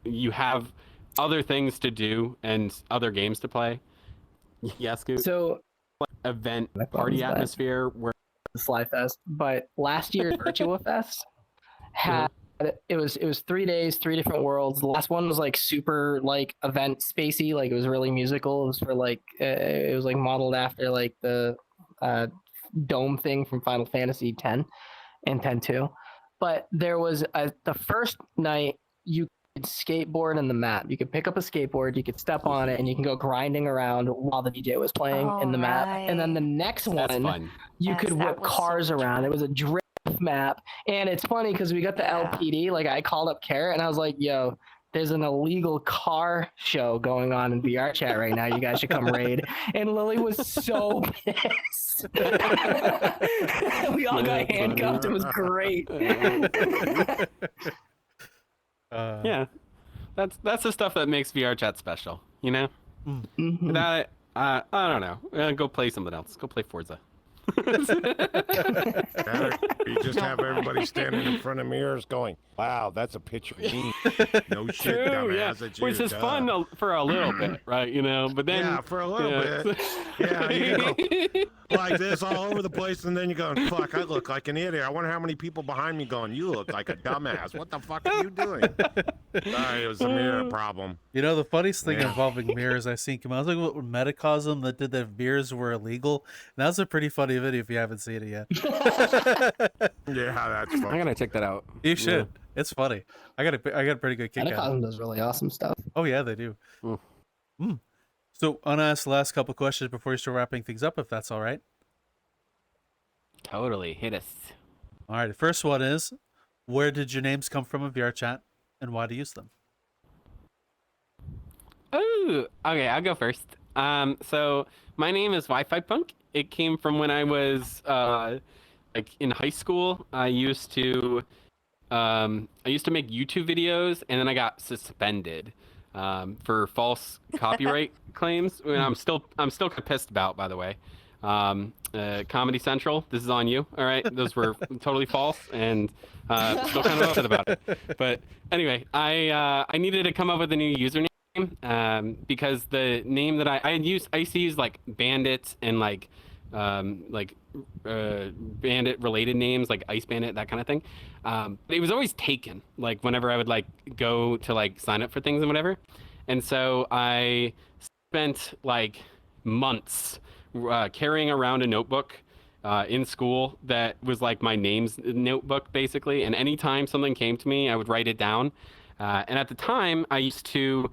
you have other things to do and other games to play. Yes, Scoot? So event party atmosphere where SlyFest, but last year's Virtua Fest had it was 3 days, 3 different worlds. The last one was like super like event spacey, like it was really musical. It was for like it was like modeled after like the dome thing from Final Fantasy X and X-2. But there was the first night you skateboard and the map. You could pick up a skateboard, you could step on it, and you can go grinding around while the DJ was playing in the map. And then the next That's one, fun. you Yes, could that whip was so cars much around. fun. It was a drift map, and it's funny because we got the Yeah. LPD. Like I called up Carrot and I was like, "Yo, there's an illegal car show going on in VR chat right now. You guys should come raid." And Lily was so pissed. We all got That's handcuffed. funny. It was great. Yeah, that's the stuff that makes VR chat special. You know, Mhm. without it, I don't know. Go play something else. Go play Forza. You just have everybody standing in front of mirrors going, "Wow, that's a picture of me." No shit, True, yeah. dumbass. It's Which you, is duh. fun for a little bit, right? You know, but then Yeah, for a little yeah. bit. Yeah, you go like this all over the place, and then you go, "Fuck, I look like an idiot." I wonder how many people behind me going, "You look like a dumbass. What the fuck are you doing?" Sorry, it was a mirror problem. You know, the funniest thing Yeah. involving mirrors I've seen come out, I was like, what Metacosm that did that mirrors were illegal. And that was a pretty funny video if you haven't seen it yet. Yeah, that's fun. I gotta check that out. You should. It's funny. I got a pretty good kick out of it. Anacosm does really awesome stuff. Oh yeah, they do. Mm. So I'll ask the last couple questions before you start wrapping things up, if that's all right. Totally hit us. All right. The first one is, where did your names come from in VR chat, and why do you use them? Oh, okay. I'll go first. So my name is Wi-Fi Punk. It came from when I was like in high school. I used to make YouTube videos, and then I got suspended for false copyright claims. And I'm still kind of pissed about, by the way. Comedy Central, this is on you. All right, those were totally false, and still kind of upset about it. But anyway, I needed to come up with a new username because the name that I used to use like Bandit and like bandit related names like Ice Bandit, that kind of thing. But it was always taken, like whenever I would like go to like sign up for things and whatever. And so I spent like months carrying around a notebook in school that was like my name's notebook basically. And anytime something came to me, I would write it down. And at the time, I used to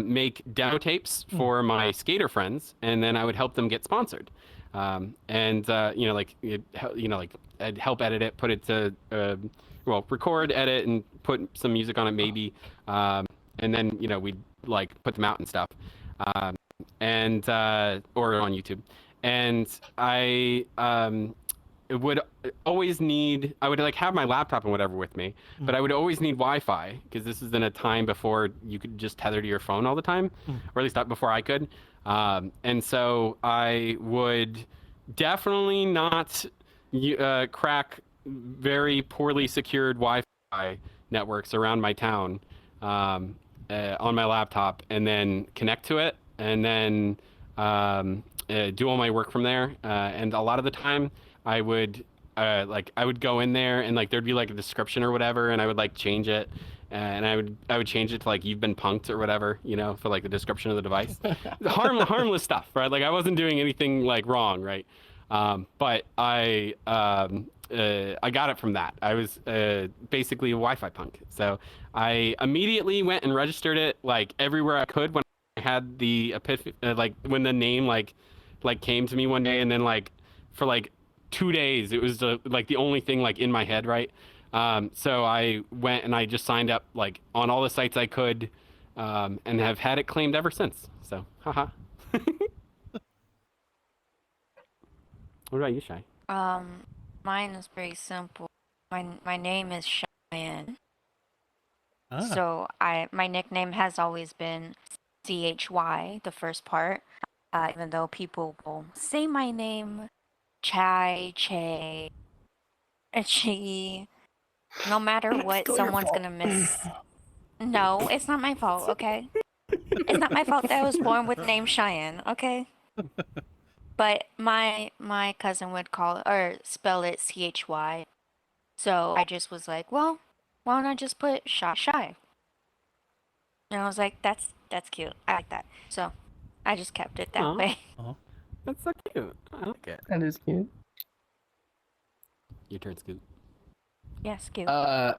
make demo tapes for my skater friends, and then I would help them get sponsored. Like I'd help edit it, put it to record, edit, and put some music on it maybe, and then we'd like put them out and stuff, or on YouTube. And I would always need, I would like have my laptop and whatever with me, but I would always need Wi-Fi because this is in a time before you could just tether to your phone all the time, or at least before I could. And so I would definitely not crack very poorly secured Wi-Fi networks around my town on my laptop, and then connect to it, and then do all my work from there. And a lot of the time, I would go in there and like there'd be like a description or whatever, and I would like change it, and I would change it to like "you've been punked" or whatever, for like the description of the device. Harmless stuff, right? Like I wasn't doing anything like wrong, right? But I got it from that. I was basically a Wi-Fi punk, so I immediately went and registered it like everywhere I could when I had the epiphany, like when the name like came to me one day, and then like for like 2 days it was like the only thing like in my head, right? So I went and I just signed up like on all the sites I could, and have had it claimed ever since. So haha. What about you, Shy? Mine is very simple. My name is Cheyenne. Ah. So my nickname has always been CHY, the first part. Even though people will say my name Chai, Che, Chi, no matter what, Still your someone's fault. gonna miss. No, it's not my fault, okay? It's not my fault that I was born with the name Cheyenne, okay? But my cousin would call it, or spell it CHY. So I just was like, well, why don't I just put Shy? And I was like, that's cute. I like that. So I just kept it that Aw. way. That's so cute. I like it. That is cute. Your turn, Scoot. Yes, cute. I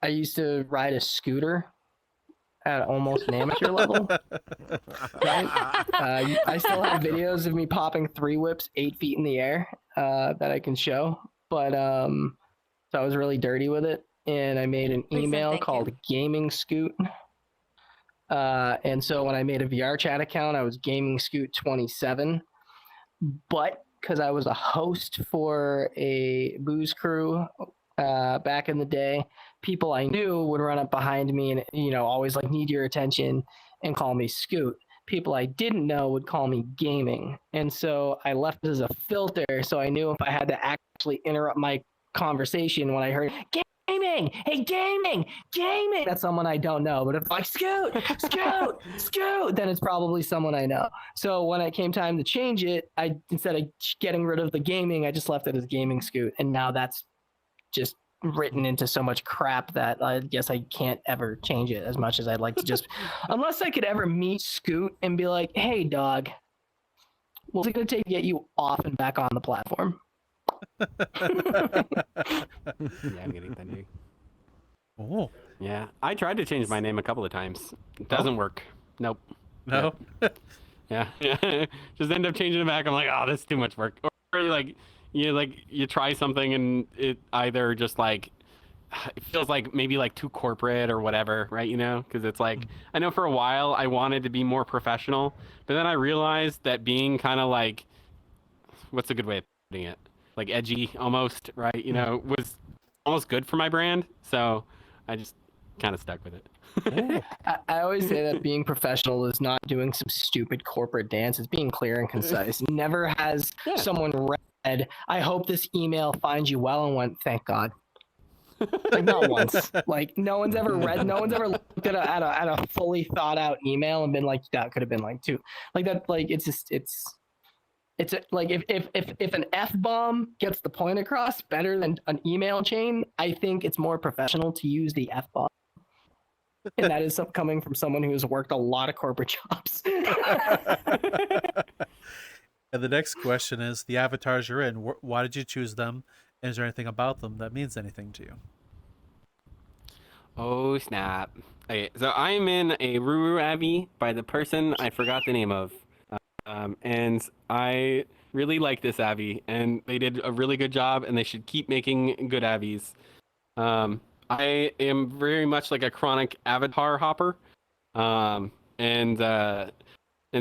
I used to ride a scooter at almost an amateur level. Right? I still have videos of me popping 3 whips 8 feet in the air that I can show. But so I was really dirty with it, and I made an Please and email thank you. called Gaming Scoot. And so when I made a VR chat account, I was Gaming Scoot 27. But because I was a host for a booze crew back in the day, people I knew would run up behind me and always like need your attention and call me Scoot. People I didn't know would call me Gaming, and so I left it as a filter, so I knew if I had to actually interrupt my conversation when I heard gaming, hey gaming, that's someone I don't know. But if like Scoot, then it's probably someone I know. So when it came time to change it, I instead of getting rid of the gaming, I just left it as Gaming Scoot, and now that's just written into so much crap that I guess I can't ever change it as much as I'd like to just unless I could ever meet Scoot and be like, hey dog, what's it gonna take to get you off and back on the platform? Yeah, I'm getting that new. Oh, Yeah, I tried to change my name a couple of times. It doesn't work. Nope. no. Yeah. Just end up changing it back. I'm like, oh, that's too much work. Or like you try something and it either just like it feels like maybe like too corporate or whatever, right? Because it's like I know for a while I wanted to be more professional, but then I realized that being kind of like, what's a good way of putting it? Like edgy almost, right? Was almost good for my brand. So I just kind of stuck with it. I always say that being professional is not doing some stupid corporate dance. It's being clear and concise. Never has someone read, I hope this email finds you well, and went, thank God. Like not once. Like no one's ever looked at a fully thought out email and been like, that could have been like 2. Like that, like like if an F-bomb gets the point across better than an email chain, I think it's more professional to use the F-bomb. And that is coming from someone who has worked a lot of corporate jobs. And the next question is, the avatars you're in, why did you choose them? And is there anything about them that means anything to you? Oh snap! Okay, so I'm in a Ruru Abbey by the person I forgot the name of, and I really like this Abbey, and they did a really good job, and they should keep making good Abbeys. I am very much like a chronic avatar hopper, and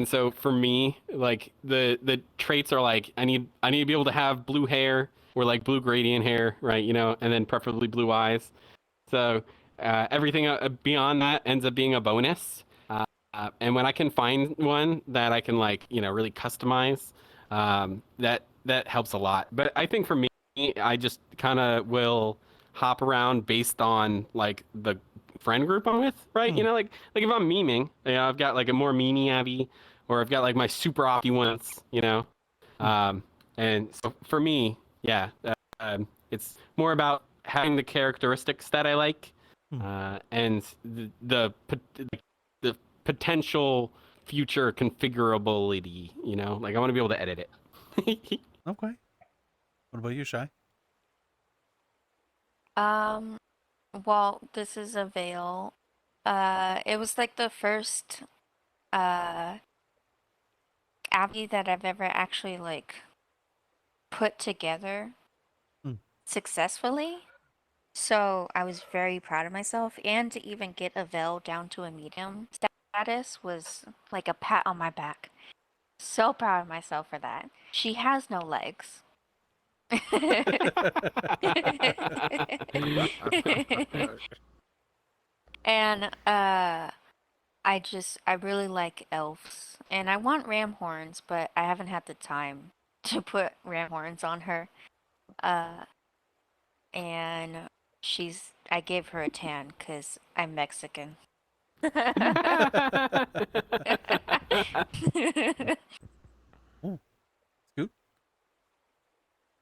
so for me, like the traits are like I need to be able to have blue hair or like blue gradient hair, right? And then preferably blue eyes. So everything beyond that ends up being a bonus. And when I can find one that I can like really customize, that helps a lot. But I think for me, I just kind of will hop around based on like the friend group I'm with, right? Like if I'm memeing, I've got like a more memey Abby, or I've got like my super opty ones, and so for me, yeah, it's more about having the characteristics that I like, and the potential future configurability, like I want to be able to edit it. Okay. What about you, Shy? Well, this is a veil. It was like the first Abby that I've ever actually like put together successfully. So I was very proud of myself, and to even get a veil down to a medium status was like a pat on my back. So proud of myself for that. She has no legs. And I really like elves, and I want ram horns, but I haven't had the time to put ram horns on her. And I gave her a tan because I'm Mexican. Scoot?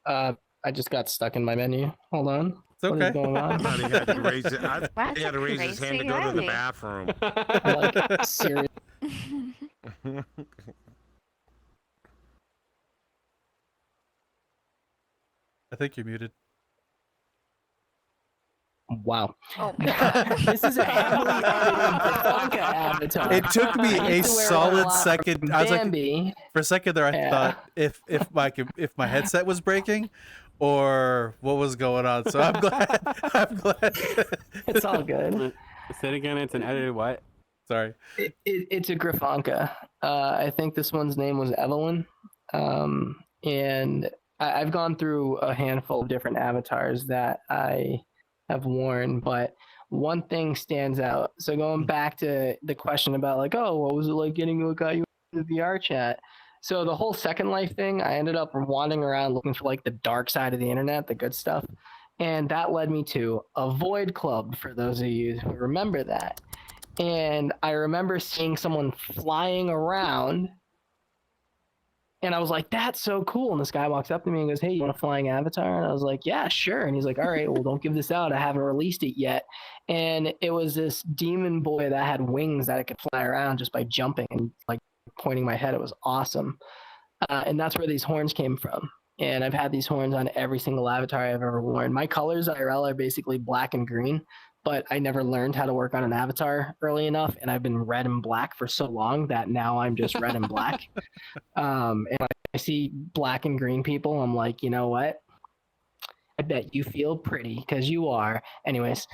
I just got stuck in my menu. Hold on. It's okay. What is going I on? thought he had to raise it. That's He had to a raise his hand to crazy go to the Abby. bathroom. Like seriously. I think you're muted. wow. Oh my god. This is a heavily edited Tatanka avatar. It took me I a used to wear it a solid lot second. from I was like, Bambi. for a second there, I Yeah. thought if my headset was breaking, or what was going on. So I'm glad. I'm glad. It's all good. Say it again. It's an edited what? Sorry. It's a Grifanka. I think this one's name was Evelyn. And I've gone through a handful of different avatars that I have worn, but one thing stands out. So going back to the question about like, oh, what was it like getting what got you into the VR chat? So the whole Second Life thing, I ended up wandering around looking for like the dark side of the internet, the good stuff. And that led me to a Void Club, for those of you who remember that. And I remember seeing someone flying around, and I was like, that's so cool. And this guy walks up to me and goes, hey, you want a flying avatar? And I was like, yeah, sure. And he's like, all right, well, don't give this out. I haven't released it yet. And it was this demon boy that had wings that I could fly around just by jumping and like pointing my head. It was awesome. And that's where these horns came from. And I've had these horns on every single avatar I've ever worn. My colors IRL are basically black and green, but I never learned how to work on an avatar early enough. And I've been red and black for so long that now I'm just red and black. And I see black and green people. I'm like, you know what? I bet you feel pretty because you are. Anyways,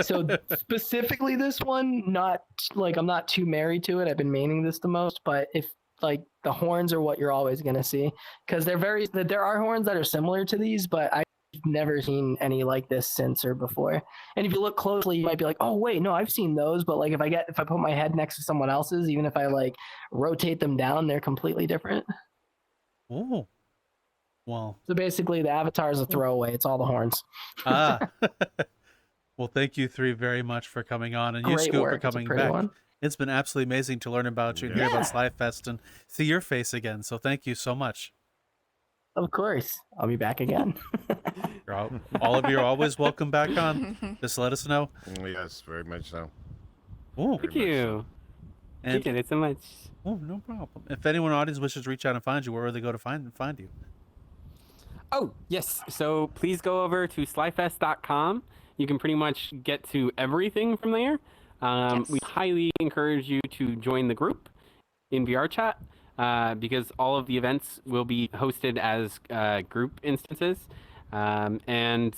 so specifically this one, not like I'm not too married to it. I've been maining this the most, but if like the horns are what you're always going to see, because there are horns that are similar to these, but I've never seen any like this since or before. And if you look closely, you might be like, oh wait, no, I've seen those. But like if I put my head next to someone else's, even if I like rotate them down, they're completely different. Oh, well. So basically the avatar is a throwaway. It's all the horns. Ah. Well, thank you three very much for coming on, and you, Great Scoop, work. for It's a coming pretty back. one. It's been absolutely amazing to learn about you and hear about SlyFest and see your face again. So thank you so much. Of course. I'll be back again. All of you are always welcome back on. Just let us know. Yes, very much so. Oh, Thank you. and Appreciate it so much. oh, no problem. If anyone in the audience wishes to reach out and find you, where would they go to find you? Oh, yes. So please go over to slyfest.com. You can pretty much get to everything from there. Yes. We highly encourage you to join the group in VR chat because all of the events will be hosted as group instances. And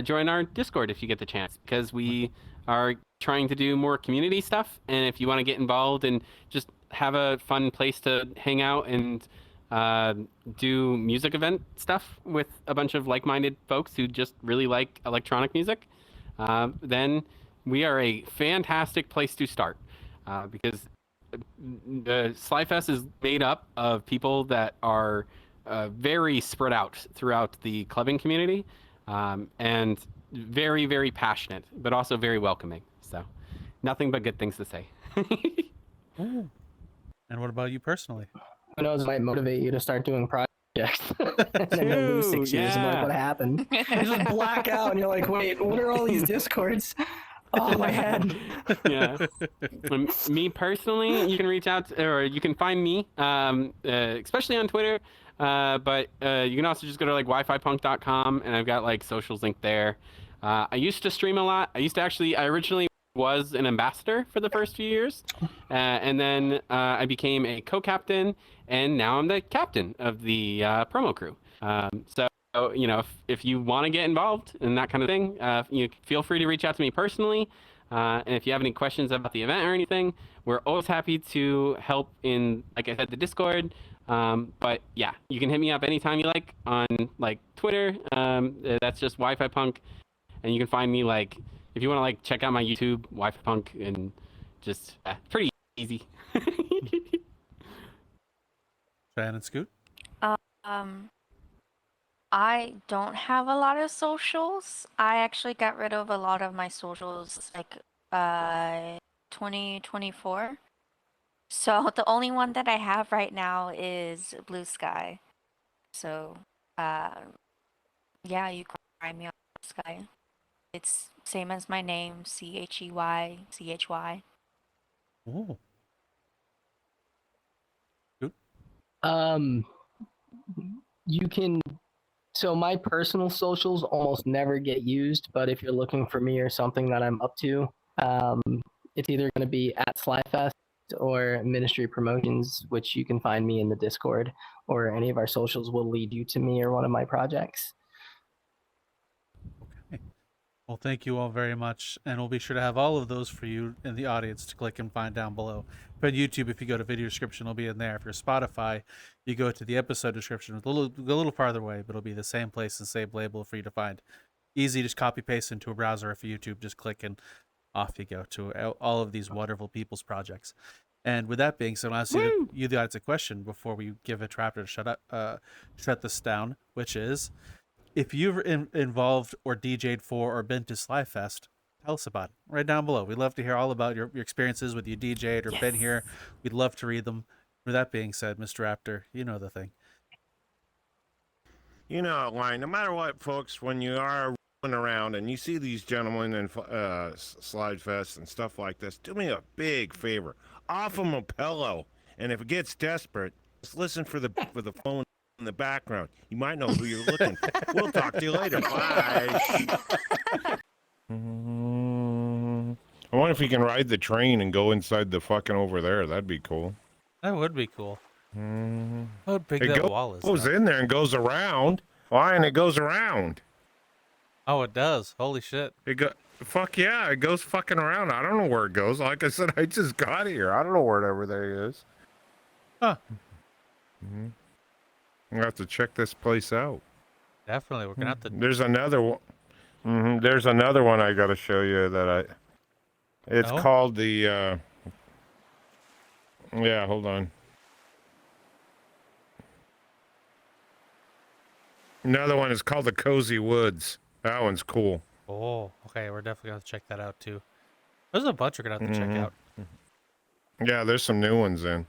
join our Discord if you get the chance, because we are trying to do more community stuff. And if you want to get involved and just have a fun place to hang out and do music event stuff with a bunch of like-minded folks who just really like electronic music, then we are a fantastic place to start, because the SlyFest is made up of people that are very spread out throughout the clubbing community, and very, very passionate, but also very welcoming. So nothing but good things to say. Oh. And what about you personally? Who knows, it might motivate you to start doing projects. And then you'll lose 6 years and be like, Yeah. what happened? You just black out and you're like, wait, what are all these Discords? Oh, my head. Yeah. Me personally, you can reach out or you can find me, especially on Twitter. But you can also just go to like wifipunk.com, and I've got like socials linked there. I used to stream a lot. I originally was an ambassador for the first few years, and then I became a co-captain, and now I'm the captain of the promo crew. So you know, if you want to get involved in that kind of thing, you feel free to reach out to me personally. And if you have any questions about the event or anything, we're always happy to help in, like I said, the Discord. But yeah, you can hit me up anytime you like on like Twitter. That's just Wi-Fi Punk, and you can find me like if you want to like check out my YouTube, Wi-Fi Punk, and just pretty easy. Shannon Scoot? I don't have a lot of socials. I actually got rid of a lot of my socials like 2024. So the only one that I have right now is Blue Sky. So yeah, you can find me on Blue Sky. It's same as my name, CHEYCHY. Oh. You can So my personal socials almost never get used, but if you're looking for me or something that I'm up to, um, it's either going to be at SlyFest or Ministry Promotions, which you can find me in the Discord, or any of our socials will lead you to me or one of my projects. Okay. Well, thank you all very much, and we'll be sure to have all of those for you in the audience to click and find down below. But YouTube, if you go to video description, it'll be in there. If you're Spotify, you go to the episode description. Go a little farther away, but it'll be the same place and same label for you to find. Easy, just copy paste into a browser. If YouTube, just click and off you go to all of these wonderful people's projects. And with that being said, I'll ask you the audience a question before we give it to Raptor to shut this down, which is, if you've involved or DJ'd for or been to SlyFest, tell us about it right down below. We'd love to hear all about your experiences with you DJ'd or been here. We'd love to read them. With that being said, Mr. Raptor, you know the thing. You know, like, no matter what, folks, when you are rolling around and you see these gentlemen in SlyFest and stuff like this, do me a big favor. Offer them a pillow, and if it gets desperate, just listen for the phone in the background. You might know who you're looking for. We'll talk to you later. Bye. I wonder if you can ride the train and go inside the fucking over there. That'd be cool. That would be cool. How big that wall is. It goes in there and goes around. Why? And it goes around. Oh, it does. Holy shit. Fuck yeah, it goes fucking around. I don't know where it goes. Like I said, I just got here. I don't know where everything is. Huh. I have to check this place out. Definitely. We're going to have to. There's another one. There's another one I got to show you that it's called the, yeah, hold on. Another one is called the Cozy Woods. That one's cool. Oh, okay. We're definitely going to check that out too. There's a bunch we're going to have to check out. Yeah, there's some new ones in.